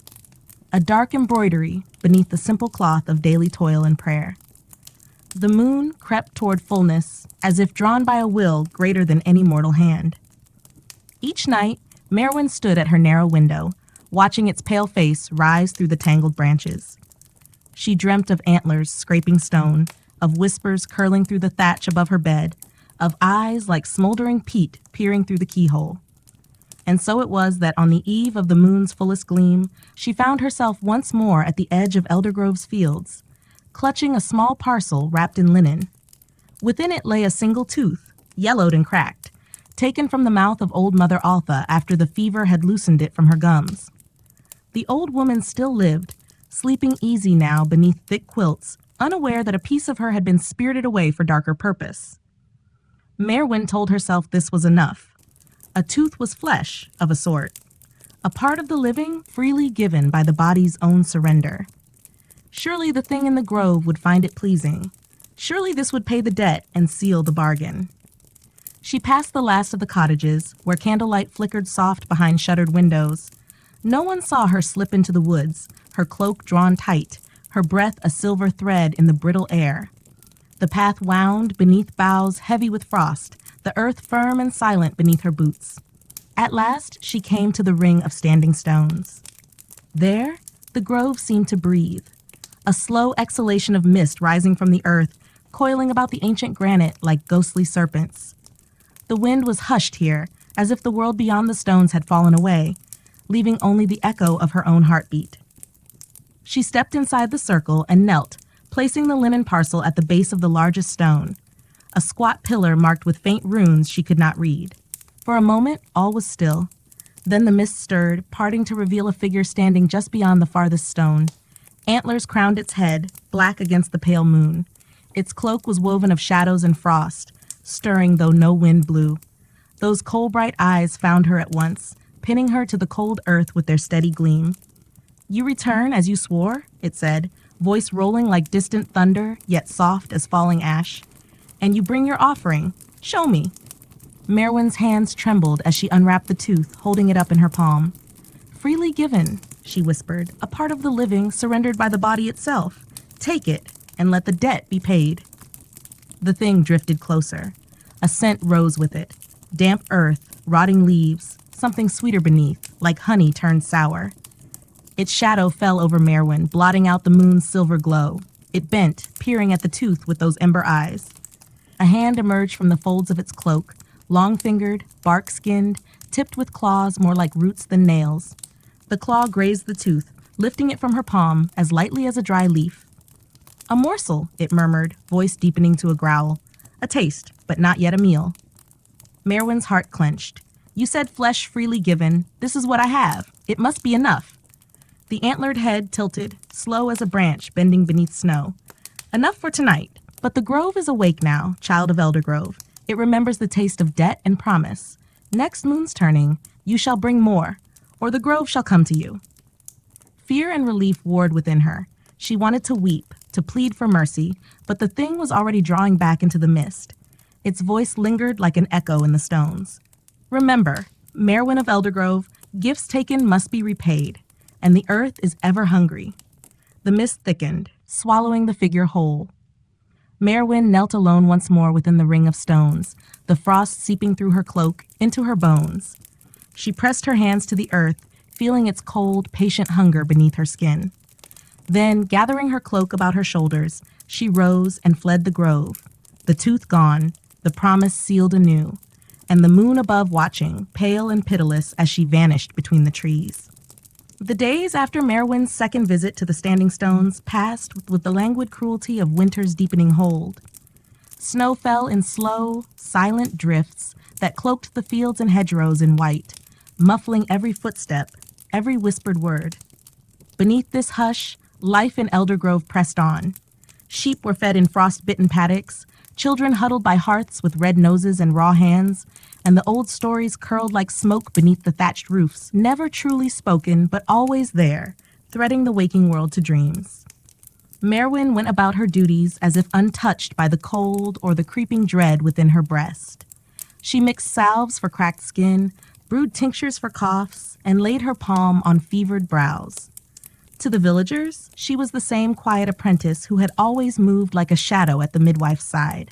A dark embroidery beneath the simple cloth of daily toil and prayer. The moon crept toward fullness, as if drawn by a will greater than any mortal hand. Each night, Merwin stood at her narrow window, watching its pale face rise through the tangled branches. She dreamt of antlers scraping stone, of whispers curling through the thatch above her bed, of eyes like smoldering peat peering through the keyhole. And so it was that on the eve of the moon's fullest gleam, she found herself once more at the edge of Eldergrove's fields, clutching a small parcel wrapped in linen. Within it lay a single tooth, yellowed and cracked, taken from the mouth of old Mother Altha after the fever had loosened it from her gums. The old woman still lived, sleeping easy now beneath thick quilts, unaware that a piece of her had been spirited away for darker purpose. Merwin told herself this was enough. A tooth was flesh, of a sort, a part of the living freely given by the body's own surrender. Surely the thing in the grove would find it pleasing. Surely this would pay the debt and seal the bargain. She passed the last of the cottages, where candlelight flickered soft behind shuttered windows. No one saw her slip into the woods, her cloak drawn tight, her breath a silver thread in the brittle air. The path wound beneath boughs heavy with frost, the earth firm and silent beneath her boots. At last, she came to the ring of standing stones. There, the grove seemed to breathe, a slow exhalation of mist rising from the earth, coiling about the ancient granite like ghostly serpents. The wind was hushed here, as if the world beyond the stones had fallen away, leaving only the echo of her own heartbeat. She stepped inside the circle and knelt, placing the linen parcel at the base of the largest stone, a squat pillar marked with faint runes she could not read. For a moment, all was still. Then the mist stirred, parting to reveal a figure standing just beyond the farthest stone. Antlers crowned its head, black against the pale moon. Its cloak was woven of shadows and frost, stirring though no wind blew. Those coal-bright eyes found her at once, pinning her to the cold earth with their steady gleam. "You return as you swore," it said, voice rolling like distant thunder, yet soft as falling ash. "And you bring your offering. Show me." Merwin's hands trembled as she unwrapped the tooth, holding it up in her palm. "Freely given," she whispered, "a part of the living surrendered by the body itself. Take it, and let the debt be paid." The thing drifted closer. A scent rose with it. Damp earth, rotting leaves, something sweeter beneath, like honey turned sour. Its shadow fell over Merwin, blotting out the moon's silver glow. It bent, peering at the tooth with those ember eyes. A hand emerged from the folds of its cloak, long-fingered, bark-skinned, tipped with claws more like roots than nails. The claw grazed the tooth, lifting it from her palm as lightly as a dry leaf. "A morsel," it murmured, voice deepening to a growl. "A taste, but not yet a meal." Merwin's heart clenched. "You said flesh freely given. This is what I have. It must be enough." The antlered head tilted, slow as a branch bending beneath snow. "Enough for tonight. But the grove is awake now, child of Elder Grove. It remembers the taste of debt and promise. Next moon's turning, you shall bring more, or the grove shall come to you." Fear and relief warred within her. She wanted to weep, to plead for mercy, but the thing was already drawing back into the mist. Its voice lingered like an echo in the stones. "Remember, Merwin of Eldergrove, gifts taken must be repaid, and the earth is ever hungry." The mist thickened, swallowing the figure whole. Merwin knelt alone once more within the ring of stones, the frost seeping through her cloak, into her bones. She pressed her hands to the earth, feeling its cold, patient hunger beneath her skin. Then, gathering her cloak about her shoulders, she rose and fled the grove, the tooth gone, the promise sealed anew, and the moon above watching, pale and pitiless as she vanished between the trees. The days after Merwin's second visit to the Standing Stones passed with the languid cruelty of winter's deepening hold. Snow fell in slow, silent drifts that cloaked the fields and hedgerows in white, muffling every footstep, every whispered word. Beneath this hush, life in Eldergrove pressed on. Sheep were fed in frost-bitten paddocks, children huddled by hearths with red noses and raw hands, and the old stories curled like smoke beneath the thatched roofs, never truly spoken, but always there, threading the waking world to dreams. Merwin went about her duties as if untouched by the cold or the creeping dread within her breast. She mixed salves for cracked skin, brewed tinctures for coughs, and laid her palm on fevered brows. To the villagers, she was the same quiet apprentice who had always moved like a shadow at the midwife's side.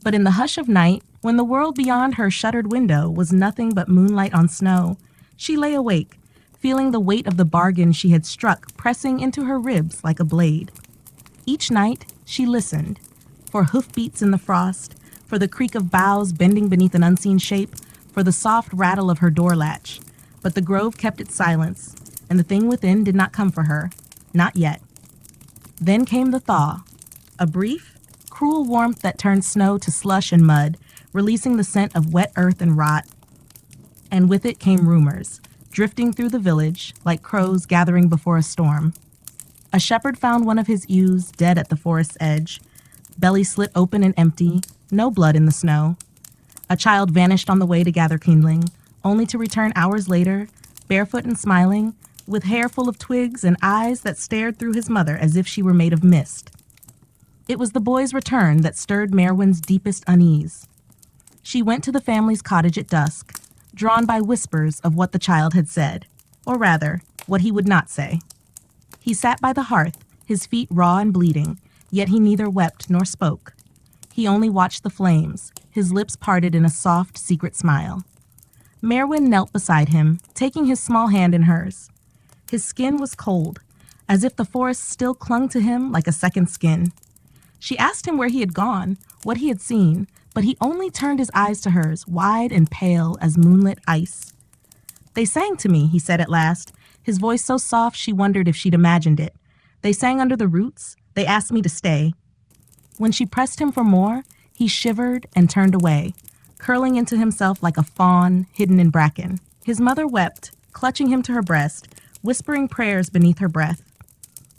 But in the hush of night, when the world beyond her shuttered window was nothing but moonlight on snow, she lay awake, feeling the weight of the bargain she had struck pressing into her ribs like a blade. Each night, she listened, for hoofbeats in the frost, for the creak of boughs bending beneath an unseen shape, for the soft rattle of her door latch. But the grove kept its silence, and the thing within did not come for her, not yet. Then came the thaw, a brief, cruel warmth that turned snow to slush and mud, releasing the scent of wet earth and rot. And with it came rumors, drifting through the village like crows gathering before a storm. A shepherd found one of his ewes dead at the forest's edge, belly slit open and empty, no blood in the snow. A child vanished on the way to gather kindling, only to return hours later, barefoot and smiling, with hair full of twigs and eyes that stared through his mother as if she were made of mist. It was the boy's return that stirred Merwin's deepest unease. She went to the family's cottage at dusk, drawn by whispers of what the child had said, or rather, what he would not say. He sat by the hearth, his feet raw and bleeding, yet he neither wept nor spoke. He only watched the flames, his lips parted in a soft, secret smile. Merwin knelt beside him, taking his small hand in hers. His skin was cold, as if the forest still clung to him like a second skin. She asked him where he had gone, what he had seen, but he only turned his eyes to hers, wide and pale as moonlit ice. "They sang to me," he said at last, his voice so soft she wondered if she'd imagined it. "They sang under the roots. They asked me to stay." When she pressed him for more, he shivered and turned away, curling into himself like a fawn hidden in bracken. His mother wept, clutching him to her breast, whispering prayers beneath her breath.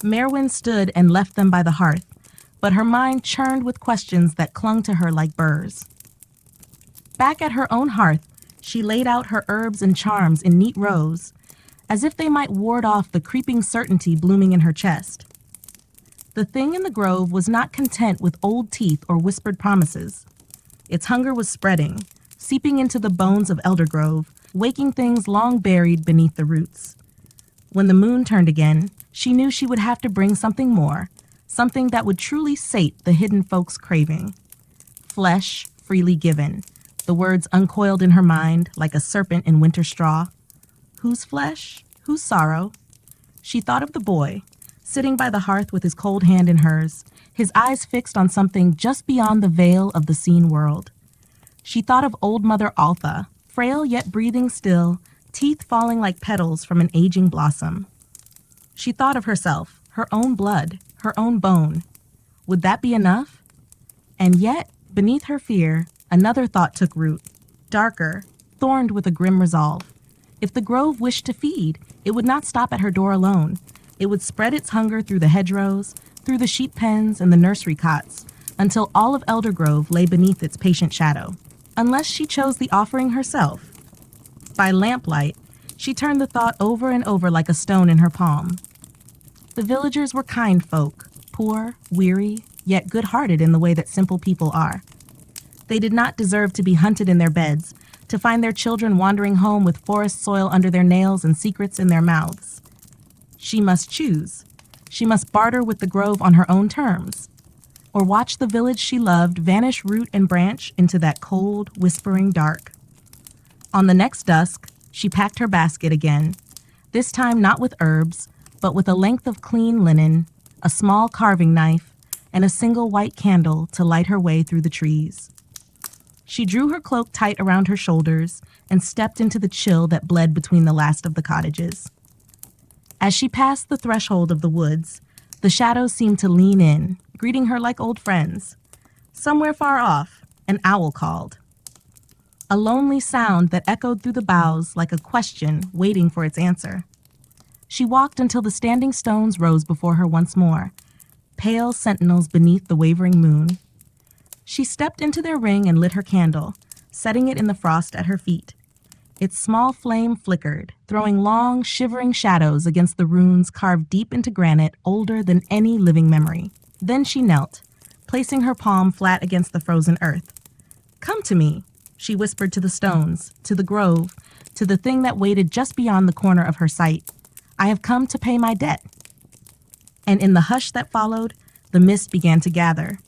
Merwin stood and left them by the hearth, but her mind churned with questions that clung to her like burrs. Back at her own hearth, she laid out her herbs and charms in neat rows, as if they might ward off the creeping certainty blooming in her chest. The thing in the grove was not content with old teeth or whispered promises. Its hunger was spreading, seeping into the bones of Eldergrove, waking things long buried beneath the roots. When the moon turned again, she knew she would have to bring something more, something that would truly sate the hidden folk's craving. Flesh freely given, the words uncoiled in her mind like a serpent in winter straw. Whose flesh? Whose sorrow? She thought of the boy, sitting by the hearth with his cold hand in hers, his eyes fixed on something just beyond the veil of the seen world. She thought of old Mother Altha, frail yet breathing still, teeth falling like petals from an aging blossom. She thought of herself, her own blood, her own bone. Would that be enough? And yet, beneath her fear, another thought took root, darker, thorned with a grim resolve. If the grove wished to feed, it would not stop at her door alone. It would spread its hunger through the hedgerows, through the sheep pens and the nursery cots, until all of Eldergrove lay beneath its patient shadow. Unless she chose the offering herself. By lamplight, she turned the thought over and over like a stone in her palm. The villagers were kind folk, poor, weary, yet good-hearted in the way that simple people are. They did not deserve to be hunted in their beds, to find their children wandering home with forest soil under their nails and secrets in their mouths. She must choose. She must barter with the grove on her own terms, or watch the village she loved vanish root and branch into that cold, whispering dark. On the next dusk, she packed her basket again, this time not with herbs, but with a length of clean linen, a small carving knife, and a single white candle to light her way through the trees. She drew her cloak tight around her shoulders and stepped into the chill that bled between the last of the cottages. As she passed the threshold of the woods, the shadows seemed to lean in, greeting her like old friends. Somewhere far off, an owl called. A lonely sound that echoed through the boughs like a question waiting for its answer. She walked until the standing stones rose before her once more, pale sentinels beneath the wavering moon. She stepped into their ring and lit her candle, setting it in the frost at her feet. Its small flame flickered, throwing long, shivering shadows against the runes carved deep into granite older than any living memory. Then she knelt, placing her palm flat against the frozen earth. "Come to me," she whispered to the stones, to the grove, to the thing that waited just beyond the corner of her sight. "I have come to pay my debt." And in the hush that followed, the mist began to gather,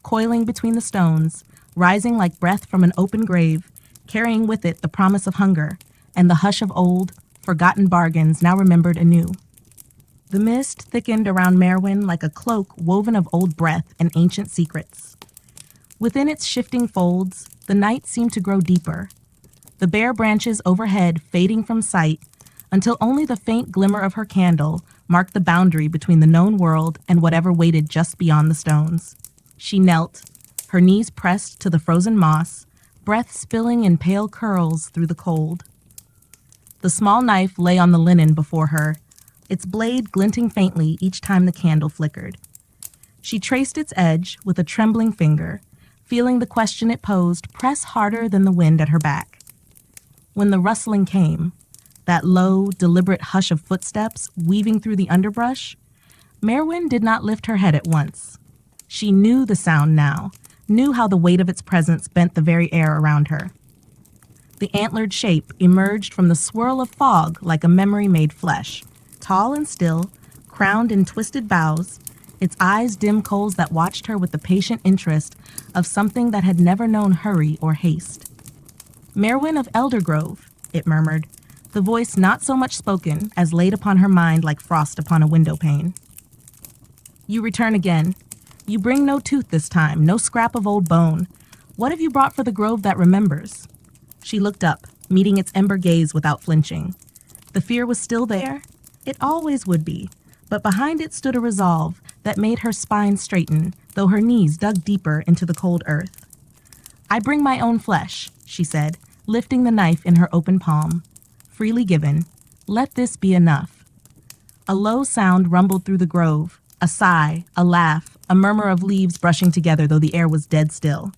coiling between the stones, rising like breath from an open grave, carrying with it the promise of hunger and the hush of old, forgotten bargains now remembered anew. The mist thickened around Merwin like a cloak woven of old breath and ancient secrets. Within its shifting folds, the night seemed to grow deeper, the bare branches overhead fading from sight until only the faint glimmer of her candle marked the boundary between the known world and whatever waited just beyond the stones. She knelt, her knees pressed to the frozen moss, breath spilling in pale curls through the cold. The small knife lay on the linen before her, its blade glinting faintly each time the candle flickered. She traced its edge with a trembling finger, feeling the question it posed press harder than the wind at her back. When the rustling came, that low, deliberate hush of footsteps weaving through the underbrush, Merwin did not lift her head at once. She knew the sound now, knew how the weight of its presence bent the very air around her. The antlered shape emerged from the swirl of fog like a memory made flesh, tall and still, crowned in twisted boughs, its eyes dim coals that watched her with the patient interest of something that had never known hurry or haste. "Merwin of Eldergrove," it murmured, the voice not so much spoken as laid upon her mind like frost upon a window pane. "You return again. You bring no tooth this time, no scrap of old bone. What have you brought for the grove that remembers?" She looked up, meeting its ember gaze without flinching. The fear was still there. It always would be, but behind it stood a resolve that made her spine straighten, though her knees dug deeper into the cold earth. "I bring my own flesh," she said, lifting the knife in her open palm. "Freely given. Let this be enough." A low sound rumbled through the grove, a sigh, a laugh, a murmur of leaves brushing together though the air was dead still.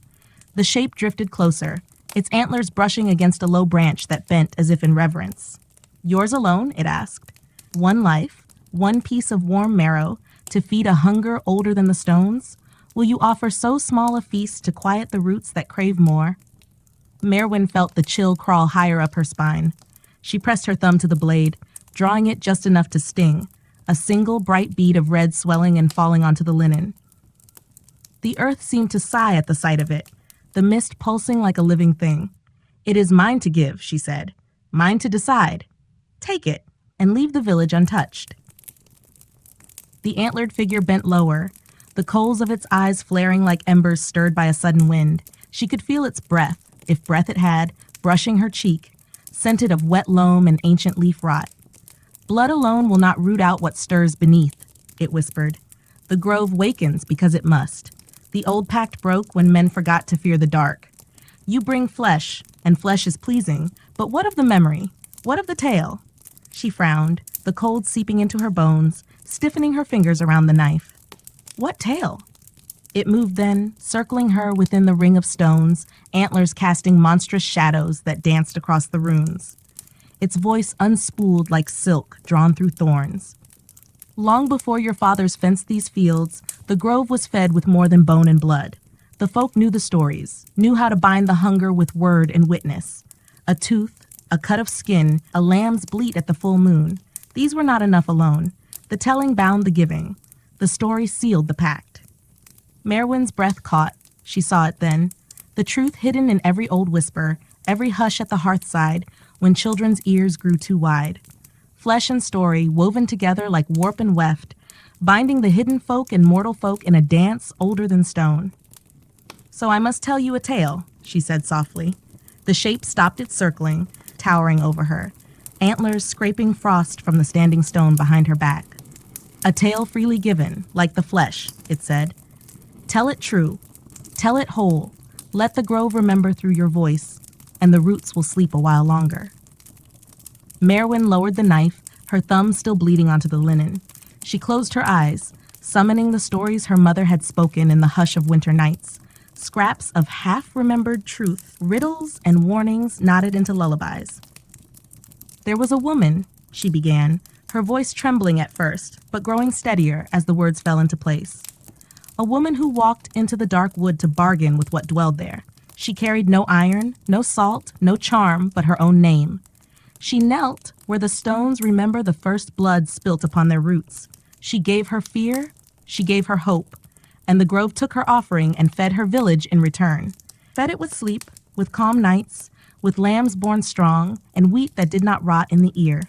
The shape drifted closer, its antlers brushing against a low branch that bent as if in reverence. "Yours alone?" it asked. "One life, one piece of warm marrow, to feed a hunger older than the stones? Will you offer so small a feast to quiet the roots that crave more?" Merwin felt the chill crawl higher up her spine. She pressed her thumb to the blade, drawing it just enough to sting, a single bright bead of red swelling and falling onto the linen. The earth seemed to sigh at the sight of it, the mist pulsing like a living thing. "It is mine to give," she said, "mine to decide. Take it, and leave the village untouched." The antlered figure bent lower, the coals of its eyes flaring like embers stirred by a sudden wind. She could feel its breath, if breath it had, brushing her cheek, scented of wet loam and ancient leaf rot. "Blood alone will not root out what stirs beneath," it whispered. "The grove wakens because it must. The old pact broke when men forgot to fear the dark. You bring flesh, and flesh is pleasing, but what of the memory? What of the tale?" She frowned, the cold seeping into her bones, stiffening her fingers around the knife. "What tale?" It moved then, circling her within the ring of stones, antlers casting monstrous shadows that danced across the runes. Its voice unspooled like silk drawn through thorns. "Long before your fathers fenced these fields, the grove was fed with more than bone and blood. The folk knew the stories, knew how to bind the hunger with word and witness. A tooth, a cut of skin, a lamb's bleat at the full moon. These were not enough alone. The telling bound the giving. The story sealed the pact." Merwin's breath caught. She saw it then. The truth hidden in every old whisper, every hush at the hearthside, when children's ears grew too wide. Flesh and story woven together like warp and weft, binding the hidden folk and mortal folk in a dance older than stone. "So I must tell you a tale," she said softly. The shape stopped its circling, towering over her, antlers scraping frost from the standing stone behind her back. "A tale freely given, like the flesh," it said. "Tell it true. Tell it whole. Let the grove remember through your voice, and the roots will sleep a while longer." Merwin lowered the knife, her thumb still bleeding onto the linen. She closed her eyes, summoning the stories her mother had spoken in the hush of winter nights. Scraps of half-remembered truth, riddles and warnings knotted into lullabies. "There was a woman," she began, her voice trembling at first, but growing steadier as the words fell into place. "A woman who walked into the dark wood to bargain with what dwelled there. She carried no iron, no salt, no charm, but her own name. She knelt where the stones remember the first blood spilt upon their roots. She gave her fear, she gave her hope, and the grove took her offering and fed her village in return. Fed it with sleep, with calm nights, with lambs born strong, and wheat that did not rot in the ear."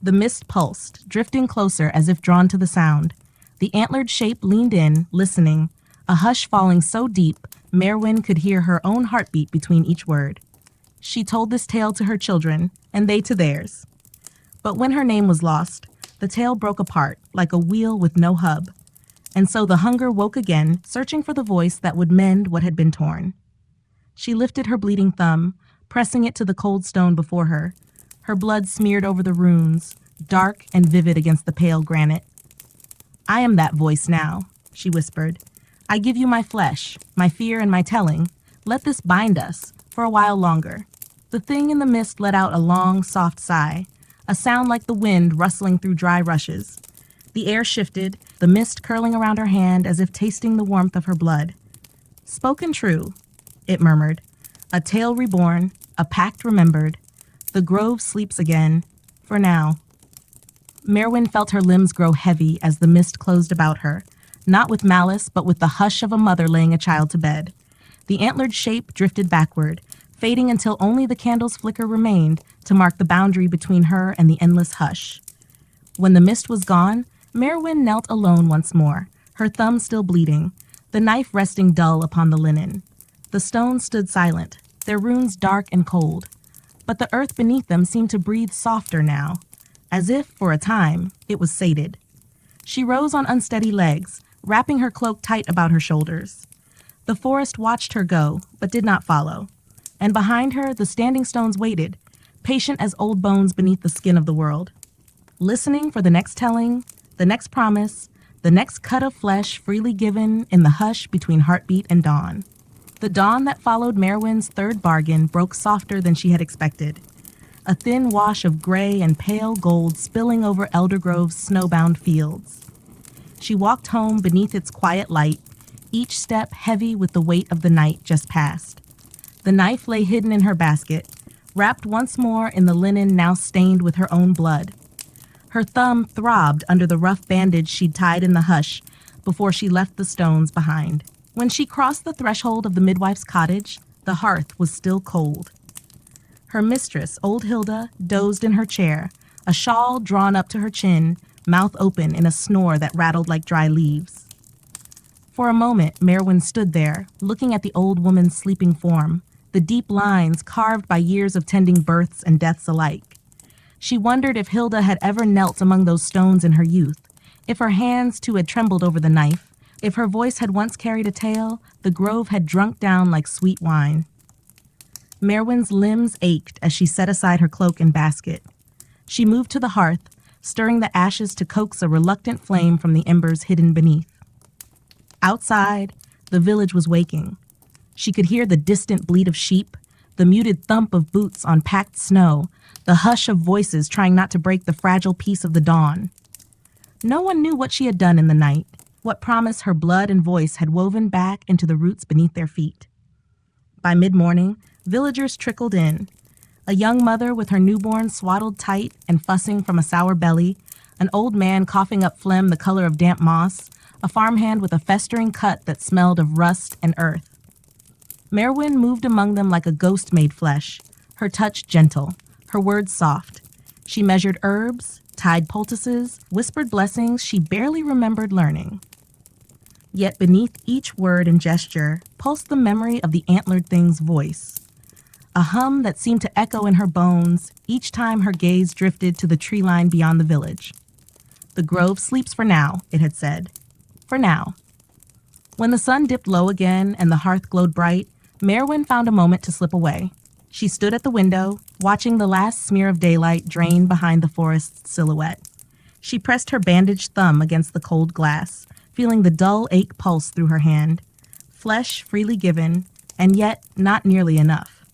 The mist pulsed, drifting closer as if drawn to the sound. The antlered shape leaned in, listening, a hush falling so deep Merwin could hear her own heartbeat between each word. She told this tale to her children, and they to theirs. But when her name was lost, the tale broke apart like a wheel with no hub. And so the hunger woke again, searching for the voice that would mend what had been torn. She lifted her bleeding thumb, pressing it to the cold stone before her. Her blood smeared over the runes, dark and vivid against the pale granite. "I am that voice now," she whispered. "I give you my flesh, my fear and my telling. Let this bind us, for a while longer." The thing in the mist let out a long, soft sigh, a sound like the wind rustling through dry rushes. The air shifted, the mist curling around her hand as if tasting the warmth of her blood. "Spoken true," it murmured. "A tale reborn, a pact remembered. The grove sleeps again, for now." Merwin felt her limbs grow heavy as the mist closed about her, not with malice, but with the hush of a mother laying a child to bed. The antlered shape drifted backward, fading until only the candle's flicker remained to mark the boundary between her and the endless hush. When the mist was gone, Merwin knelt alone once more, her thumb still bleeding, the knife resting dull upon the linen. The stones stood silent, their runes dark and cold, but the earth beneath them seemed to breathe softer now, as if, for a time, it was sated. She rose on unsteady legs, wrapping her cloak tight about her shoulders. The forest watched her go, but did not follow, and behind her the standing stones waited, patient as old bones beneath the skin of the world, listening for the next telling, the next promise, the next cut of flesh freely given in the hush between heartbeat and dawn. The dawn that followed Merwin's third bargain broke softer than she had expected, a thin wash of gray and pale gold spilling over Eldergrove's snowbound fields. She walked home beneath its quiet light, each step heavy with the weight of the night just past. The knife lay hidden in her basket, wrapped once more in the linen now stained with her own blood. Her thumb throbbed under the rough bandage she'd tied in the hush before she left the stones behind. When she crossed the threshold of the midwife's cottage, the hearth was still cold. Her mistress, old Hilda, dozed in her chair, a shawl drawn up to her chin, mouth open in a snore that rattled like dry leaves. For a moment, Merwin stood there, looking at the old woman's sleeping form, the deep lines carved by years of tending births and deaths alike. She wondered if Hilda had ever knelt among those stones in her youth, if her hands too had trembled over the knife, if her voice had once carried a tale the grove had drunk down like sweet wine. Merwin's limbs ached as she set aside her cloak and basket. She moved to the hearth, stirring the ashes to coax a reluctant flame from the embers hidden beneath. Outside, the village was waking. She could hear the distant bleat of sheep, the muted thump of boots on packed snow, the hush of voices trying not to break the fragile peace of the dawn. No one knew what she had done in the night, what promise her blood and voice had woven back into the roots beneath their feet. By mid-morning, villagers trickled in. A young mother with her newborn swaddled tight and fussing from a sour belly, an old man coughing up phlegm the color of damp moss, a farmhand with a festering cut that smelled of rust and earth. Merwin moved among them like a ghost made flesh, her touch gentle, her words soft. She measured herbs, tied poultices, whispered blessings she barely remembered learning. Yet beneath each word and gesture pulsed the memory of the antlered thing's voice, a hum that seemed to echo in her bones each time her gaze drifted to the tree line beyond the village. "The grove sleeps for now," it had said. For now. When the sun dipped low again and the hearth glowed bright, Merwin found a moment to slip away. She stood at the window, watching the last smear of daylight drain behind the forest's silhouette. She pressed her bandaged thumb against the cold glass, feeling the dull ache pulse through her hand. Flesh freely given, and yet not nearly enough.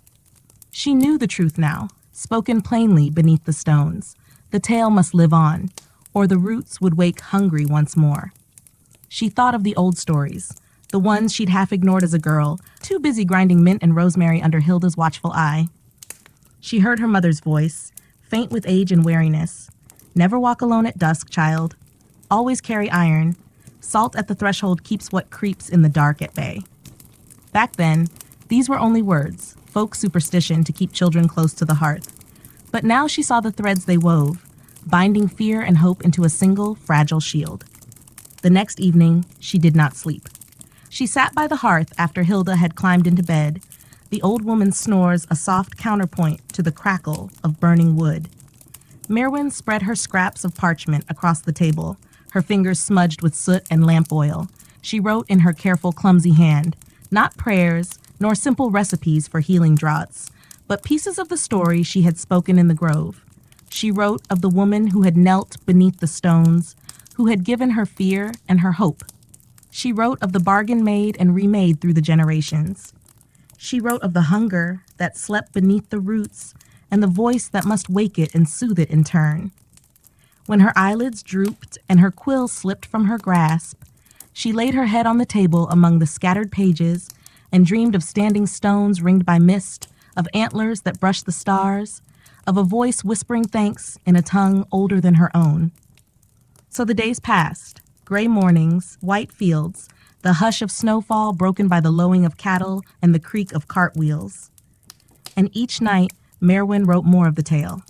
She knew the truth now, spoken plainly beneath the stones. The tale must live on, or the roots would wake hungry once more. She thought of the old stories, the ones she'd half ignored as a girl, too busy grinding mint and rosemary under Hilda's watchful eye. She heard her mother's voice, faint with age and weariness. "Never walk alone at dusk, child. Always carry iron. Salt at the threshold keeps what creeps in the dark at bay." Back then, these were only words, folk superstition to keep children close to the hearth. But now she saw the threads they wove, binding fear and hope into a single, fragile shield. The next evening, she did not sleep. She sat by the hearth after Hilda had climbed into bed, the old woman's snores a soft counterpoint to the crackle of burning wood. Merwin spread her scraps of parchment across the table, her fingers smudged with soot and lamp oil. She wrote in her careful, clumsy hand, not prayers, nor simple recipes for healing draughts, but pieces of the story she had spoken in the grove. She wrote of the woman who had knelt beneath the stones, who had given her fear and her hope. She wrote of the bargain made and remade through the generations. She wrote of the hunger that slept beneath the roots and the voice that must wake it and soothe it in turn. When her eyelids drooped and her quill slipped from her grasp, she laid her head on the table among the scattered pages and dreamed of standing stones ringed by mist, of antlers that brushed the stars, of a voice whispering thanks in a tongue older than her own. So the days passed, gray mornings, white fields, the hush of snowfall broken by the lowing of cattle and the creak of cartwheels. And each night, Merwin wrote more of the tale.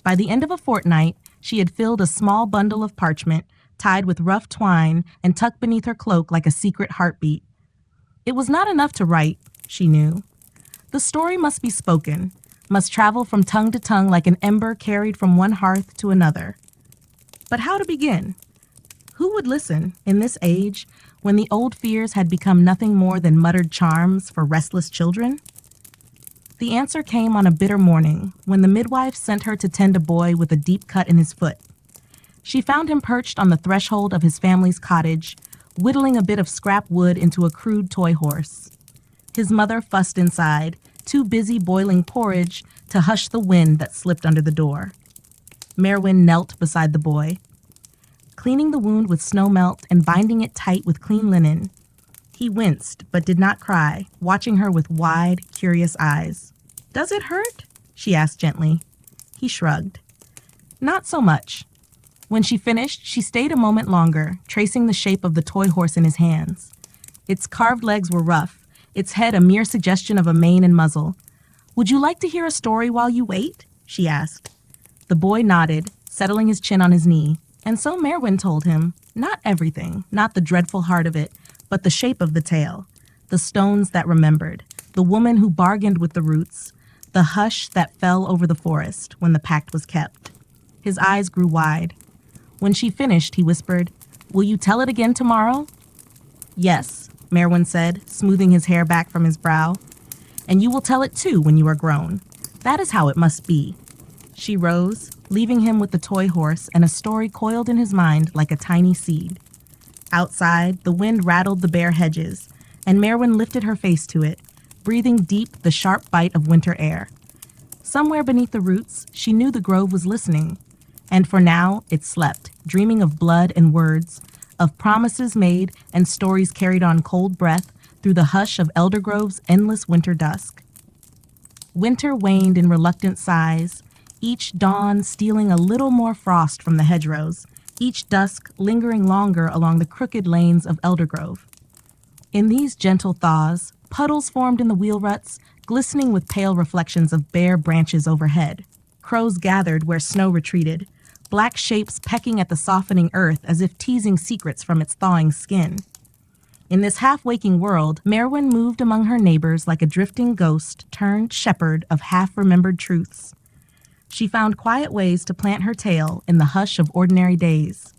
By the end of a fortnight, she had filled a small bundle of parchment, tied with rough twine and tucked beneath her cloak like a secret heartbeat. It was not enough to write, she knew. The story must be spoken, must travel from tongue to tongue like an ember carried from one hearth to another. But how to begin? Who would listen in this age when the old fears had become nothing more than muttered charms for restless children? The answer came on a bitter morning when the midwife sent her to tend a boy with a deep cut in his foot. She found him perched on the threshold of his family's cottage, whittling a bit of scrap wood into a crude toy horse. His mother fussed inside, too busy boiling porridge to hush the wind that slipped under the door. Merwin knelt beside the boy, cleaning the wound with snow melt and binding it tight with clean linen. He winced, but did not cry, watching her with wide, curious eyes. "Does it hurt?" she asked gently. He shrugged. "Not so much." When she finished, she stayed a moment longer, tracing the shape of the toy horse in his hands. Its carved legs were rough, its head a mere suggestion of a mane and muzzle. "Would you like to hear a story while you wait?" she asked. The boy nodded, settling his chin on his knee, And so Merwin told him, not everything, not the dreadful heart of it, but the shape of the tale, the stones that remembered, the woman who bargained with the roots, the hush that fell over the forest when the pact was kept. His eyes grew wide. When she finished, he whispered, "Will you tell it again tomorrow?" "Yes," Merwin said, smoothing his hair back from his brow. "And you will tell it too when you are grown. That is how it must be." She rose, leaving him with the toy horse and a story coiled in his mind like a tiny seed. Outside, the wind rattled the bare hedges, and Merwin lifted her face to it, breathing deep the sharp bite of winter air. Somewhere beneath the roots, she knew the grove was listening, and for now it slept, dreaming of blood and words, of promises made and stories carried on cold breath through the hush of Eldergrove's endless winter dusk. Winter waned in reluctant sighs, each dawn stealing a little more frost from the hedgerows, each dusk lingering longer along the crooked lanes of Eldergrove. In these gentle thaws, puddles formed in the wheel ruts, glistening with pale reflections of bare branches overhead. Crows gathered where snow retreated, black shapes pecking at the softening earth as if teasing secrets from its thawing skin. In this half-waking world, Merwin moved among her neighbors like a drifting ghost turned shepherd of half-remembered truths. She found quiet ways to plant her tale in the hush of ordinary days.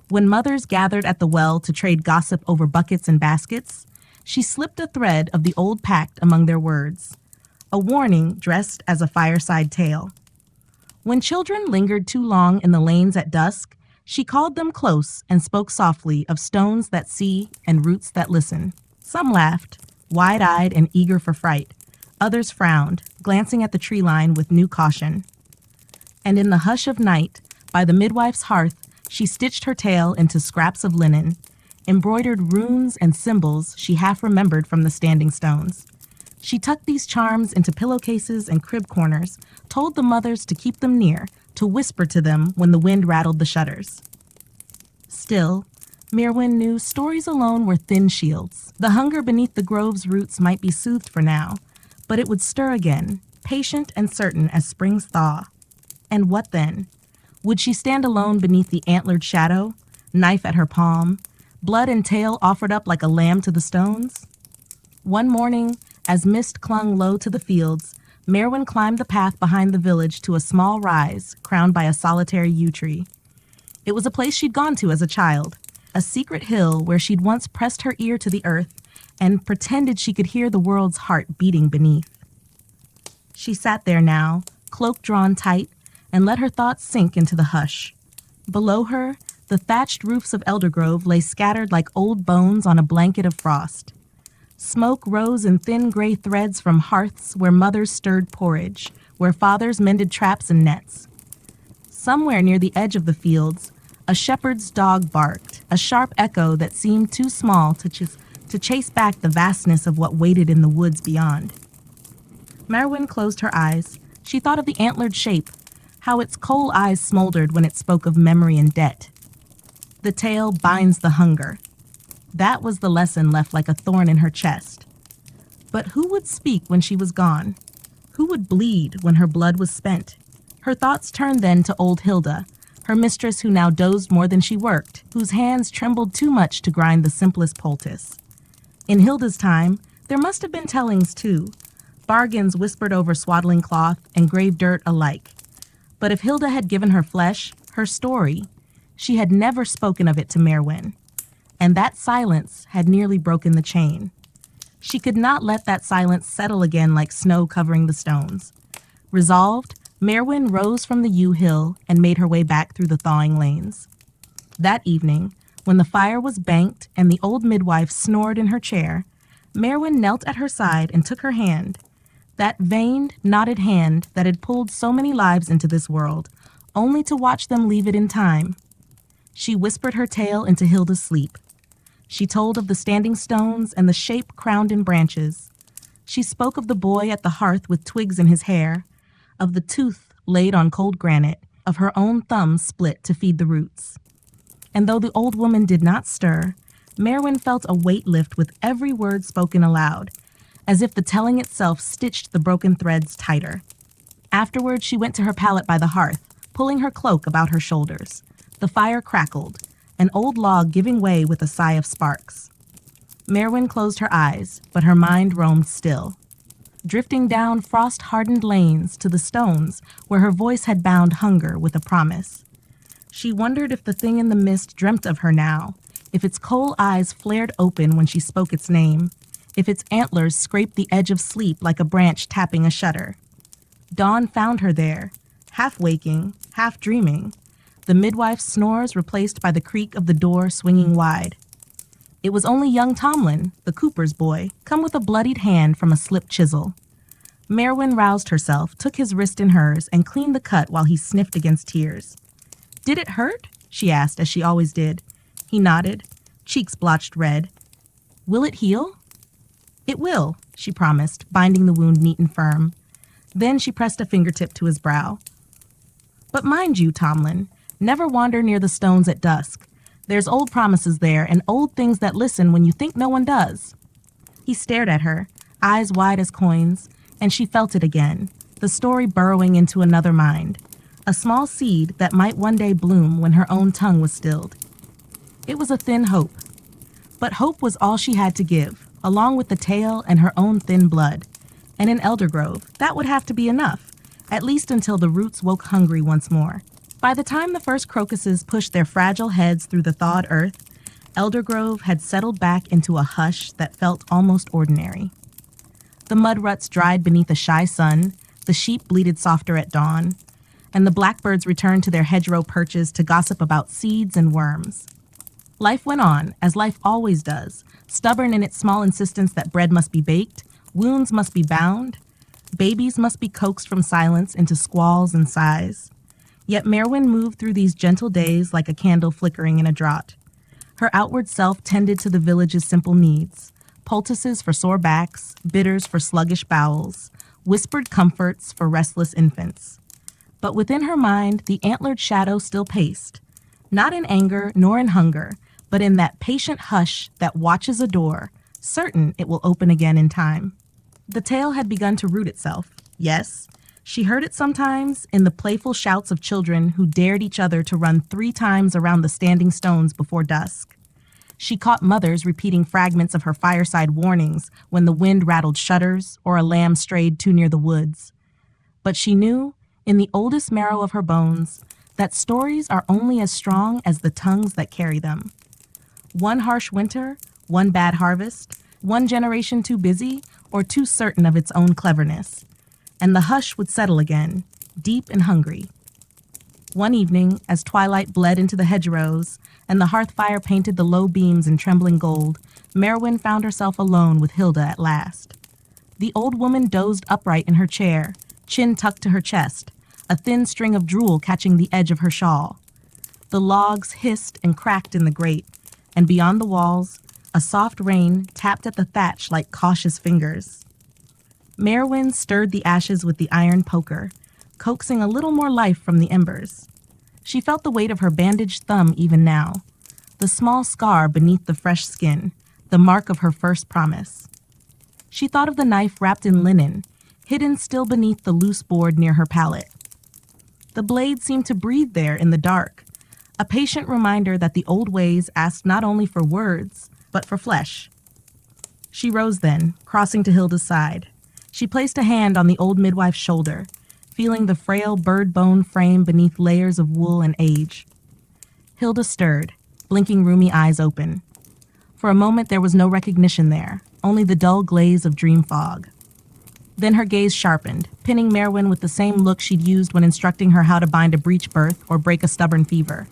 When mothers gathered at the well to trade gossip over buckets and baskets, she slipped a thread of the old pact among their words, a warning dressed as a fireside tale. When children lingered too long in the lanes at dusk, she called them close and spoke softly of stones that see and roots that listen. Some laughed, wide-eyed and eager for fright. Others frowned, glancing at the tree line with new caution. And in the hush of night, by the midwife's hearth, she stitched her tale into scraps of linen, embroidered runes and symbols she half remembered from the standing stones. She tucked these charms into pillowcases and crib corners, told the mothers to keep them near, to whisper to them when the wind rattled the shutters. Still, Merwin knew stories alone were thin shields. The hunger beneath the grove's roots might be soothed for now, but it would stir again, patient and certain as spring's thaw. And what then? Would she stand alone beneath the antlered shadow, knife at her palm, blood and tail offered up like a lamb to the stones? One morning, as mist clung low to the fields, Merwin climbed the path behind the village to a small rise crowned by a solitary yew tree. It was a place she'd gone to as a child, a secret hill where she'd once pressed her ear to the earth and pretended she could hear the world's heart beating beneath. She sat there now, cloak drawn tight, and let her thoughts sink into the hush. Below her, the thatched roofs of Eldergrove lay scattered like old bones on a blanket of frost. Smoke rose in thin gray threads from hearths where mothers stirred porridge, where fathers mended traps and nets. Somewhere near the edge of the fields, a shepherd's dog barked, a sharp echo that seemed too small to chase back the vastness of what waited in the woods beyond. Merwin closed her eyes. She thought of the antlered shape, how its coal eyes smoldered when it spoke of memory and debt. The tale binds the hunger. That was the lesson left like a thorn in her chest. But who would speak when she was gone? Who would bleed when her blood was spent? Her thoughts turned then to old Hilda, her mistress who now dozed more than she worked, whose hands trembled too much to grind the simplest poultice. In Hilda's time, there must have been tellings too, bargains whispered over swaddling cloth and grave dirt alike. But if Hilda had given her flesh, her story, she had never spoken of it to Merwin. And that silence had nearly broken the chain. She could not let that silence settle again like snow covering the stones. Resolved, Merwin rose from the yew hill and made her way back through the thawing lanes. That evening, when the fire was banked and the old midwife snored in her chair, Merwin knelt at her side and took her hand, that veined, knotted hand that had pulled so many lives into this world, only to watch them leave it in time. She whispered her tale into Hilda's sleep. She told of the standing stones and the shape crowned in branches. She spoke of the boy at the hearth with twigs in his hair, of the tooth laid on cold granite, of her own thumb split to feed the roots. And though the old woman did not stir, Merwin felt a weight lift with every word spoken aloud, as if the telling itself stitched the broken threads tighter. Afterward, she went to her pallet by the hearth, pulling her cloak about her shoulders. The fire crackled, an old log giving way with a sigh of sparks. Merwin closed her eyes, but her mind roamed still, drifting down frost-hardened lanes to the stones where her voice had bound hunger with a promise. She wondered if the thing in the mist dreamt of her now, if its coal eyes flared open when she spoke its name, if its antlers scraped the edge of sleep like a branch tapping a shutter. Dawn found her there, half waking, half dreaming, the midwife's snores replaced by the creak of the door swinging wide. It was only young Tomlin, the cooper's boy, come with a bloodied hand from a slipped chisel. Merwin roused herself, took his wrist in hers, and cleaned the cut while he sniffed against tears. "Did it hurt?" she asked, as she always did. He nodded, cheeks blotched red. "Will it heal?" "It will," she promised, binding the wound neat and firm. Then she pressed a fingertip to his brow. "But mind you, Tomlin, never wander near the stones at dusk. There's old promises there and old things that listen when you think no one does." He stared at her, eyes wide as coins, and she felt it again, the story burrowing into another mind, a small seed that might one day bloom when her own tongue was stilled. It was a thin hope, but hope was all she had to give, along with the tale and her own thin blood. And in Eldergrove, that would have to be enough, at least until the roots woke hungry once more. By the time the first crocuses pushed their fragile heads through the thawed earth, Eldergrove had settled back into a hush that felt almost ordinary. The mud ruts dried beneath a shy sun, the sheep bleated softer at dawn, and the blackbirds returned to their hedgerow perches to gossip about seeds and worms. Life went on, as life always does, stubborn in its small insistence that bread must be baked, wounds must be bound, babies must be coaxed from silence into squalls and sighs. Yet Merwin moved through these gentle days like a candle flickering in a draught. Her outward self tended to the village's simple needs, poultices for sore backs, bitters for sluggish bowels, whispered comforts for restless infants. But within her mind, the antlered shadow still paced, not in anger nor in hunger, but in that patient hush that watches a door, certain it will open again in time. The tale had begun to root itself, yes. She heard it sometimes in the playful shouts of children who dared each other to run 3 times around the standing stones before dusk. She caught mothers repeating fragments of her fireside warnings when the wind rattled shutters or a lamb strayed too near the woods. But she knew, in the oldest marrow of her bones, that stories are only as strong as the tongues that carry them. One harsh winter, one bad harvest, one generation too busy or too certain of its own cleverness, and the hush would settle again, deep and hungry. One evening, as twilight bled into the hedgerows and the hearth fire painted the low beams in trembling gold, Merwin found herself alone with Hilda at last. The old woman dozed upright in her chair, chin tucked to her chest, a thin string of drool catching the edge of her shawl. The logs hissed and cracked in the grate, and beyond the walls, a soft rain tapped at the thatch like cautious fingers. Merwin stirred the ashes with the iron poker, coaxing a little more life from the embers. She felt the weight of her bandaged thumb even now, the small scar beneath the fresh skin, the mark of her first promise. She thought of the knife wrapped in linen, hidden still beneath the loose board near her palate. The blade seemed to breathe there in the dark, a patient reminder that the old ways asked not only for words, but for flesh. She rose then, crossing to Hilda's side. She placed a hand on the old midwife's shoulder, feeling the frail bird-bone frame beneath layers of wool and age. Hilda stirred, blinking rheumy eyes open. For a moment there was no recognition there, only the dull glaze of dream fog. Then her gaze sharpened, pinning Merwin with the same look she'd used when instructing her how to bind a breech birth or break a stubborn fever.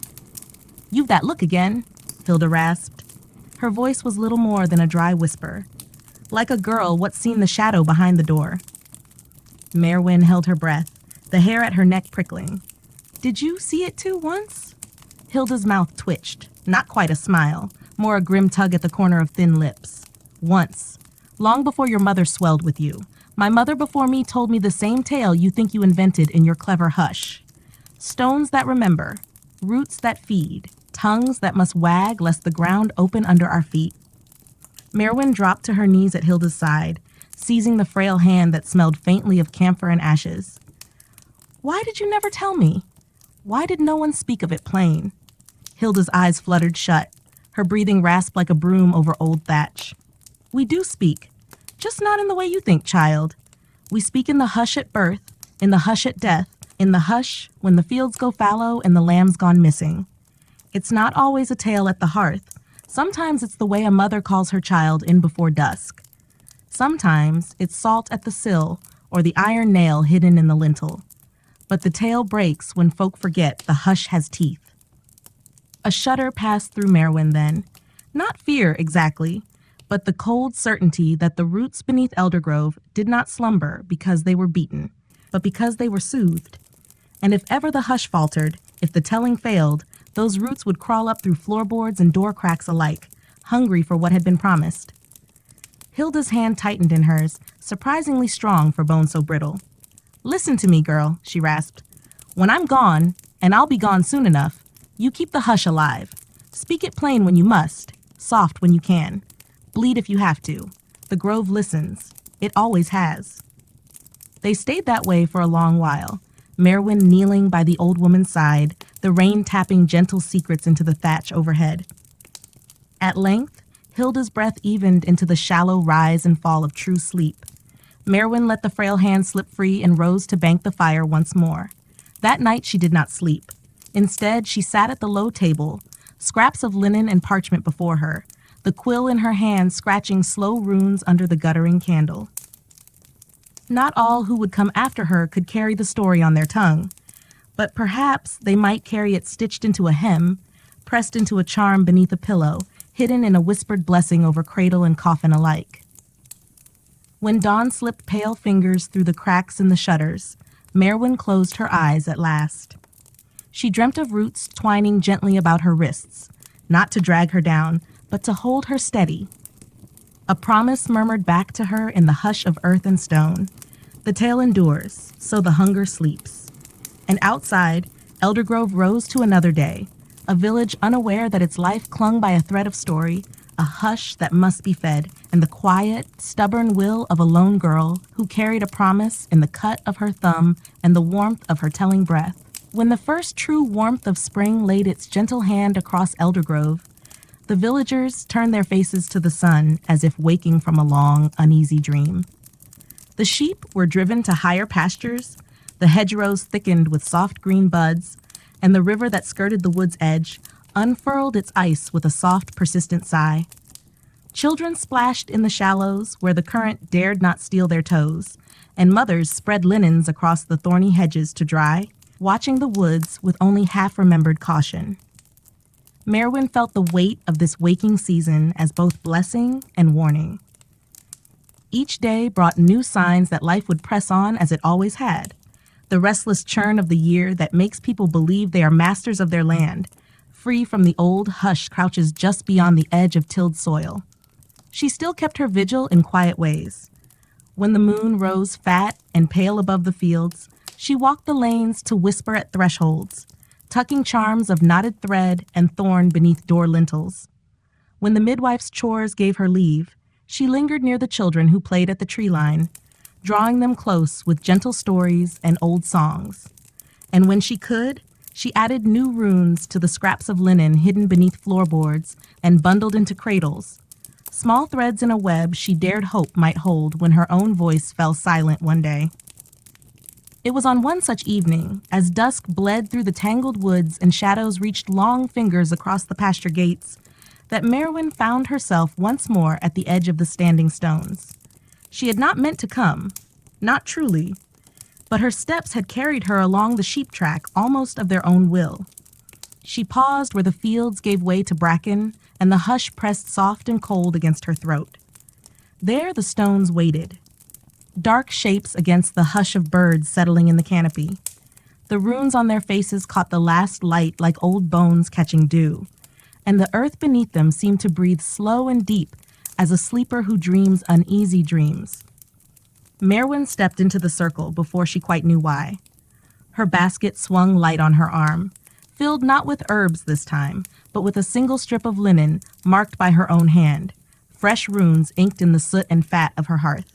"You've that look again," Hilda rasped. Her voice was little more than a dry whisper, like a girl what's seen the shadow behind the door. Merwin held her breath, the hair at her neck prickling. "Did you see it too once?" Hilda's mouth twitched, not quite a smile, more a grim tug at the corner of thin lips. "Once. Long before your mother swelled with you. My mother before me told me the same tale you think you invented in your clever hush. Stones that remember, roots that feed, tongues that must wag lest the ground open under our feet." Merwin dropped to her knees at Hilda's side, seizing the frail hand that smelled faintly of camphor and ashes. "Why did you never tell me? Why did no one speak of it plain?" Hilda's eyes fluttered shut. Her breathing rasped like a broom over old thatch. We do speak, just not in the way you think, child. We speak in the hush at birth, in the hush at death, in the hush when the fields go fallow and the lamb's gone missing. It's not always a tale at the hearth. Sometimes it's the way a mother calls her child in before dusk. Sometimes it's salt at the sill or the iron nail hidden in the lintel. But the tale breaks when folk forget the hush has teeth. A shudder passed through Merwin then. Not fear, exactly, but the cold certainty that the roots beneath Eldergrove did not slumber because they were beaten, but because they were soothed. And if ever the hush faltered, if the telling failed, those roots would crawl up through floorboards and door cracks alike, hungry for what had been promised. Hilda's hand tightened in hers, surprisingly strong for bone so brittle. Listen to me, girl, she rasped. When I'm gone, and I'll be gone soon enough, you keep the hush alive. Speak it plain when you must, soft when you can. Bleed if you have to. The grove listens. It always has. They stayed that way for a long while, Merwin kneeling by the old woman's side, the rain tapping gentle secrets into the thatch overhead. At length, Hilda's breath evened into the shallow rise and fall of true sleep. Merwin let the frail hand slip free and rose to bank the fire once more. That night she did not sleep. Instead, she sat at the low table, scraps of linen and parchment before her, the quill in her hand scratching slow runes under the guttering candle. Not all who would come after her could carry the story on their tongue, but perhaps they might carry it stitched into a hem, pressed into a charm beneath a pillow, hidden in a whispered blessing over cradle and coffin alike. When dawn slipped pale fingers through the cracks in the shutters, Merwin closed her eyes at last. She dreamt of roots twining gently about her wrists, not to drag her down, but to hold her steady. A promise murmured back to her in the hush of earth and stone. The tale endures, so the hunger sleeps. And outside, Eldergrove rose to another day, a village unaware that its life clung by a thread of story, a hush that must be fed, and the quiet, stubborn will of a lone girl who carried a promise in the cut of her thumb and the warmth of her telling breath. When the first true warmth of spring laid its gentle hand across Eldergrove, the villagers turned their faces to the sun as if waking from a long, uneasy dream. The sheep were driven to higher pastures, the hedgerows thickened with soft green buds, and the river that skirted the wood's edge unfurled its ice with a soft, persistent sigh. Children splashed in the shallows where the current dared not steal their toes, and mothers spread linens across the thorny hedges to dry, watching the woods with only half-remembered caution. Merwin felt the weight of this waking season as both blessing and warning. Each day brought new signs that life would press on as it always had, the restless churn of the year that makes people believe they are masters of their land, free from the old hush crouches just beyond the edge of tilled soil. She still kept her vigil in quiet ways. When the moon rose fat and pale above the fields, she walked the lanes to whisper at thresholds, tucking charms of knotted thread and thorn beneath door lintels. When the midwife's chores gave her leave, she lingered near the children who played at the tree line, drawing them close with gentle stories and old songs. And when she could, she added new runes to the scraps of linen hidden beneath floorboards and bundled into cradles, small threads in a web she dared hope might hold when her own voice fell silent one day. It was on one such evening, as dusk bled through the tangled woods and shadows reached long fingers across the pasture gates, that Merwin found herself once more at the edge of the standing stones. She had not meant to come, not truly, but her steps had carried her along the sheep track almost of their own will. She paused where the fields gave way to bracken, and the hush pressed soft and cold against her throat. There the stones waited, dark shapes against the hush of birds settling in the canopy. The runes on their faces caught the last light like old bones catching dew, and the earth beneath them seemed to breathe slow and deep as a sleeper who dreams uneasy dreams. Merwin stepped into the circle before she quite knew why. Her basket swung light on her arm, filled not with herbs this time, but with a single strip of linen marked by her own hand, fresh runes inked in the soot and fat of her hearth.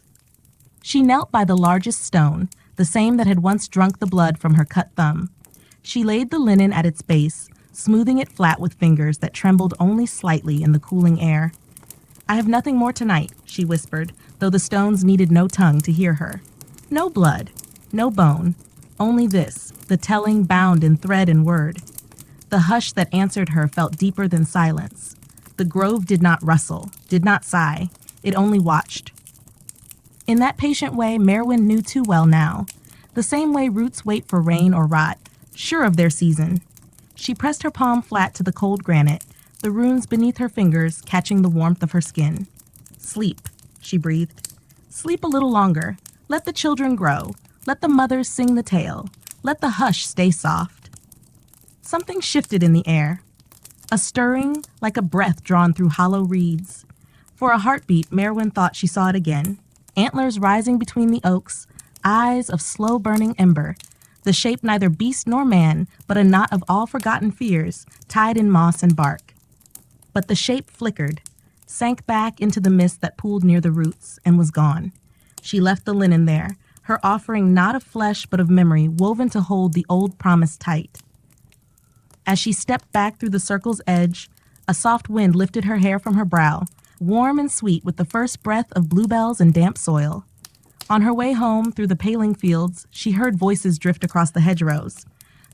She knelt by the largest stone, the same that had once drunk the blood from her cut thumb. She laid the linen at its base, smoothing it flat with fingers that trembled only slightly in the cooling air. "I have nothing more tonight," she whispered, though the stones needed no tongue to hear her. "No blood, no bone, only this, the telling bound in thread and word." The hush that answered her felt deeper than silence. The grove did not rustle, did not sigh. It only watched. In that patient way Merwin knew too well now. The same way roots wait for rain or rot, sure of their season. She pressed her palm flat to the cold granite, the runes beneath her fingers catching the warmth of her skin. "Sleep," she breathed. "Sleep a little longer. Let the children grow. Let the mothers sing the tale. Let the hush stay soft." Something shifted in the air. A stirring, like a breath drawn through hollow reeds. For a heartbeat, Merwin thought she saw it again. Antlers rising between the oaks, eyes of slow-burning ember, the shape neither beast nor man, but a knot of all-forgotten fears, tied in moss and bark. But the shape flickered, sank back into the mist that pooled near the roots, and was gone. She left the linen there, her offering not of flesh but of memory, woven to hold the old promise tight. As she stepped back through the circle's edge, a soft wind lifted her hair from her brow, warm and sweet with the first breath of bluebells and damp soil. On her way home through the paling fields, she heard voices drift across the hedgerows.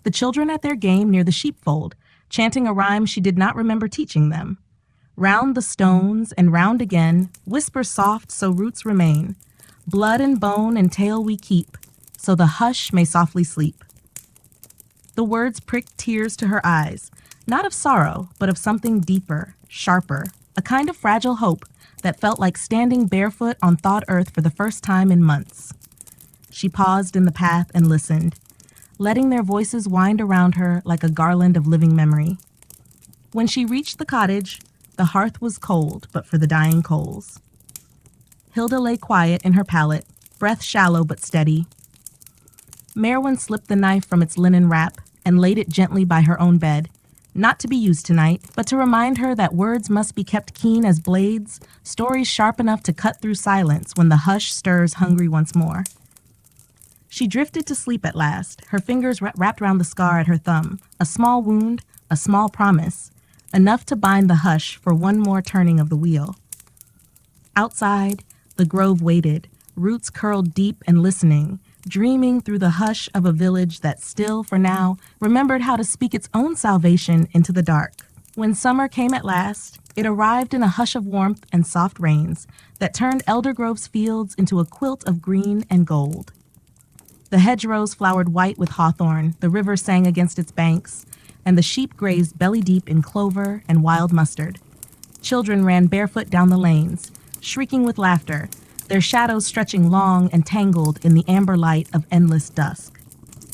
The children at their game near the sheepfold, chanting a rhyme she did not remember teaching them. Round the stones and round again, whisper soft so roots remain. Blood and bone and tail we keep, so the hush may softly sleep. The words pricked tears to her eyes, not of sorrow, but of something deeper, sharper, a kind of fragile hope that felt like standing barefoot on thawed earth for the first time in months. She paused in the path and listened, letting their voices wind around her like a garland of living memory. When she reached the cottage, the hearth was cold but for the dying coals. Hilda lay quiet in her pallet, breath shallow but steady. Merwin slipped the knife from its linen wrap and laid it gently by her own bed, not to be used tonight, but to remind her that words must be kept keen as blades, stories sharp enough to cut through silence when the hush stirs hungry once more. She drifted to sleep at last, her fingers wrapped around the scar at her thumb, a small wound, a small promise, enough to bind the hush for one more turning of the wheel. Outside, the grove waited, roots curled deep and listening, dreaming through the hush of a village that still, for now, remembered how to speak its own salvation into the dark. When summer came at last, it arrived in a hush of warmth and soft rains that turned Eldergrove's fields into a quilt of green and gold. The hedgerows flowered white with hawthorn, the river sang against its banks, and the sheep grazed belly-deep in clover and wild mustard. Children ran barefoot down the lanes, shrieking with laughter, their shadows stretching long and tangled in the amber light of endless dusk.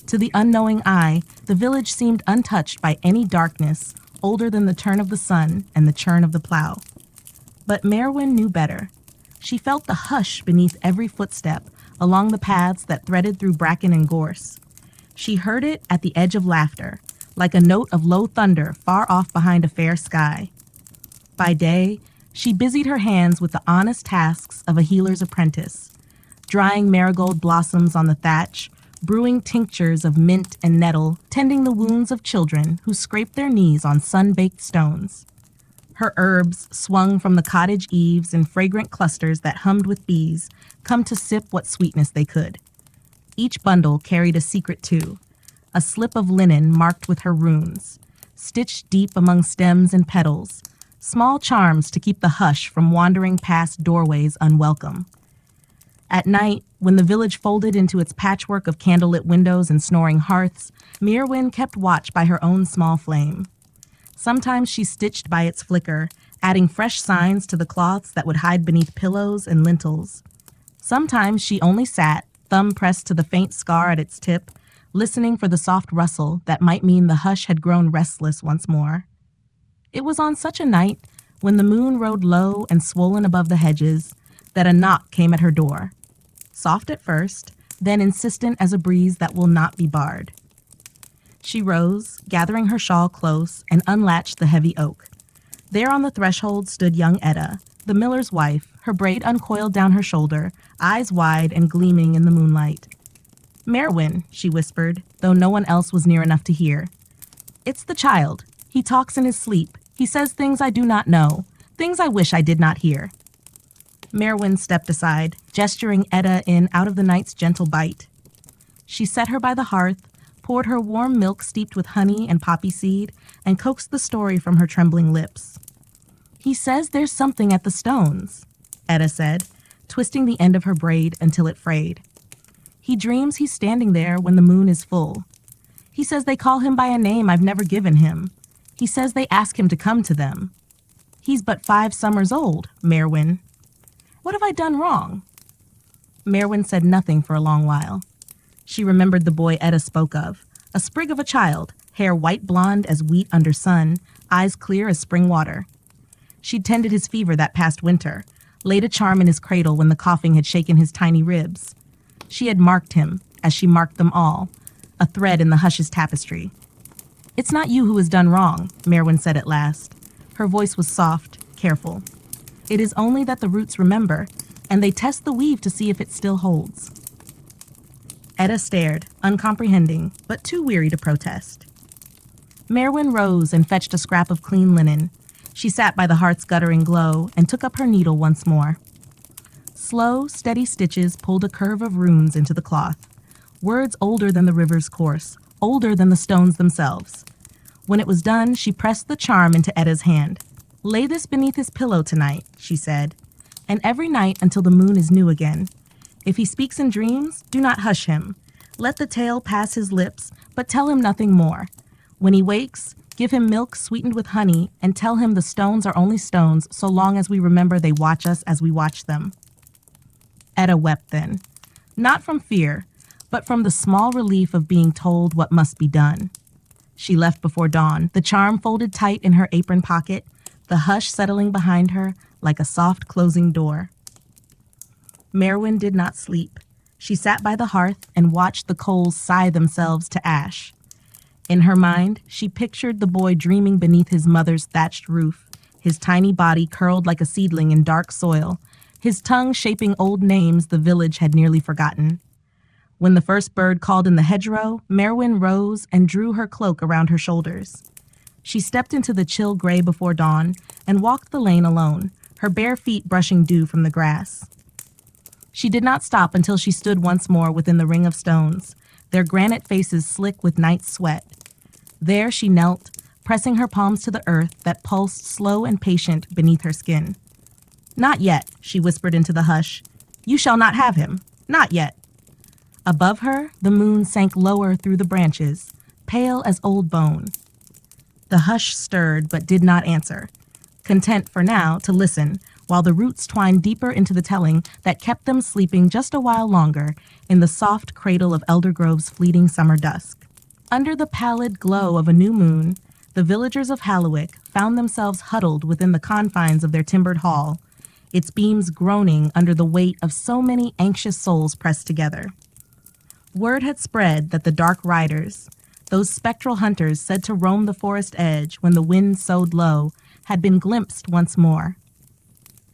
To the unknowing eye, the village seemed untouched by any darkness older than the turn of the sun and the churn of the plow. But Merwin knew better. She felt the hush beneath every footstep along the paths that threaded through bracken and gorse. She heard it at the edge of laughter, like a note of low thunder far off behind a fair sky. By day, she busied her hands with the honest tasks of a healer's apprentice, drying marigold blossoms on the thatch, brewing tinctures of mint and nettle, tending the wounds of children who scraped their knees on sun-baked stones. Her herbs swung from the cottage eaves in fragrant clusters that hummed with bees, come to sip what sweetness they could. Each bundle carried a secret too, a slip of linen marked with her runes, stitched deep among stems and petals, small charms to keep the hush from wandering past doorways unwelcome. At night, when the village folded into its patchwork of candlelit windows and snoring hearths, Merwin kept watch by her own small flame. Sometimes she stitched by its flicker, adding fresh signs to the cloths that would hide beneath pillows and lintels. Sometimes she only sat, thumb pressed to the faint scar at its tip, listening for the soft rustle that might mean the hush had grown restless once more. It was on such a night, when the moon rode low and swollen above the hedges, that a knock came at her door. Soft at first, then insistent as a breeze that will not be barred. She rose, gathering her shawl close, and unlatched the heavy oak. There on the threshold stood young Etta, the miller's wife, her braid uncoiled down her shoulder, eyes wide and gleaming in the moonlight. "Merwin," she whispered, though no one else was near enough to hear. "It's the child. He talks in his sleep. He says things I do not know, things I wish I did not hear. Merwin stepped aside, gesturing Etta in out of the night's gentle bite. She set her by the hearth, poured her warm milk steeped with honey and poppy seed, and coaxed the story from her trembling lips. He says there's something at the stones, Etta said, twisting the end of her braid until it frayed. He dreams he's standing there when the moon is full. He says they call him by a name I've never given him. He says they ask him to come to them. He's but 5 summers old, Merwin. What have I done wrong? Merwin said nothing for a long while. She remembered the boy Etta spoke of, a sprig of a child, hair white blonde as wheat under sun, eyes clear as spring water. She'd tended his fever that past winter, laid a charm in his cradle when the coughing had shaken his tiny ribs. She had marked him, as she marked them all, a thread in the hush's tapestry. It's not you who has done wrong, Merwin said at last. Her voice was soft, careful. It is only that the roots remember, and they test the weave to see if it still holds. Etta stared, uncomprehending, but too weary to protest. Merwin rose and fetched a scrap of clean linen. She sat by the hearth's guttering glow and took up her needle once more. Slow, steady stitches pulled a curve of runes into the cloth, words older than the river's course, older than the stones themselves. When it was done, she pressed the charm into Etta's hand. Lay this beneath his pillow tonight, she said, and every night until the moon is new again. If he speaks in dreams, do not hush him. Let the tale pass his lips, but tell him nothing more. When he wakes, give him milk sweetened with honey, and tell him the stones are only stones so long as we remember they watch us as we watch them. Etta wept then, not from fear, but from the small relief of being told what must be done. She left before dawn, the charm folded tight in her apron pocket, the hush settling behind her like a soft closing door. Merwin did not sleep. She sat by the hearth and watched the coals sigh themselves to ash. In her mind, she pictured the boy dreaming beneath his mother's thatched roof, his tiny body curled like a seedling in dark soil, his tongue shaping old names the village had nearly forgotten. When the first bird called in the hedgerow, Merwin rose and drew her cloak around her shoulders. She stepped into the chill gray before dawn and walked the lane alone, her bare feet brushing dew from the grass. She did not stop until she stood once more within the ring of stones, their granite faces slick with night sweat. There she knelt, pressing her palms to the earth that pulsed slow and patient beneath her skin. Not yet, she whispered into the hush. You shall not have him. Not yet. Above her, the moon sank lower through the branches, pale as old bone. The hush stirred but did not answer, content for now to listen while the roots twined deeper into the telling that kept them sleeping just a while longer in the soft cradle of Elder Grove's fleeting summer dusk. Under the pallid glow of a new moon, the villagers of Hallowick found themselves huddled within the confines of their timbered hall, its beams groaning under the weight of so many anxious souls pressed together. Word had spread that the dark riders, those spectral hunters said to roam the forest edge when the wind sowed low, had been glimpsed once more.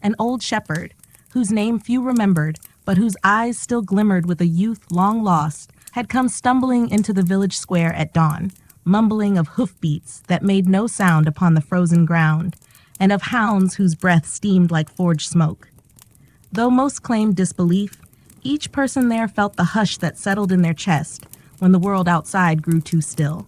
An old shepherd, whose name few remembered, but whose eyes still glimmered with a youth long lost, had come stumbling into the village square at dawn, mumbling of hoofbeats that made no sound upon the frozen ground, and of hounds whose breath steamed like forged smoke. Though most claimed disbelief, each person there felt the hush that settled in their chest when the world outside grew too still.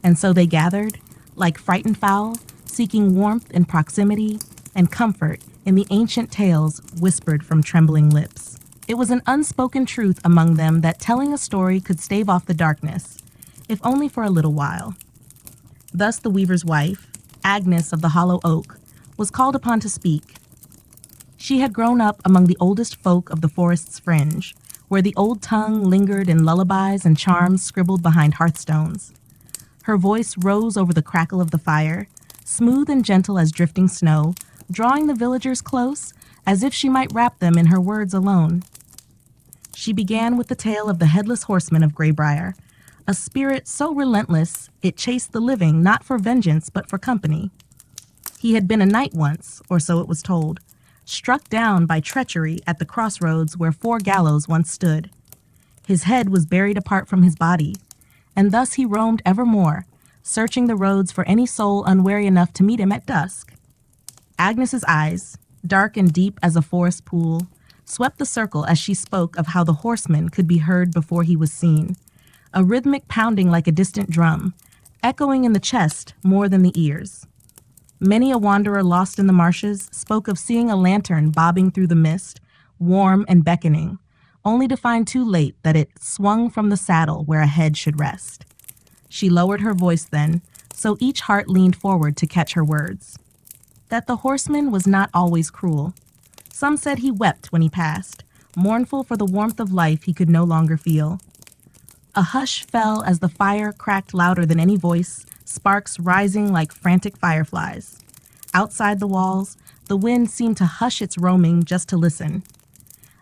And so they gathered, like frightened fowl, seeking warmth in proximity and comfort in the ancient tales whispered from trembling lips. It was an unspoken truth among them that telling a story could stave off the darkness, if only for a little while. Thus the weaver's wife, Agnes of the Hollow Oak, was called upon to speak. She had grown up among the oldest folk of the forest's fringe, where the old tongue lingered in lullabies and charms scribbled behind hearthstones. Her voice rose over the crackle of the fire, smooth and gentle as drifting snow, drawing the villagers close as if she might wrap them in her words alone. She began with the tale of the headless horsemen of Greybriar, a spirit so relentless it chased the living not for vengeance but for company. He had been a knight once, or so it was told, struck down by treachery at the crossroads where 4 gallows once stood. His head was buried apart from his body, and thus he roamed evermore, searching the roads for any soul unwary enough to meet him at dusk. Agnes's eyes, dark and deep as a forest pool, swept the circle as she spoke of how the horseman could be heard before he was seen, a rhythmic pounding like a distant drum, echoing in the chest more than the ears. Many a wanderer lost in the marshes spoke of seeing a lantern bobbing through the mist, warm and beckoning, only to find too late that it swung from the saddle where a head should rest. She lowered her voice then, so each heart leaned forward to catch her words. That the horseman was not always cruel. Some said he wept when he passed, mournful for the warmth of life he could no longer feel. A hush fell as the fire cracked louder than any voice, sparks rising like frantic fireflies. Outside the walls, the wind seemed to hush its roaming just to listen.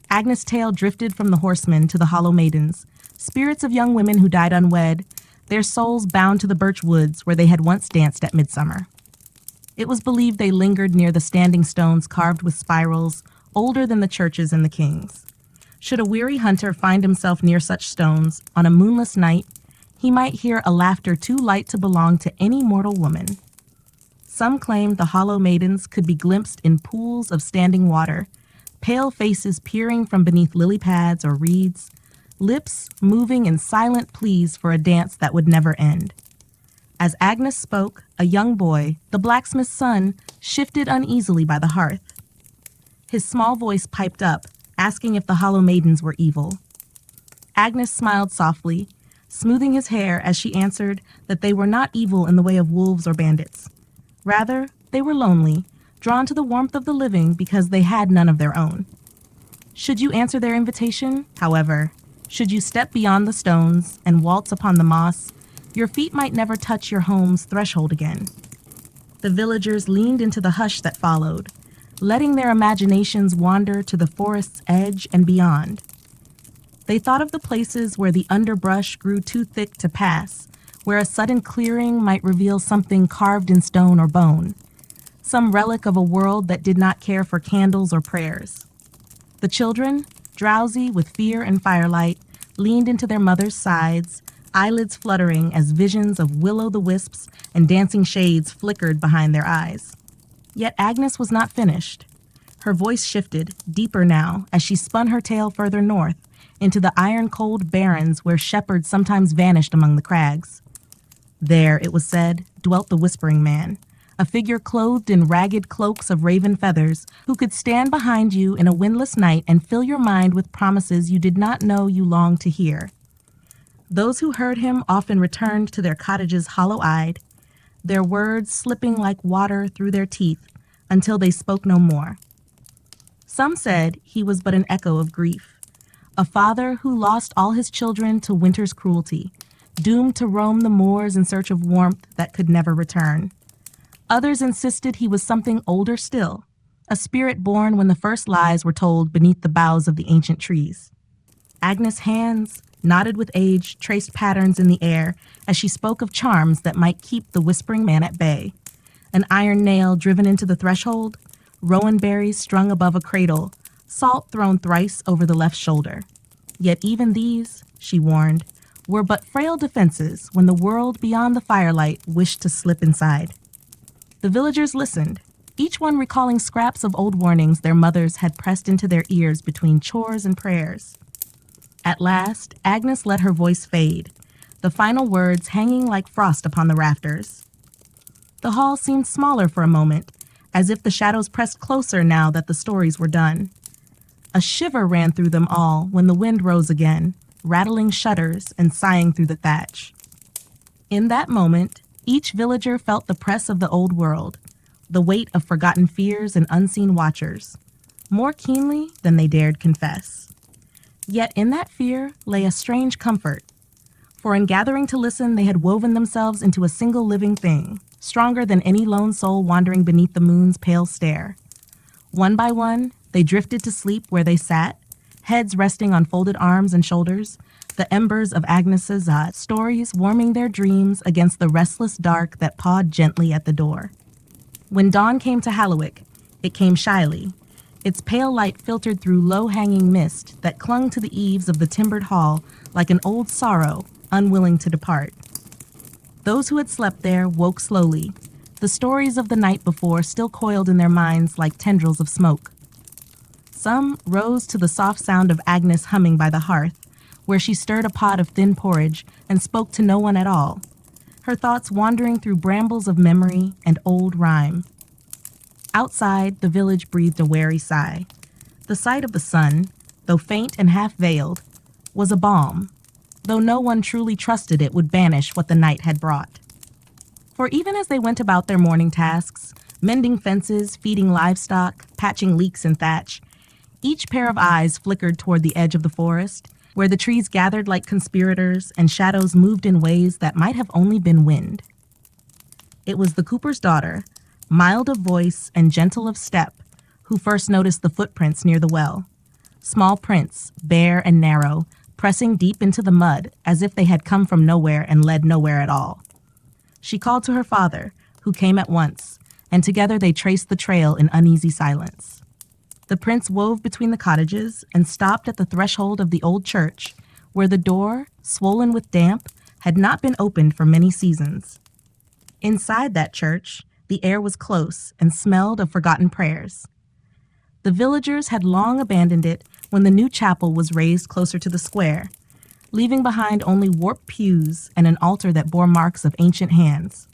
Agnes' tale drifted from the horsemen to the hollow maidens, spirits of young women who died unwed, their souls bound to the birch woods where they had once danced at midsummer. It was believed they lingered near the standing stones carved with spirals, older than the churches and the kings. Should a weary hunter find himself near such stones on a moonless night, he might hear a laughter too light to belong to any mortal woman. Some claimed the hollow maidens could be glimpsed in pools of standing water, pale faces peering from beneath lily pads or reeds, lips moving in silent pleas for a dance that would never end. As Agnes spoke, a young boy, the blacksmith's son, shifted uneasily by the hearth. His small voice piped up, asking if the hollow maidens were evil. Agnes smiled softly, smoothing his hair as she answered that they were not evil in the way of wolves or bandits. Rather, they were lonely, drawn to the warmth of the living because they had none of their own. Should you answer their invitation, however, should you step beyond the stones and waltz upon the moss, your feet might never touch your home's threshold again. The villagers leaned into the hush that followed, letting their imaginations wander to the forest's edge and beyond. They thought of the places where the underbrush grew too thick to pass, where a sudden clearing might reveal something carved in stone or bone, some relic of a world that did not care for candles or prayers. The children, drowsy with fear and firelight, leaned into their mothers' sides, eyelids fluttering as visions of will-o'-the-wisps and dancing shades flickered behind their eyes. Yet Agnes was not finished. Her voice shifted, deeper now, as she spun her tale further north, into the iron-cold barrens where shepherds sometimes vanished among the crags. There, it was said, dwelt the Whispering Man, a figure clothed in ragged cloaks of raven feathers who could stand behind you in a windless night and fill your mind with promises you did not know you longed to hear. Those who heard him often returned to their cottages hollow-eyed, their words slipping like water through their teeth until they spoke no more. Some said he was but an echo of grief, a father who lost all his children to winter's cruelty, doomed to roam the moors in search of warmth that could never return. Others insisted he was something older still, a spirit born when the first lies were told beneath the boughs of the ancient trees. Agnes' hands, knotted with age, traced patterns in the air as she spoke of charms that might keep the Whispering Man at bay. An iron nail driven into the threshold, rowan berries strung above a cradle, salt thrown thrice over the left shoulder. Yet even these, she warned, were but frail defenses when the world beyond the firelight wished to slip inside. The villagers listened, each one recalling scraps of old warnings their mothers had pressed into their ears between chores and prayers. At last, Agnes let her voice fade, the final words hanging like frost upon the rafters. The hall seemed smaller for a moment, as if the shadows pressed closer now that the stories were done. A shiver ran through them all when the wind rose again, rattling shutters and sighing through the thatch. In that moment, each villager felt the press of the old world, the weight of forgotten fears and unseen watchers, more keenly than they dared confess. Yet in that fear lay a strange comfort, for in gathering to listen they had woven themselves into a single living thing, stronger than any lone soul wandering beneath the moon's pale stare. One by one, they drifted to sleep where they sat, heads resting on folded arms and shoulders, the embers of Agnes's stories warming their dreams against the restless dark that pawed gently at the door. When dawn came to Hallowick, it came shyly. Its pale light filtered through low-hanging mist that clung to the eaves of the timbered hall like an old sorrow, unwilling to depart. Those who had slept there woke slowly, the stories of the night before still coiled in their minds like tendrils of smoke. Some rose to the soft sound of Agnes humming by the hearth, where she stirred a pot of thin porridge and spoke to no one at all, her thoughts wandering through brambles of memory and old rhyme. Outside, the village breathed a wary sigh. The sight of the sun, though faint and half-veiled, was a balm, though no one truly trusted it would banish what the night had brought. For even as they went about their morning tasks, mending fences, feeding livestock, patching leaks in thatch, each pair of eyes flickered toward the edge of the forest, where the trees gathered like conspirators and shadows moved in ways that might have only been wind. It was the cooper's daughter, mild of voice and gentle of step, who first noticed the footprints near the well. Small prints, bare and narrow, pressing deep into the mud as if they had come from nowhere and led nowhere at all. She called to her father, who came at once, and together they traced the trail in uneasy silence. The prince wove between the cottages and stopped at the threshold of the old church, where the door, swollen with damp, had not been opened for many seasons. Inside that church, the air was close and smelled of forgotten prayers. The villagers had long abandoned it when the new chapel was raised closer to the square, leaving behind only warped pews and an altar that bore marks of ancient hands.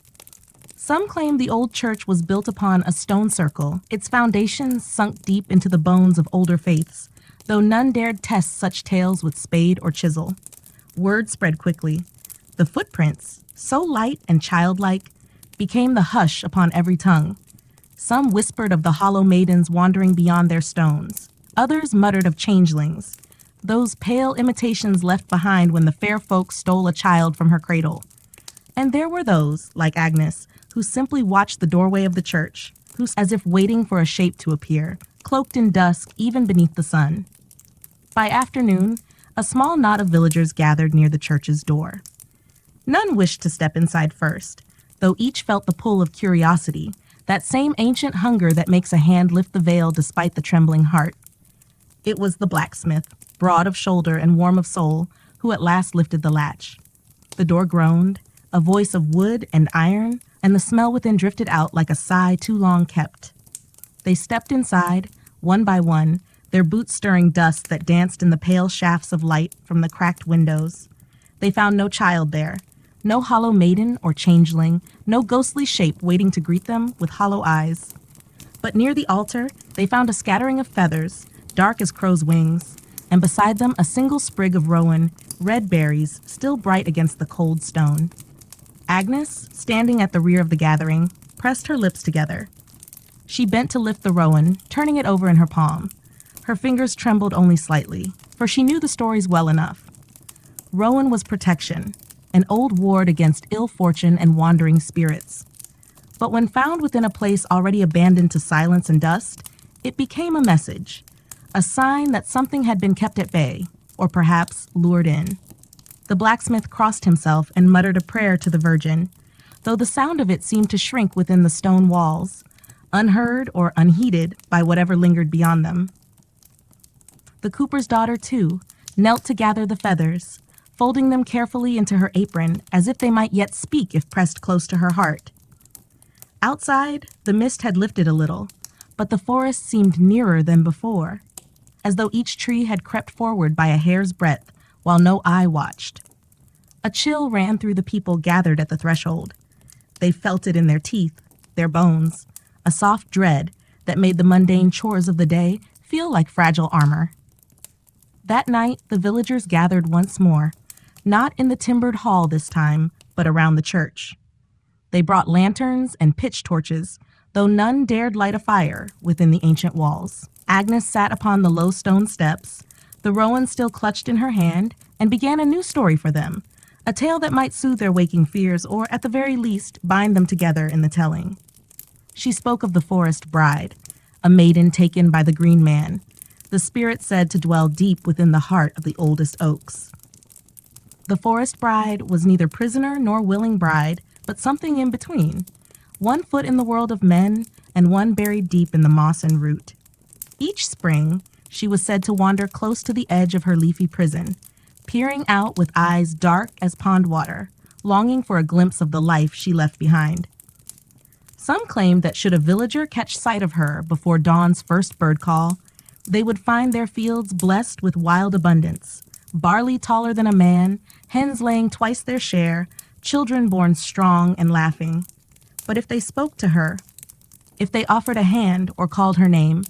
Some claim the old church was built upon a stone circle, its foundations sunk deep into the bones of older faiths, though none dared test such tales with spade or chisel. Word spread quickly. The footprints, so light and childlike, became the hush upon every tongue. Some whispered of the hollow maidens wandering beyond their stones. Others muttered of changelings, those pale imitations left behind when the fair folk stole a child from her cradle. And there were those, like Agnes, who simply watched the doorway of the church, who, as if waiting for a shape to appear, cloaked in dusk even beneath the sun. By afternoon, a small knot of villagers gathered near the church's door. None wished to step inside first, though each felt the pull of curiosity, that same ancient hunger that makes a hand lift the veil despite the trembling heart. It was the blacksmith, broad of shoulder and warm of soul, who at last lifted the latch. The door groaned, a voice of wood and iron, and the smell within drifted out like a sigh too long kept. They stepped inside, one by one, their boots stirring dust that danced in the pale shafts of light from the cracked windows. They found no child there, no hollow maiden or changeling, no ghostly shape waiting to greet them with hollow eyes. But near the altar, they found a scattering of feathers, dark as crow's wings, and beside them a single sprig of rowan, red berries still bright against the cold stone. Agnes, standing at the rear of the gathering, pressed her lips together. She bent to lift the rowan, turning it over in her palm. Her fingers trembled only slightly, for she knew the stories well enough. Rowan was protection, an old ward against ill fortune and wandering spirits. But when found within a place already abandoned to silence and dust, it became a message, a sign that something had been kept at bay, or perhaps lured in. The blacksmith crossed himself and muttered a prayer to the Virgin, though the sound of it seemed to shrink within the stone walls, unheard or unheeded by whatever lingered beyond them. The cooper's daughter, too, knelt to gather the feathers, folding them carefully into her apron as if they might yet speak if pressed close to her heart. Outside, the mist had lifted a little, but the forest seemed nearer than before, as though each tree had crept forward by a hair's breadth while no eye watched. A chill ran through the people gathered at the threshold. They felt it in their teeth, their bones, a soft dread that made the mundane chores of the day feel like fragile armor. That night, the villagers gathered once more, not in the timbered hall this time, but around the church. They brought lanterns and pitch torches, though none dared light a fire within the ancient walls. Agnes sat upon the low stone steps, the rowan still clutched in her hand, and began a new story for them, a tale that might soothe their waking fears or, at the very least, bind them together in the telling. She spoke of the forest bride, a maiden taken by the green man, the spirit said to dwell deep within the heart of the oldest oaks. The forest bride was neither prisoner nor willing bride, but something in between, one foot in the world of men and one buried deep in the moss and root. Each spring, she was said to wander close to the edge of her leafy prison, peering out with eyes dark as pond water, longing for a glimpse of the life she left behind. Some claimed that should a villager catch sight of her before dawn's first bird call, they would find their fields blessed with wild abundance, barley taller than a man, hens laying twice their share, children born strong and laughing. But if they spoke to her, if they offered a hand or called her name,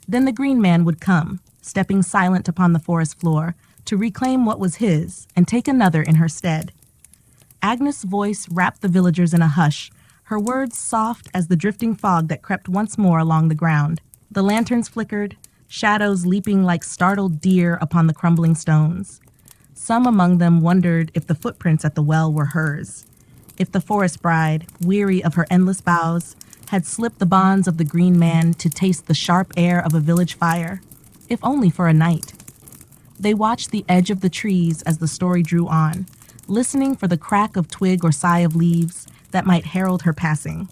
then the green man would come, stepping silent upon the forest floor, to reclaim what was his and take another in her stead. Agnes' voice wrapped the villagers in a hush, her words soft as the drifting fog that crept once more along the ground. The lanterns flickered, shadows leaping like startled deer upon the crumbling stones. Some among them wondered if the footprints at the well were hers, if the forest bride, weary of her endless vows, had slipped the bonds of the green man to taste the sharp air of a village fire, if only for a night. They watched the edge of the trees as the story drew on, listening for the crack of twig or sigh of leaves that might herald her passing.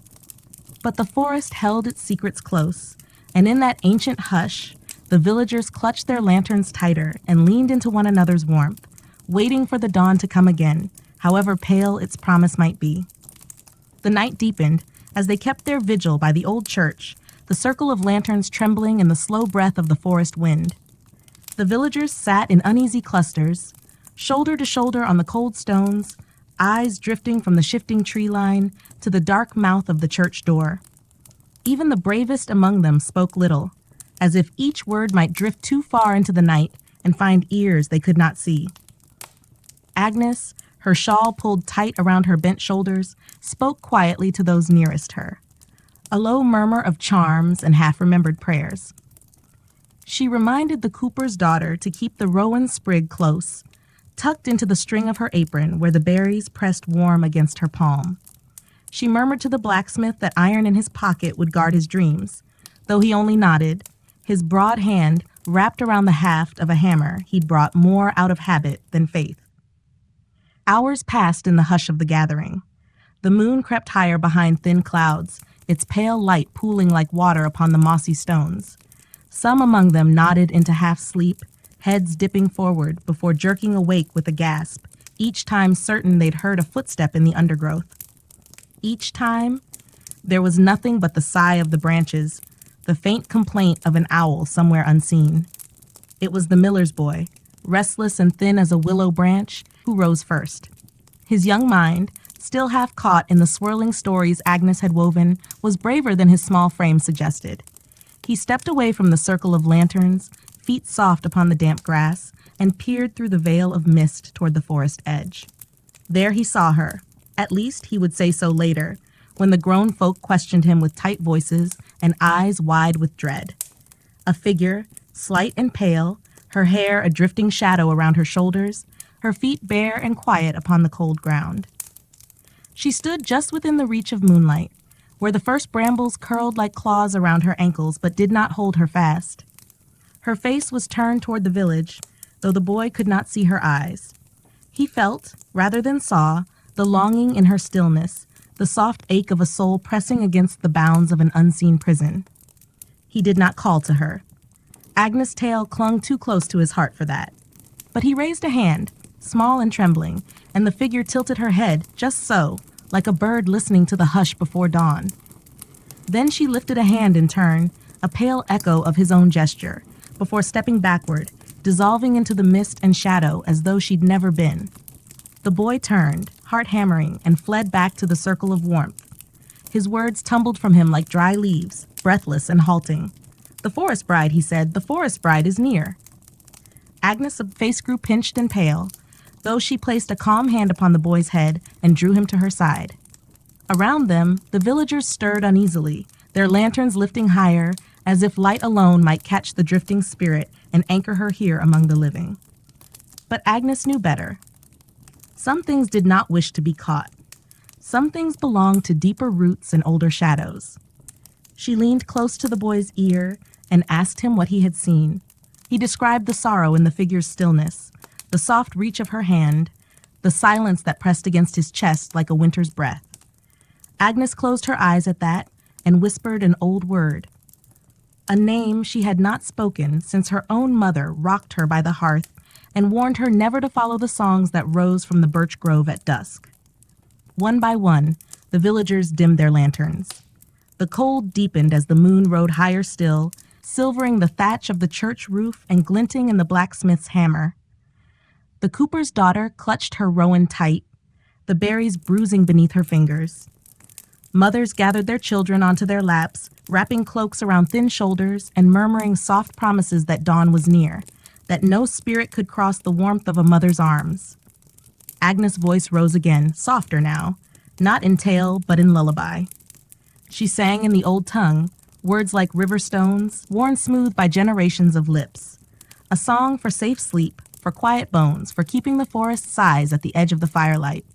But the forest held its secrets close, and in that ancient hush, the villagers clutched their lanterns tighter and leaned into one another's warmth, waiting for the dawn to come again, however pale its promise might be. The night deepened as they kept their vigil by the old church, the circle of lanterns trembling in the slow breath of the forest wind. The villagers sat in uneasy clusters, shoulder to shoulder on the cold stones, eyes drifting from the shifting tree line to the dark mouth of the church door. Even the bravest among them spoke little, as if each word might drift too far into the night and find ears they could not see. Agnes, her shawl pulled tight around her bent shoulders, spoke quietly to those nearest her, a low murmur of charms and half-remembered prayers. She reminded the cooper's daughter to keep the rowan sprig close, tucked into the string of her apron where the berries pressed warm against her palm. She murmured to the blacksmith that iron in his pocket would guard his dreams, though he only nodded, his broad hand wrapped around the haft of a hammer he'd brought more out of habit than faith. Hours passed in the hush of the gathering. The moon crept higher behind thin clouds, its pale light pooling like water upon the mossy stones. Some among them nodded into half-sleep, heads dipping forward before jerking awake with a gasp, each time certain they'd heard a footstep in the undergrowth. Each time, there was nothing but the sigh of the branches, the faint complaint of an owl somewhere unseen. It was the miller's boy, restless and thin as a willow branch, who rose first. His young mind, still half caught in the swirling stories Agnes had woven, was braver than his small frame suggested. He stepped away from the circle of lanterns, feet soft upon the damp grass, and peered through the veil of mist toward the forest edge. There he saw her. At least he would say so later, when the grown folk questioned him with tight voices and eyes wide with dread. A figure, slight and pale, her hair a drifting shadow around her shoulders, her feet bare and quiet upon the cold ground. She stood just within the reach of moonlight, where the first brambles curled like claws around her ankles but did not hold her fast. Her face was turned toward the village, though the boy could not see her eyes. He felt, rather than saw, the longing in her stillness, the soft ache of a soul pressing against the bounds of an unseen prison. He did not call to her. Agnes' tale clung too close to his heart for that. But he raised a hand, small and trembling, and the figure tilted her head, just so, like a bird listening to the hush before dawn. Then she lifted a hand in turn, a pale echo of his own gesture, before stepping backward, dissolving into the mist and shadow as though she'd never been. The boy turned, heart hammering, and fled back to the circle of warmth. His words tumbled from him like dry leaves, breathless and halting. "The forest bride," he said, "the forest bride is near." Agnes' face grew pinched and pale, though she placed a calm hand upon the boy's head and drew him to her side. Around them, the villagers stirred uneasily, their lanterns lifting higher, as if light alone might catch the drifting spirit and anchor her here among the living. But Agnes knew better. Some things did not wish to be caught. Some things belonged to deeper roots and older shadows. She leaned close to the boy's ear and asked him what he had seen. He described the sorrow in the figure's stillness, the soft reach of her hand, the silence that pressed against his chest like a winter's breath. Agnes closed her eyes at that and whispered an old word, a name she had not spoken since her own mother rocked her by the hearth and warned her never to follow the songs that rose from the birch grove at dusk. One by one, the villagers dimmed their lanterns. The cold deepened as the moon rode higher still, silvering the thatch of the church roof and glinting in the blacksmith's hammer. The cooper's daughter clutched her rowan tight, the berries bruising beneath her fingers. Mothers gathered their children onto their laps, wrapping cloaks around thin shoulders and murmuring soft promises that dawn was near, that no spirit could cross the warmth of a mother's arms. Agnes' voice rose again, softer now, not in tale but in lullaby. She sang in the old tongue, words like river stones, worn smooth by generations of lips. A song for safe sleep, for quiet bones, for keeping the forest sighs at the edge of the firelight.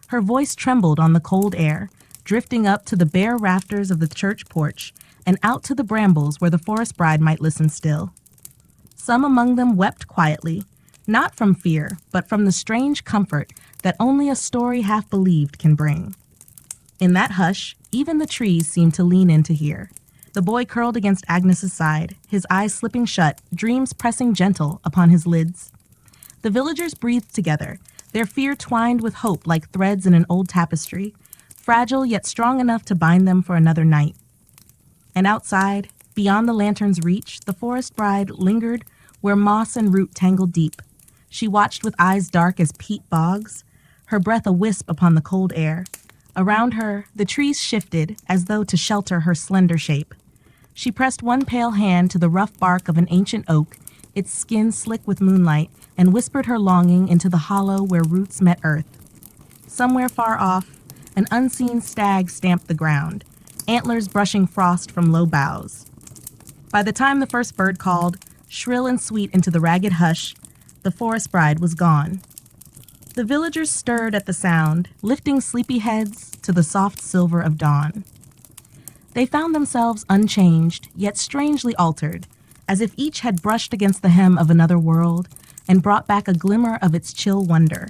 Her voice trembled on the cold air, drifting up to the bare rafters of the church porch and out to the brambles where the forest bride might listen still. Some among them wept quietly, not from fear, but from the strange comfort that only a story half believed can bring. In that hush, even the trees seemed to lean in to hear. The boy curled against Agnes's side, his eyes slipping shut, dreams pressing gentle upon his lids. The villagers breathed together, their fear twined with hope like threads in an old tapestry, fragile yet strong enough to bind them for another night. And outside, beyond the lantern's reach, the forest bride lingered where moss and root tangled deep. She watched with eyes dark as peat bogs, her breath a wisp upon the cold air. Around her, the trees shifted as though to shelter her slender shape. She pressed one pale hand to the rough bark of an ancient oak, its skin slick with moonlight, and whispered her longing into the hollow where roots met earth. Somewhere far off, an unseen stag stamped the ground, antlers brushing frost from low boughs. By the time the first bird called, shrill and sweet into the ragged hush, the forest bride was gone. The villagers stirred at the sound, lifting sleepy heads to the soft silver of dawn. They found themselves unchanged, yet strangely altered, as if each had brushed against the hem of another world and brought back a glimmer of its chill wonder.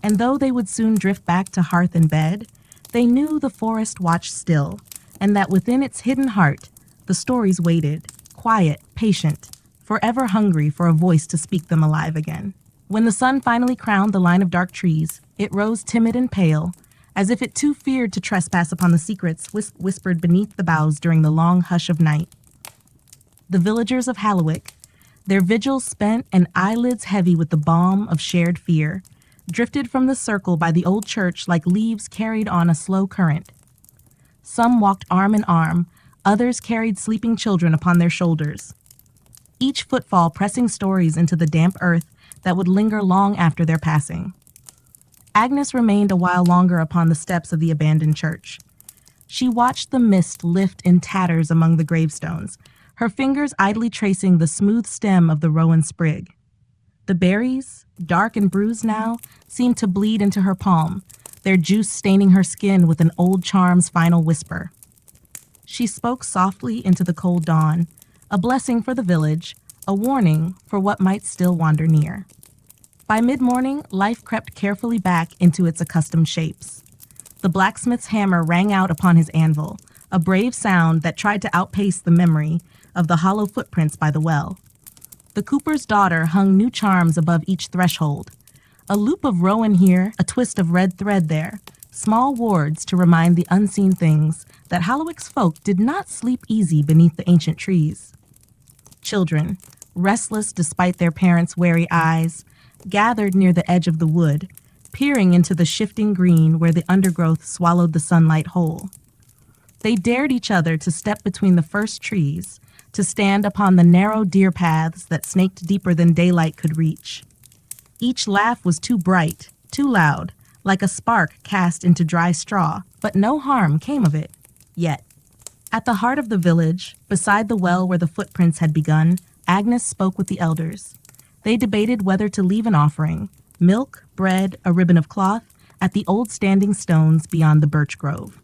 And though they would soon drift back to hearth and bed, they knew the forest watched still, and that within its hidden heart, the stories waited, quiet, patient, forever hungry for a voice to speak them alive again. When the sun finally crowned the line of dark trees, it rose timid and pale, as if it too feared to trespass upon the secrets whispered beneath the boughs during the long hush of night. The villagers of Hallowick, their vigils spent and eyelids heavy with the balm of shared fear, drifted from the circle by the old church like leaves carried on a slow current. Some walked arm in arm, others carried sleeping children upon their shoulders, each footfall pressing stories into the damp earth that would linger long after their passing. Agnes remained a while longer upon the steps of the abandoned church. She watched the mist lift in tatters among the gravestones, her fingers idly tracing the smooth stem of the rowan sprig. The berries, dark and bruised now, seemed to bleed into her palm, their juice staining her skin with an old charm's final whisper. She spoke softly into the cold dawn, a blessing for the village, a warning for what might still wander near. By mid-morning, life crept carefully back into its accustomed shapes. The blacksmith's hammer rang out upon his anvil, a brave sound that tried to outpace the memory of the hollow footprints by the well. The cooper's daughter hung new charms above each threshold. A loop of rowan here, a twist of red thread there, small wards to remind the unseen things that Hallowick's folk did not sleep easy beneath the ancient trees. Children, restless despite their parents' wary eyes, gathered near the edge of the wood, peering into the shifting green where the undergrowth swallowed the sunlight whole. They dared each other to step between the first trees, to stand upon the narrow deer paths that snaked deeper than daylight could reach. Each laugh was too bright, too loud, like a spark cast into dry straw, but no harm came of it, yet. At the heart of the village, beside the well where the footprints had begun, Agnes spoke with the elders. They debated whether to leave an offering, milk, bread, a ribbon of cloth, at the old standing stones beyond the birch grove.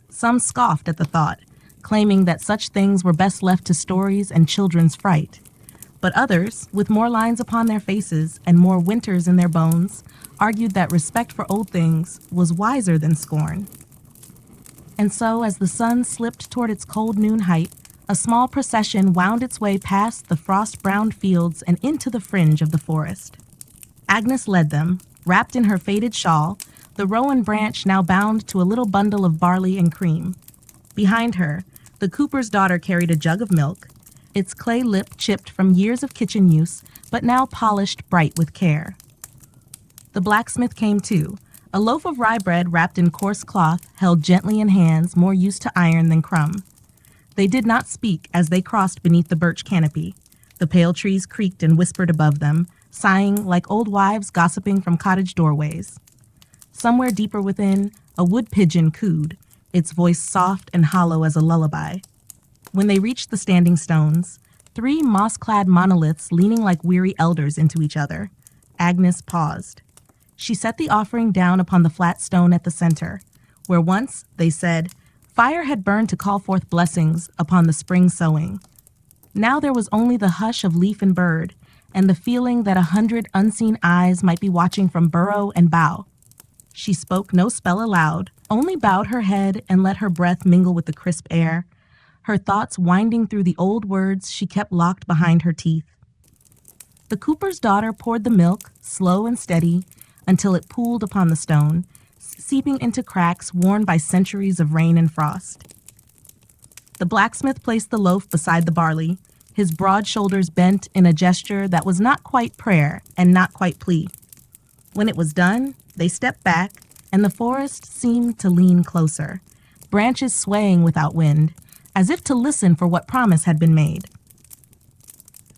Some scoffed at the thought, claiming that such things were best left to stories and children's fright. But others, with more lines upon their faces and more winters in their bones, argued that respect for old things was wiser than scorn. And so, as the sun slipped toward its cold noon height, a small procession wound its way past the frost-browned fields and into the fringe of the forest. Agnes led them, wrapped in her faded shawl, the rowan branch now bound to a little bundle of barley and cream. Behind her, the cooper's daughter carried a jug of milk, its clay lip chipped from years of kitchen use, but now polished bright with care. The blacksmith came too, a loaf of rye bread wrapped in coarse cloth held gently in hands more used to iron than crumb. They did not speak as they crossed beneath the birch canopy. The pale trees creaked and whispered above them, sighing like old wives gossiping from cottage doorways. Somewhere deeper within, a wood pigeon cooed, its voice soft and hollow as a lullaby. When they reached the standing stones, 3 moss-clad monoliths leaning like weary elders into each other, Agnes paused. She set the offering down upon the flat stone at the center, where once, they said, fire had burned to call forth blessings upon the spring sowing. Now there was only the hush of leaf and bird, and the feeling that 100 unseen eyes might be watching from burrow and bough. She spoke no spell aloud, only bowed her head and let her breath mingle with the crisp air, her thoughts winding through the old words she kept locked behind her teeth. The cooper's daughter poured the milk, slow and steady, until it pooled upon the stone, seeping into cracks worn by centuries of rain and frost. The blacksmith placed the loaf beside the barley, his broad shoulders bent in a gesture that was not quite prayer and not quite plea. When it was done, they stepped back, and the forest seemed to lean closer, branches swaying without wind, as if to listen for what promise had been made.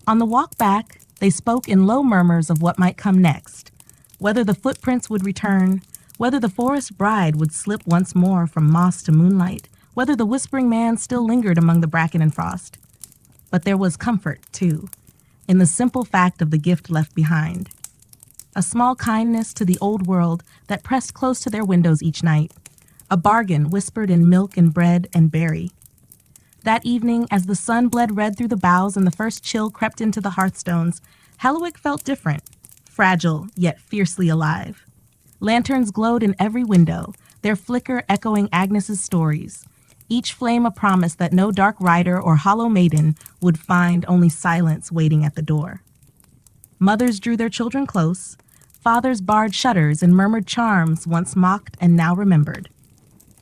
On the walk back, they spoke in low murmurs of what might come next, whether the footprints would return, whether the forest bride would slip once more from moss to moonlight, whether the whispering man still lingered among the bracken and frost. But there was comfort, too, in the simple fact of the gift left behind. A small kindness to the old world that pressed close to their windows each night, a bargain whispered in milk and bread and berry. That evening, as the sun bled red through the boughs and the first chill crept into the hearthstones, Hallowig felt different, fragile yet fiercely alive. Lanterns glowed in every window, their flicker echoing Agnes's stories, each flame a promise that no dark rider or hollow maiden would find only silence waiting at the door. Mothers drew their children close, fathers barred shutters and murmured charms once mocked and now remembered.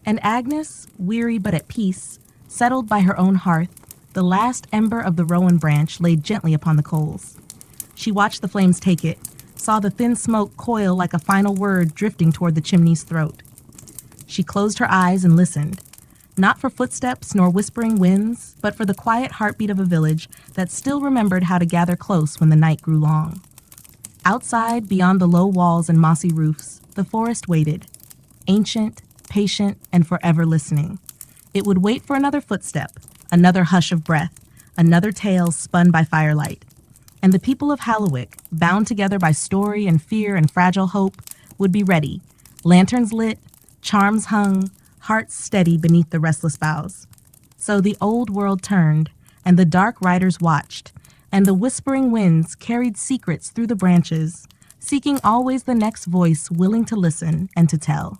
And Agnes, weary but at peace, settled by her own hearth, the last ember of the rowan branch laid gently upon the coals. She watched the flames take it, saw the thin smoke coil like a final word drifting toward the chimney's throat. She closed her eyes and listened, not for footsteps nor whispering winds, but for the quiet heartbeat of a village that still remembered how to gather close when the night grew long. Outside, beyond the low walls and mossy roofs, the forest waited, ancient, patient, and forever listening. It would wait for another footstep, another hush of breath, another tale spun by firelight. And the people of Hallowig, bound together by story and fear and fragile hope, would be ready, lanterns lit, charms hung, hearts steady beneath the restless boughs. So the old world turned, and the dark riders watched, and the whispering winds carried secrets through the branches, seeking always the next voice willing to listen and to tell.